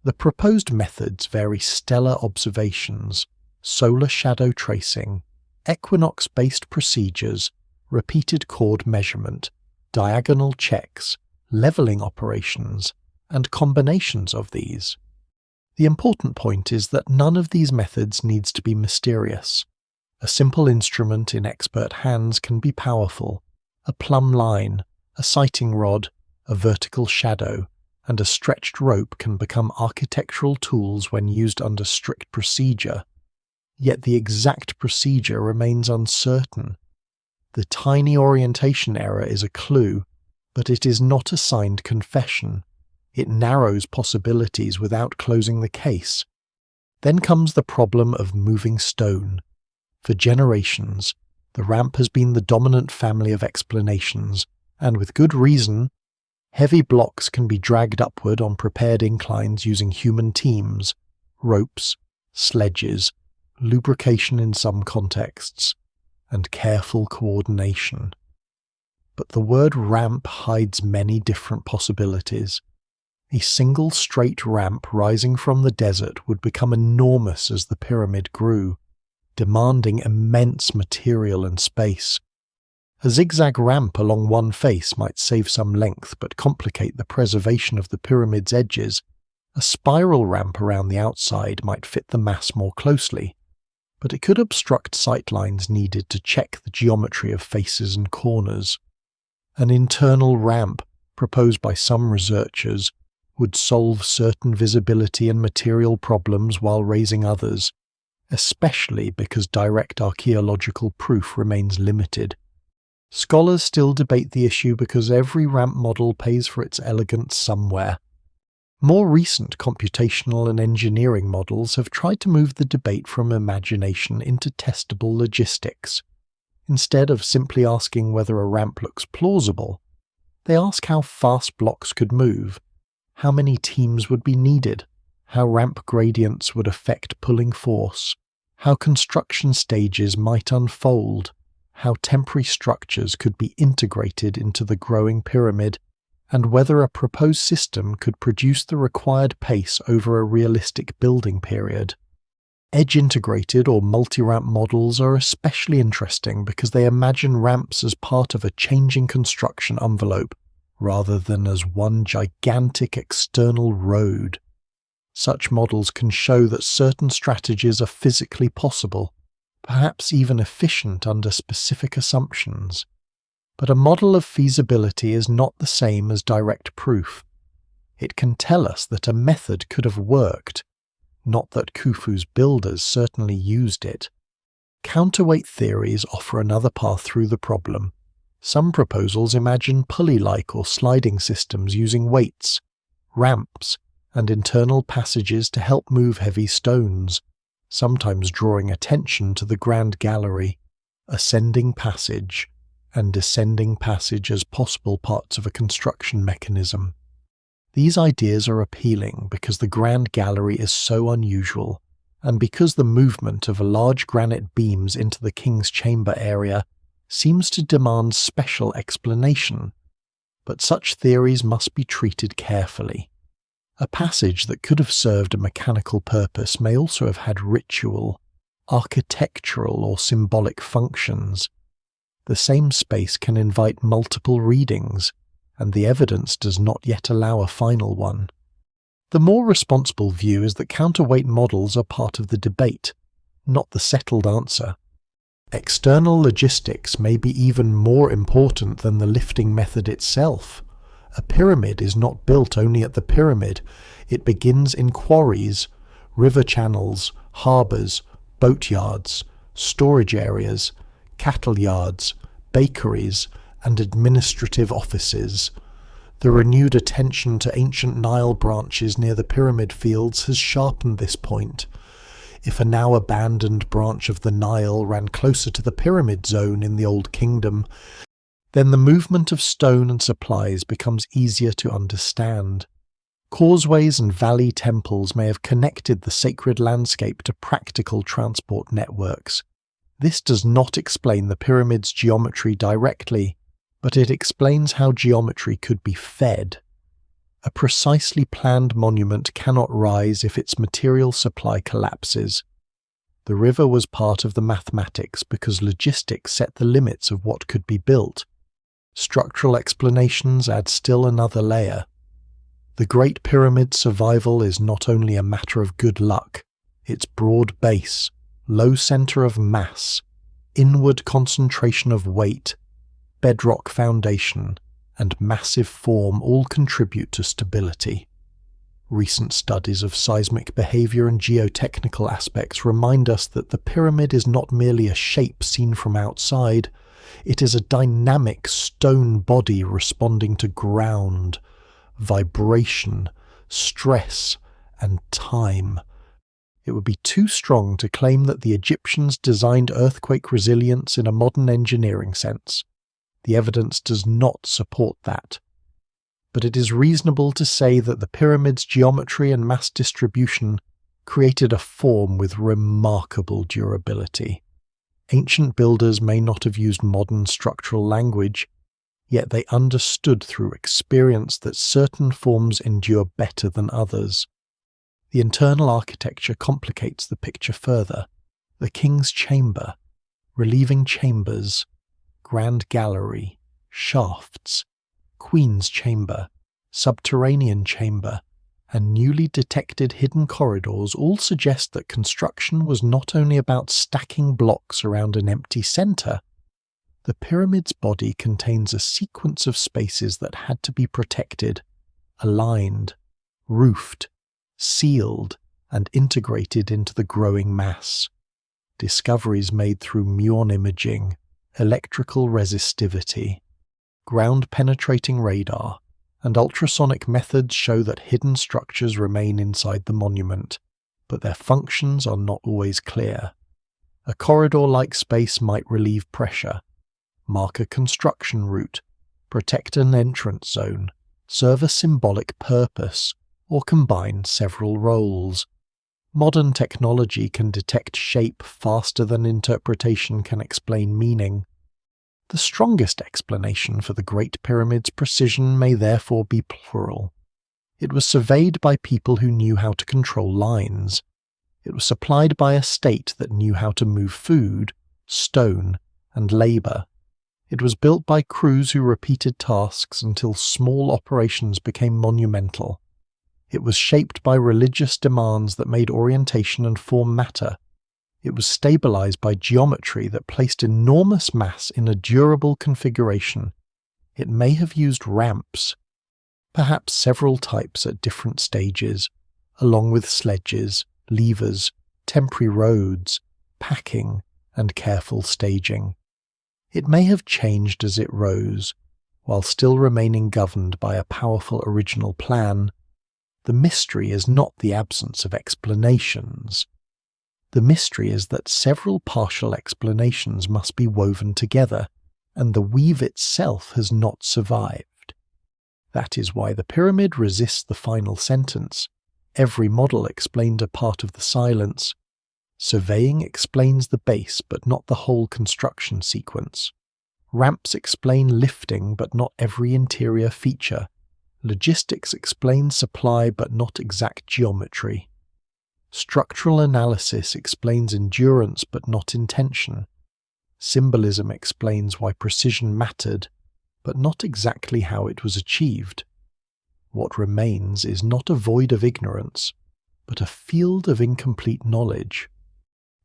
The proposed methods vary stellar observations, solar shadow tracing, equinox-based procedures, repeated chord measurement, diagonal checks, levelling operations, and combinations of these. The important point is that none of these methods needs to be mysterious. A simple instrument in expert hands can be powerful. A plumb line, a sighting rod, a vertical shadow, and a stretched rope can become architectural tools when used under strict procedure. Yet the exact procedure remains uncertain. The tiny orientation error is a clue, but it is not a signed confession. It narrows possibilities without closing the case. Then comes the problem of moving stone. For generations, the ramp has been the dominant family of explanations, and with good reason. Heavy blocks can be dragged upward on prepared inclines using human teams, ropes, sledges, lubrication in some contexts, and careful coordination. But the word ramp hides many different possibilities. A single straight ramp rising from the desert would become enormous as the pyramid grew, demanding immense material and space. A zigzag ramp along one face might save some length but complicate the preservation of the pyramid's edges. A spiral ramp around the outside might fit the mass more closely, but it could obstruct sightlines needed to check the geometry of faces and corners. An internal ramp, proposed by some researchers, would solve certain visibility and material problems while raising others, especially because direct archaeological proof remains limited. Scholars still debate the issue because every ramp model pays for its elegance somewhere. More recent computational and engineering models have tried to move the debate from imagination into testable logistics. Instead of simply asking whether a ramp looks plausible, they ask how fast blocks could move, how many teams would be needed, how ramp gradients would affect pulling force, how construction stages might unfold, how temporary structures could be integrated into the growing pyramid, and whether a proposed system could produce the required pace over a realistic building period. Edge-integrated or multi-ramp models are especially interesting because they imagine ramps as part of a changing construction envelope, rather than as one gigantic external road. Such models can show that certain strategies are physically possible, perhaps even efficient under specific assumptions. But a model of feasibility is not the same as direct proof. It can tell us that a method could have worked, not that Khufu's builders certainly used it. Counterweight theories offer another path through the problem. Some proposals imagine pulley-like or sliding systems using weights, ramps, and internal passages to help move heavy stones, sometimes drawing attention to the grand gallery, ascending passage, and descending passage as possible parts of a construction mechanism. These ideas are appealing because the grand gallery is so unusual, and because the movement of large granite beams into the king's chamber area seems to demand special explanation. But such theories must be treated carefully. A passage that could have served a mechanical purpose may also have had ritual, architectural, or symbolic functions. The same space can invite multiple readings, and the evidence does not yet allow a final one. The more responsible view is that counterweight models are part of the debate, not the settled answer. External logistics may be even more important than the lifting method itself. A pyramid is not built only at the pyramid. It begins in quarries, river channels, harbours, boatyards, storage areas, cattle yards, bakeries, and administrative offices. The renewed attention to ancient Nile branches near the pyramid fields has sharpened this point. If a now abandoned branch of the Nile ran closer to the pyramid zone in the Old Kingdom, then the movement of stone and supplies becomes easier to understand. Causeways and valley temples may have connected the sacred landscape to practical transport networks. This does not explain the pyramid's geometry directly, but it explains how geometry could be fed. A precisely planned monument cannot rise if its material supply collapses. The river was part of the mathematics because logistics set the limits of what could be built. Structural explanations add still another layer. The Great Pyramid's survival is not only a matter of good luck. Its broad base, low centre of mass, inward concentration of weight, bedrock foundation, and massive form all contribute to stability. Recent studies of seismic behaviour and geotechnical aspects remind us that the pyramid is not merely a shape seen from outside, it is a dynamic stone body responding to ground, vibration, stress, and time. It would be too strong to claim that the Egyptians designed earthquake resilience in a modern engineering sense. The evidence does not support that. But it is reasonable to say that the pyramid's geometry and mass distribution created a form with remarkable durability. Ancient builders may not have used modern structural language, yet they understood through experience that certain forms endure better than others. The internal architecture complicates the picture further. The king's chamber, relieving chambers, grand gallery, shafts, queen's chamber, subterranean chamber, and newly detected hidden corridors all suggest that construction was not only about stacking blocks around an empty centre. The pyramid's body contains a sequence of spaces that had to be protected, aligned, roofed, sealed, and integrated into the growing mass. Discoveries made through muon imaging, electrical resistivity, ground-penetrating radar, and ultrasonic methods show that hidden structures remain inside the monument, but their functions are not always clear. A corridor-like space might relieve pressure, mark a construction route, protect an entrance zone, serve a symbolic purpose, or combine several roles. Modern technology can detect shape faster than interpretation can explain meaning. The strongest explanation for the Great Pyramid's precision may therefore be plural. It was surveyed by people who knew how to control lines. It was supplied by a state that knew how to move food, stone, and labour. It was built by crews who repeated tasks until small operations became monumental. It was shaped by religious demands that made orientation and form matter. It was stabilized by geometry that placed enormous mass in a durable configuration. It may have used ramps, perhaps several types at different stages, along with sledges, levers, temporary roads, packing, and careful staging. It may have changed as it rose, while still remaining governed by a powerful original plan. The mystery is not the absence of explanations. The mystery is that several partial explanations must be woven together, and the weave itself has not survived. That is why the pyramid resists the final sentence. Every model explained a part of the silence. Surveying explains the base but not the whole construction sequence. Ramps explain lifting but not every interior feature. Logistics explains supply but not exact geometry. Structural analysis explains endurance but not intention. Symbolism explains why precision mattered, but not exactly how it was achieved. What remains is not a void of ignorance, but a field of incomplete knowledge.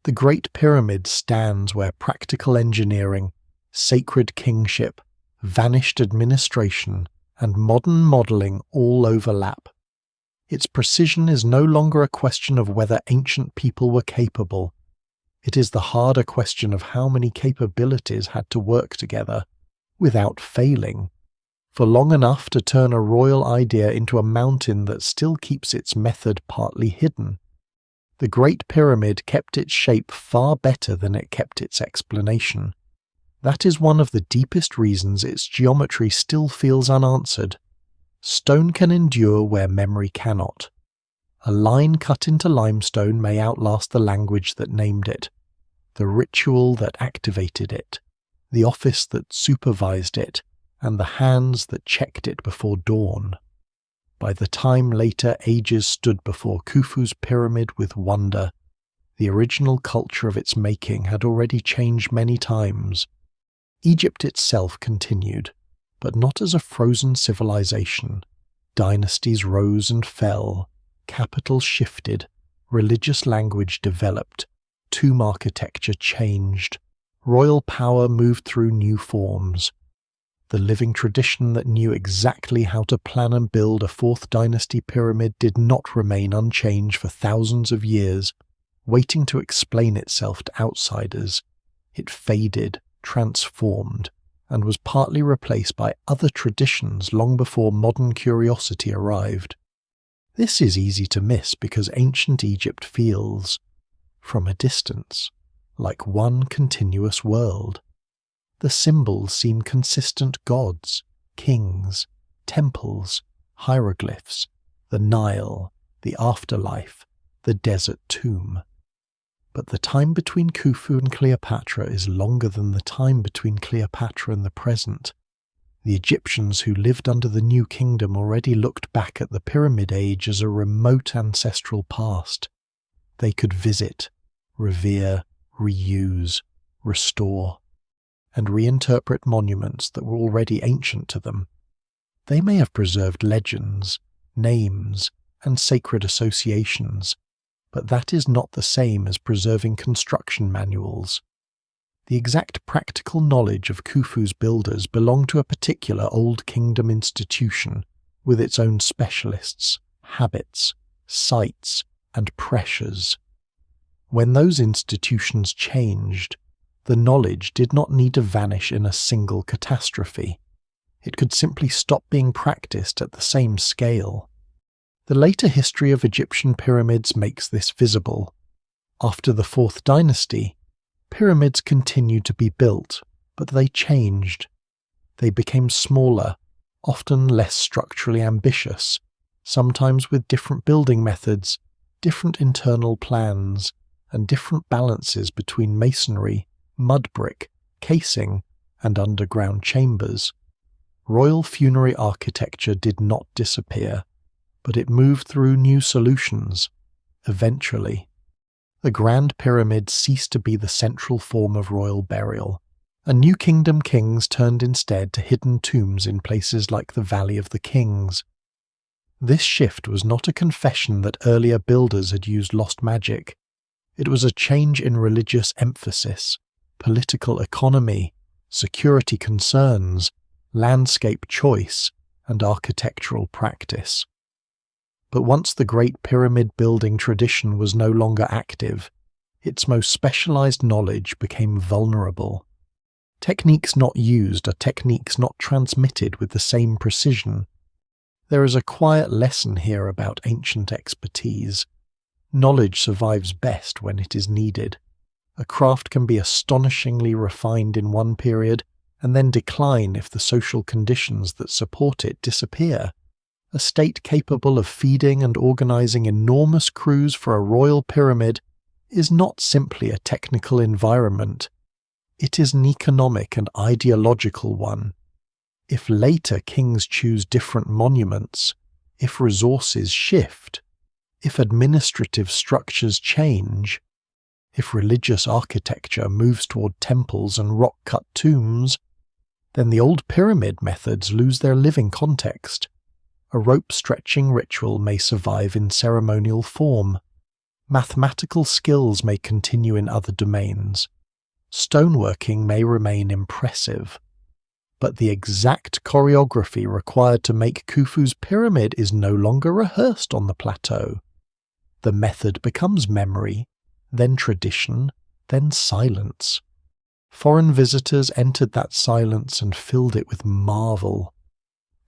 The Great Pyramid stands where practical engineering, sacred kingship, vanished administration, and modern modelling all overlap. Its precision is no longer a question of whether ancient people were capable. It is the harder question of how many capabilities had to work together, without failing, for long enough to turn a royal idea into a mountain that still keeps its method partly hidden. The Great Pyramid kept its shape far better than it kept its explanation. That is one of the deepest reasons its geometry still feels unanswered. Stone can endure where memory cannot. A line cut into limestone may outlast the language that named it, the ritual that activated it, the office that supervised it, and the hands that checked it before dawn. By the time later ages stood before Khufu's pyramid with wonder, the original culture of its making had already changed many times. Egypt itself continued, but not as a frozen civilization. Dynasties rose and fell, capitals shifted, religious language developed, tomb architecture changed, royal power moved through new forms. The living tradition that knew exactly how to plan and build a fourth dynasty pyramid did not remain unchanged for thousands of years, waiting to explain itself to outsiders. It faded, transformed, and was partly replaced by other traditions long before modern curiosity arrived. This is easy to miss because ancient Egypt feels, from a distance, like one continuous world. The symbols seem consistent gods, kings, temples, hieroglyphs, the Nile, the afterlife, the desert tomb. But the time between Khufu and Cleopatra is longer than the time between Cleopatra and the present. The Egyptians who lived under the New Kingdom already looked back at the Pyramid Age as a remote ancestral past. They could visit, revere, reuse, restore, and reinterpret monuments that were already ancient to them. They may have preserved legends, names, and sacred associations, but that is not the same as preserving construction manuals. The exact practical knowledge of Khufu's builders belonged to a particular Old Kingdom institution, with its own specialists, habits, sites, and pressures. When those institutions changed, the knowledge did not need to vanish in a single catastrophe. It could simply stop being practiced at the same scale. The later history of Egyptian pyramids makes this visible. After the Fourth Dynasty, pyramids continued to be built, but they changed. They became smaller, often less structurally ambitious, sometimes with different building methods, different internal plans, and different balances between masonry, mud brick, casing, and underground chambers, royal funerary architecture did not disappear, but it moved through new solutions. Eventually, the Grand Pyramid ceased to be the central form of royal burial, and New Kingdom kings turned instead to hidden tombs in places like the Valley of the Kings. This shift was not a confession that earlier builders had used lost magic. It was a change in religious emphasis, political economy, security concerns, landscape choice, and architectural practice. But once the Great Pyramid building tradition was no longer active, its most specialized knowledge became vulnerable. Techniques not used are techniques not transmitted with the same precision. There is a quiet lesson here about ancient expertise. Knowledge survives best when it is needed. A craft can be astonishingly refined in one period and then decline if the social conditions that support it disappear. A state capable of feeding and organizing enormous crews for a royal pyramid is not simply a technical environment. It is an economic and ideological one. If later kings choose different monuments, if resources shift, if administrative structures change, if religious architecture moves toward temples and rock-cut tombs, then the old pyramid methods lose their living context. A rope-stretching ritual may survive in ceremonial form. Mathematical skills may continue in other domains. Stoneworking may remain impressive. But the exact choreography required to make Khufu's pyramid is no longer rehearsed on the plateau. The method becomes memory, then tradition, then silence. Foreign visitors entered that silence and filled it with marvel.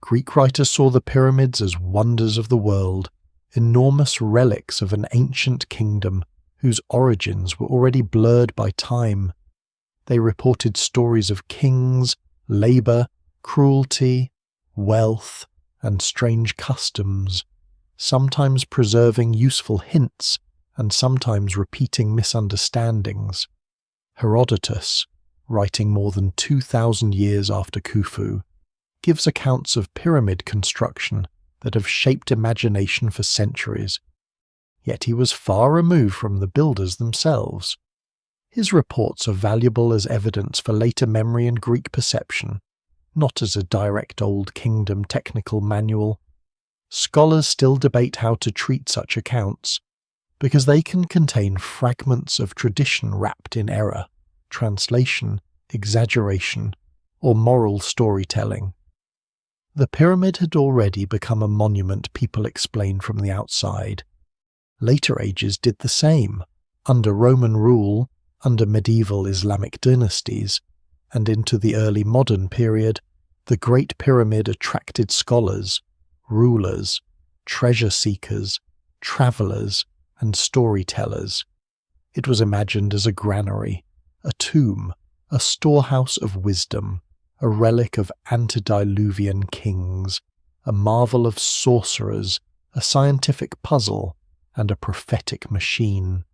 Greek writers saw the pyramids as wonders of the world, enormous relics of an ancient kingdom whose origins were already blurred by time. They reported stories of kings, labor, cruelty, wealth, and strange customs, sometimes preserving useful hints and sometimes repeating misunderstandings. Herodotus, writing more than 2,000 years after Khufu, gives accounts of pyramid construction that have shaped imagination for centuries. Yet he was far removed from the builders themselves. His reports are valuable as evidence for later memory and Greek perception, not as a direct Old Kingdom technical manual. Scholars still debate how to treat such accounts, because they can contain fragments of tradition wrapped in error, translation, exaggeration, or moral storytelling. The pyramid had already become a monument people explained from the outside. Later ages did the same, under Roman rule, under medieval Islamic dynasties, and into the early modern period. The Great Pyramid attracted scholars, rulers, treasure seekers, travellers, and storytellers. It was imagined as a granary, a tomb, a storehouse of wisdom, a relic of antediluvian kings, a marvel of sorcerers, a scientific puzzle, and a prophetic machine.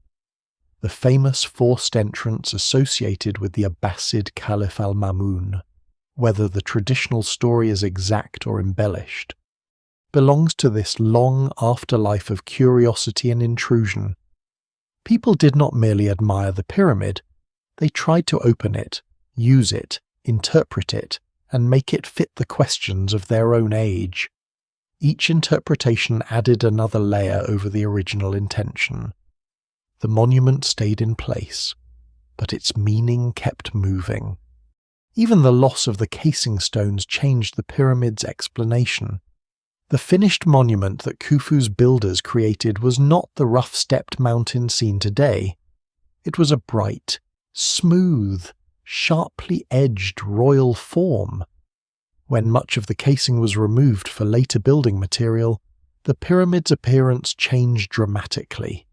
The famous forced entrance associated with the Abbasid Caliph al-Ma'mun, whether the traditional story is exact or embellished, belongs to this long afterlife of curiosity and intrusion. People did not merely admire the pyramid, they tried to open it, use it, interpret it, and make it fit the questions of their own age. Each interpretation added another layer over the original intention. The monument stayed in place, but its meaning kept moving. Even the loss of the casing stones changed the pyramid's explanation. The finished monument that Khufu's builders created was not the rough-stepped mountain seen today. It was a bright, smooth, sharply edged royal form. When much of the casing was removed for later building material, the pyramid's appearance changed dramatically.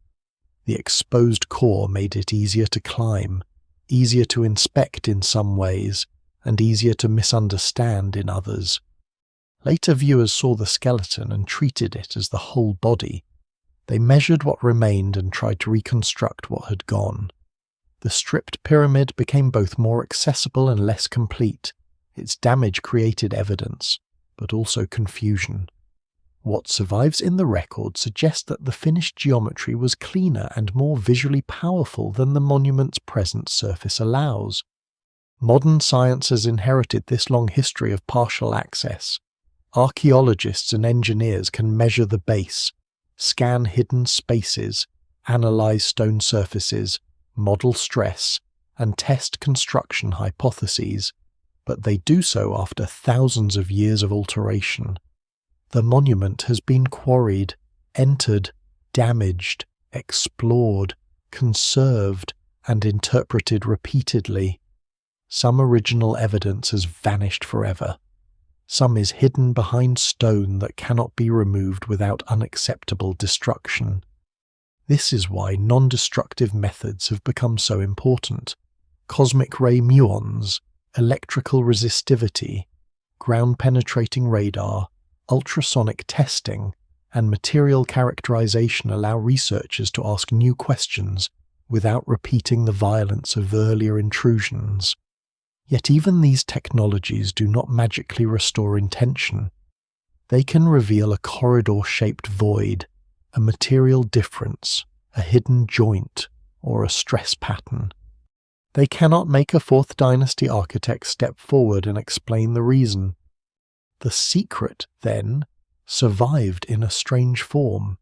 The exposed core made it easier to climb, easier to inspect in some ways, and easier to misunderstand in others. Later viewers saw the skeleton and treated it as the whole body. They measured what remained and tried to reconstruct what had gone. The stripped pyramid became both more accessible and less complete. Its damage created evidence, but also confusion. What survives in the record suggests that the finished geometry was cleaner and more visually powerful than the monument's present surface allows. Modern science has inherited this long history of partial access. Archaeologists and engineers can measure the base, scan hidden spaces, analyze stone surfaces, model stress, and test construction hypotheses, but they do so after thousands of years of alteration. The monument has been quarried, entered, damaged, explored, conserved, and interpreted repeatedly. Some original evidence has vanished forever. Some is hidden behind stone that cannot be removed without unacceptable destruction. This is why non-destructive methods have become so important. Cosmic ray muons, electrical resistivity, ground-penetrating radar, ultrasonic testing, and material characterization allow researchers to ask new questions without repeating the violence of earlier intrusions. Yet even these technologies do not magically restore intention. They can reveal a corridor-shaped void, a material difference, a hidden joint, or a stress pattern. They cannot make a Fourth Dynasty architect step forward and explain the reason. The secret, then, survived in a strange form.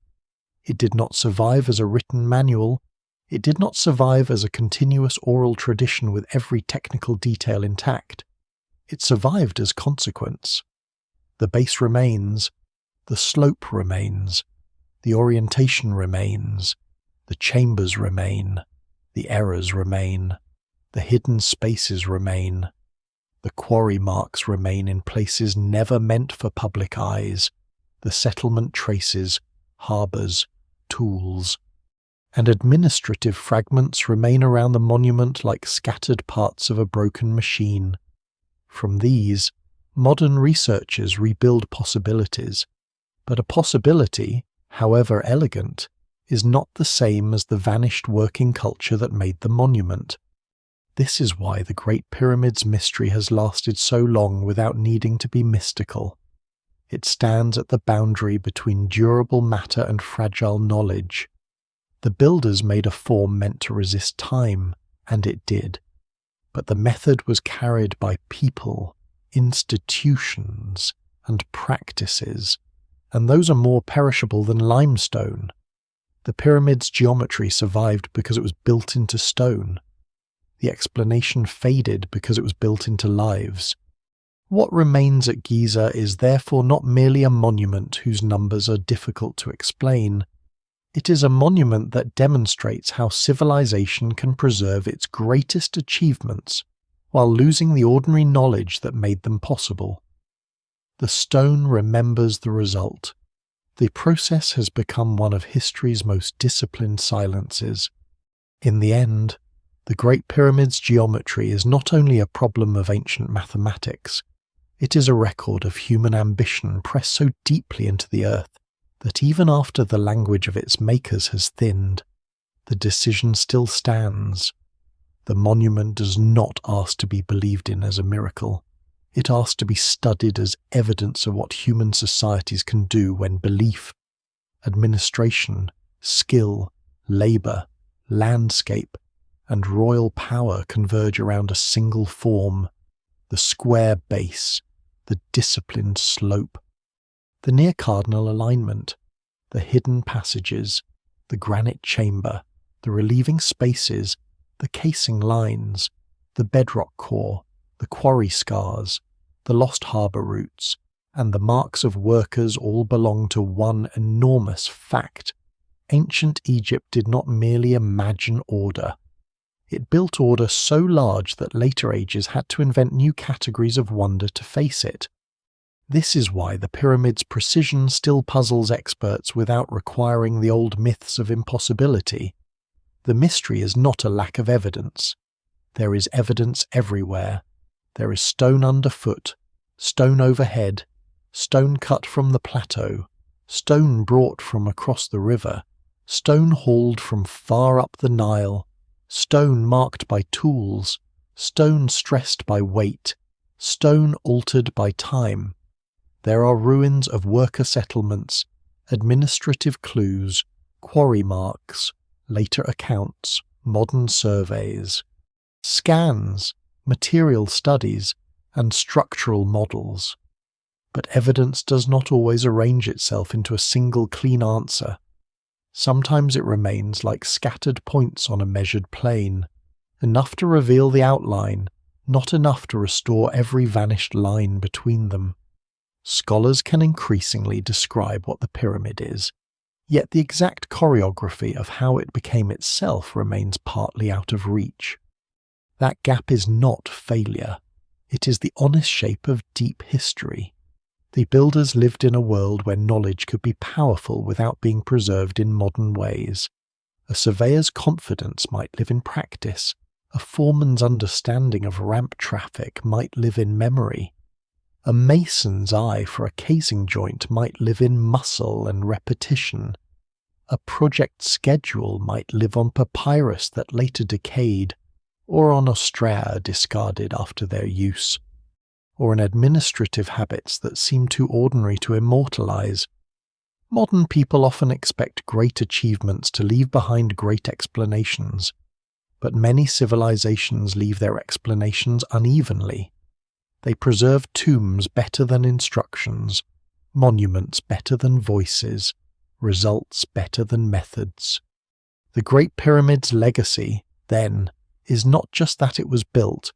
It did not survive as a written manual. It did not survive as a continuous oral tradition with every technical detail intact. It survived as consequence. The base remains, the slope remains, the orientation remains, the chambers remain, the errors remain, the hidden spaces remain, the quarry marks remain in places never meant for public eyes, the settlement traces, harbours, tools, and administrative fragments remain around the monument like scattered parts of a broken machine. From these, modern researchers rebuild possibilities, but a possibility, however elegant, is not the same as the vanished working culture that made the monument. This is why the Great Pyramid's mystery has lasted so long without needing to be mystical. It stands at the boundary between durable matter and fragile knowledge. The builders made a form meant to resist time, and it did. But the method was carried by people, institutions, and practices, and those are more perishable than limestone. The pyramid's geometry survived because it was built into stone. The explanation faded because it was built into lives. What remains at Giza is therefore not merely a monument whose numbers are difficult to explain. It is a monument that demonstrates how civilization can preserve its greatest achievements while losing the ordinary knowledge that made them possible. The stone remembers the result. The process has become one of history's most disciplined silences. In the end, the Great Pyramid's geometry is not only a problem of ancient mathematics, it is a record of human ambition pressed so deeply into the earth that even after the language of its makers has thinned, the decision still stands. The monument does not ask to be believed in as a miracle. It asks to be studied as evidence of what human societies can do when belief, administration, skill, labour, landscape, and royal power converge around a single form, the square base, the disciplined slope, the near cardinal alignment, the hidden passages, the granite chamber, the relieving spaces, the casing lines, the bedrock core, the quarry scars, the lost harbour routes, and the marks of workers all belong to one enormous fact. Ancient Egypt did not merely imagine order. It built order so large that later ages had to invent new categories of wonder to face it. This is why the pyramid's precision still puzzles experts without requiring the old myths of impossibility. The mystery is not a lack of evidence. There is evidence everywhere. There is stone underfoot, stone overhead, stone cut from the plateau, stone brought from across the river, stone hauled from far up the Nile, stone marked by tools, stone stressed by weight, stone altered by time. There are ruins of worker settlements, administrative clues, quarry marks, later accounts, modern surveys, scans, material studies, and structural models. But evidence does not always arrange itself into a single clean answer. Sometimes it remains like scattered points on a measured plane, enough to reveal the outline, not enough to restore every vanished line between them. Scholars can increasingly describe what the pyramid is, yet the exact choreography of how it became itself remains partly out of reach. That gap is not failure. It is the honest shape of deep history. The builders lived in a world where knowledge could be powerful without being preserved in modern ways. A surveyor's confidence might live in practice. A foreman's understanding of ramp traffic might live in memory. A mason's eye for a casing joint might live in muscle and repetition. A project schedule might live on papyrus that later decayed, or on ostrea discarded after their use, or in administrative habits that seem too ordinary to immortalize. Modern people often expect great achievements to leave behind great explanations, but many civilizations leave their explanations unevenly. They preserve tombs better than instructions, monuments better than voices, results better than methods. The Great Pyramid's legacy, then, is not just that it was built,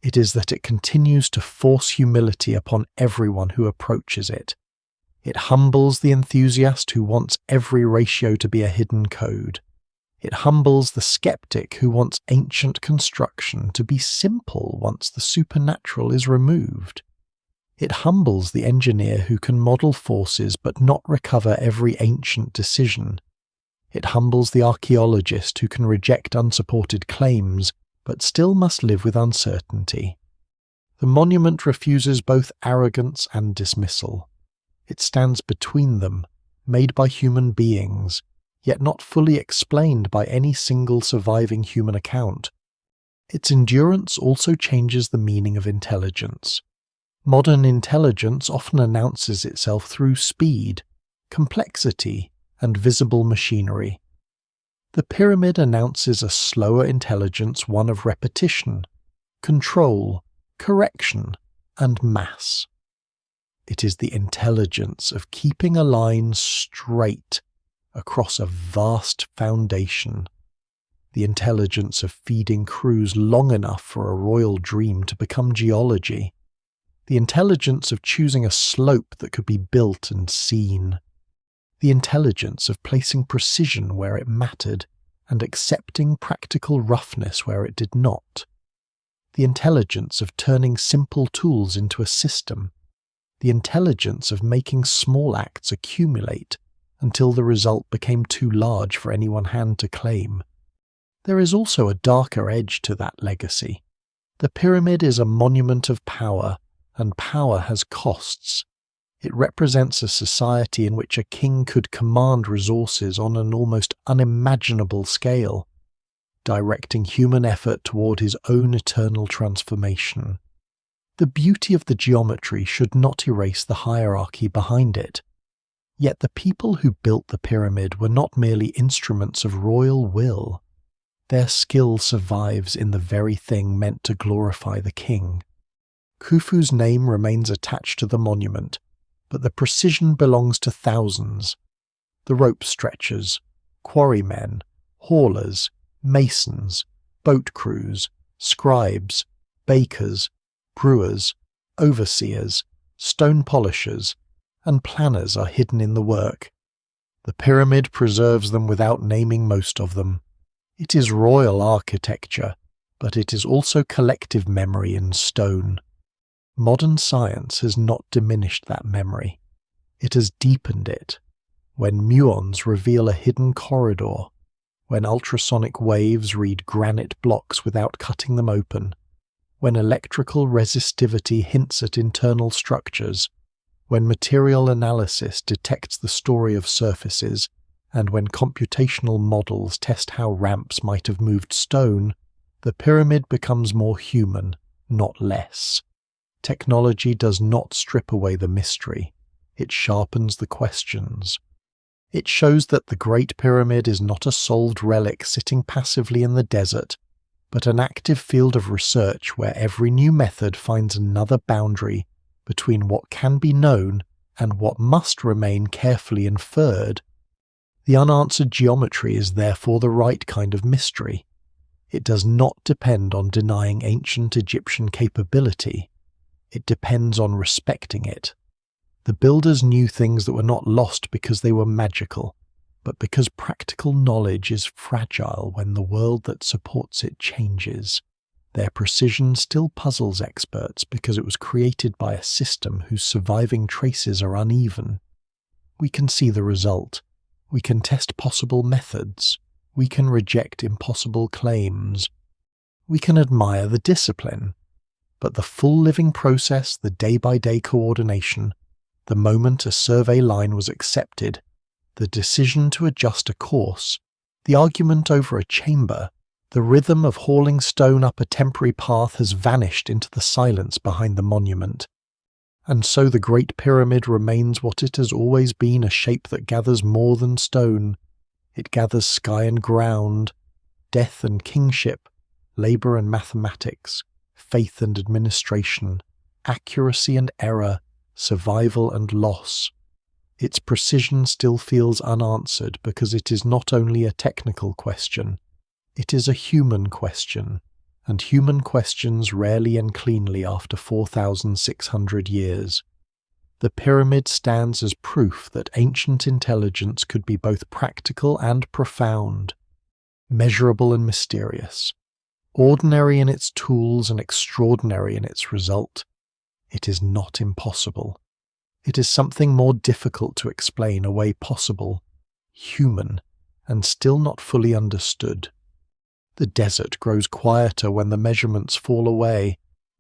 it is that it continues to force humility upon everyone who approaches it. It humbles the enthusiast who wants every ratio to be a hidden code. It humbles the skeptic who wants ancient construction to be simple once the supernatural is removed. It humbles the engineer who can model forces but not recover every ancient decision. It humbles the archaeologist who can reject unsupported claims but still must live with uncertainty. The monument refuses both arrogance and dismissal. It stands between them, made by human beings, yet not fully explained by any single surviving human account. Its endurance also changes the meaning of intelligence. Modern intelligence often announces itself through speed, complexity, and visible machinery. The pyramid announces a slower intelligence, one of repetition, control, correction, and mass. It is the intelligence of keeping a line straight across a vast foundation, the intelligence of feeding crews long enough for a royal dream to become geology, the intelligence of choosing a slope that could be built and seen, the intelligence of placing precision where it mattered and accepting practical roughness where it did not, the intelligence of turning simple tools into a system, the intelligence of making small acts accumulate until the result became too large for any one hand to claim. There is also a darker edge to that legacy. The pyramid is a monument of power, and power has costs. It represents a society in which a king could command resources on an almost unimaginable scale, directing human effort toward his own eternal transformation. The beauty of the geometry should not erase the hierarchy behind it. Yet the people who built the pyramid were not merely instruments of royal will. Their skill survives in the very thing meant to glorify the king. Khufu's name remains attached to the monument, but the precision belongs to thousands. The rope stretchers, quarrymen, haulers, masons, boat crews, scribes, bakers, brewers, overseers, stone polishers, and planners are hidden in the work. The pyramid preserves them without naming most of them. It is royal architecture, but it is also collective memory in stone. Modern science has not diminished that memory. It has deepened it. When muons reveal a hidden corridor, when ultrasonic waves read granite blocks without cutting them open, when electrical resistivity hints at internal structures, when material analysis detects the story of surfaces, and when computational models test how ramps might have moved stone, the pyramid becomes more human, not less. Technology does not strip away the mystery, it sharpens the questions. It shows that the Great Pyramid is not a solved relic sitting passively in the desert, but an active field of research where every new method finds another boundary between what can be known and what must remain carefully inferred. The unanswered geometry is therefore the right kind of mystery. It does not depend on denying ancient Egyptian capability. It depends on respecting it. The builders knew things that were not lost because they were magical, but because practical knowledge is fragile when the world that supports it changes. Their precision still puzzles experts because it was created by a system whose surviving traces are uneven. We can see the result. We can test possible methods. We can reject impossible claims. We can admire the discipline. But the full living process, the day-by-day coordination, the moment a survey line was accepted, the decision to adjust a course, the argument over a chamber, the rhythm of hauling stone up a temporary path has vanished into the silence behind the monument. And so the Great Pyramid remains what it has always been, a shape that gathers more than stone. It gathers sky and ground, death and kingship, labour and mathematics, faith and administration, accuracy and error, survival and loss. Its precision still feels unanswered because it is not only a technical question, it is a human question, and human questions rarely and cleanly after 4,600 years. The pyramid stands as proof that ancient intelligence could be both practical and profound, measurable and mysterious, ordinary in its tools and extraordinary in its result. It is not impossible. It is something more difficult to explain, a way possible, human, and still not fully understood. The desert grows quieter when the measurements fall away.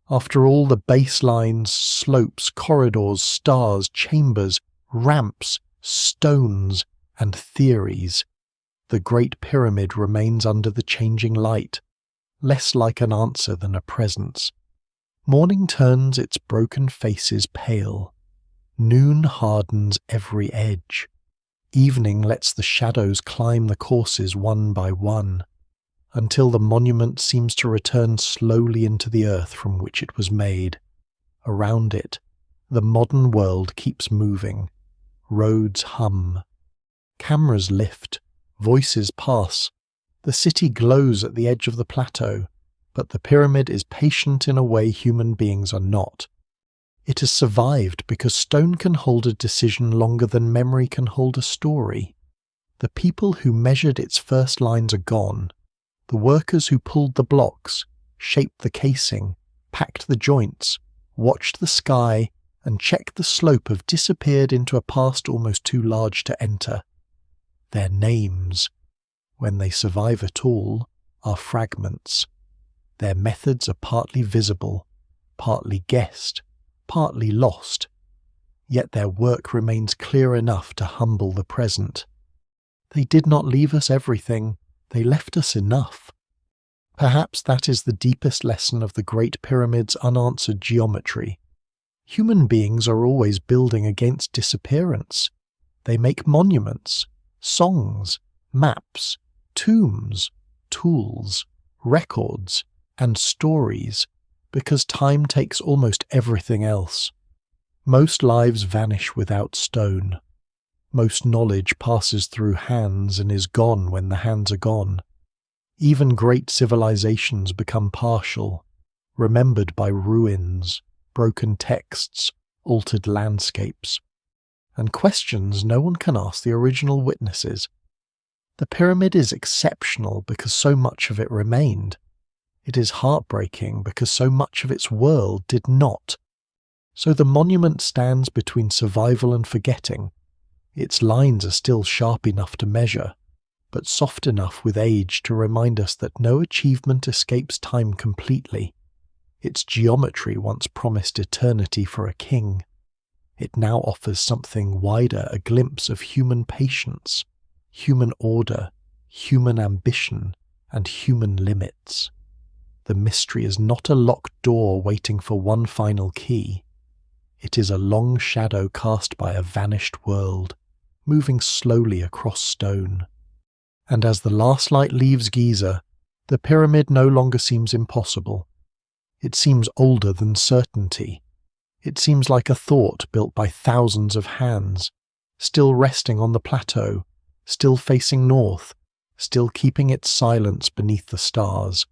After all the baselines, slopes, corridors, stars, chambers, ramps, stones, and theories, the Great Pyramid remains under the changing light, less like an answer than a presence. Morning turns its broken faces pale. Noon hardens every edge. Evening lets the shadows climb the courses one by one, until the monument seems to return slowly into the earth from which it was made. Around it, the modern world keeps moving. Roads hum. Cameras lift. Voices pass. The city glows at the edge of the plateau, but the pyramid is patient in a way human beings are not. It has survived because stone can hold a decision longer than memory can hold a story. The people who measured its first lines are gone. The workers who pulled the blocks, shaped the casing, packed the joints, watched the sky, and checked the slope have disappeared into a past almost too large to enter. Their names, when they survive at all, are fragments. Their methods are partly visible, partly guessed, partly lost, yet their work remains clear enough to humble the present. They did not leave us everything, they left us enough. Perhaps that is the deepest lesson of the Great Pyramid's unanswered geometry. Human beings are always building against disappearance. They make monuments, songs, maps, tombs, tools, records, and stories, because time takes almost everything else. Most lives vanish without stone. Most knowledge passes through hands and is gone when the hands are gone. Even great civilizations become partial, remembered by ruins, broken texts, altered landscapes, and questions no one can ask the original witnesses. The pyramid is exceptional because so much of it remained. It is heartbreaking because so much of its world did not. So the monument stands between survival and forgetting. Its lines are still sharp enough to measure, but soft enough with age to remind us that no achievement escapes time completely. Its geometry once promised eternity for a king. It now offers something wider, a glimpse of human patience, human order, human ambition, and human limits. The mystery is not a locked door waiting for one final key. It is a long shadow cast by a vanished world, moving slowly across stone. And as the last light leaves Giza, the pyramid no longer seems impossible. It seems older than certainty. It seems like a thought built by thousands of hands, still resting on the plateau, still facing north, still keeping its silence beneath the stars.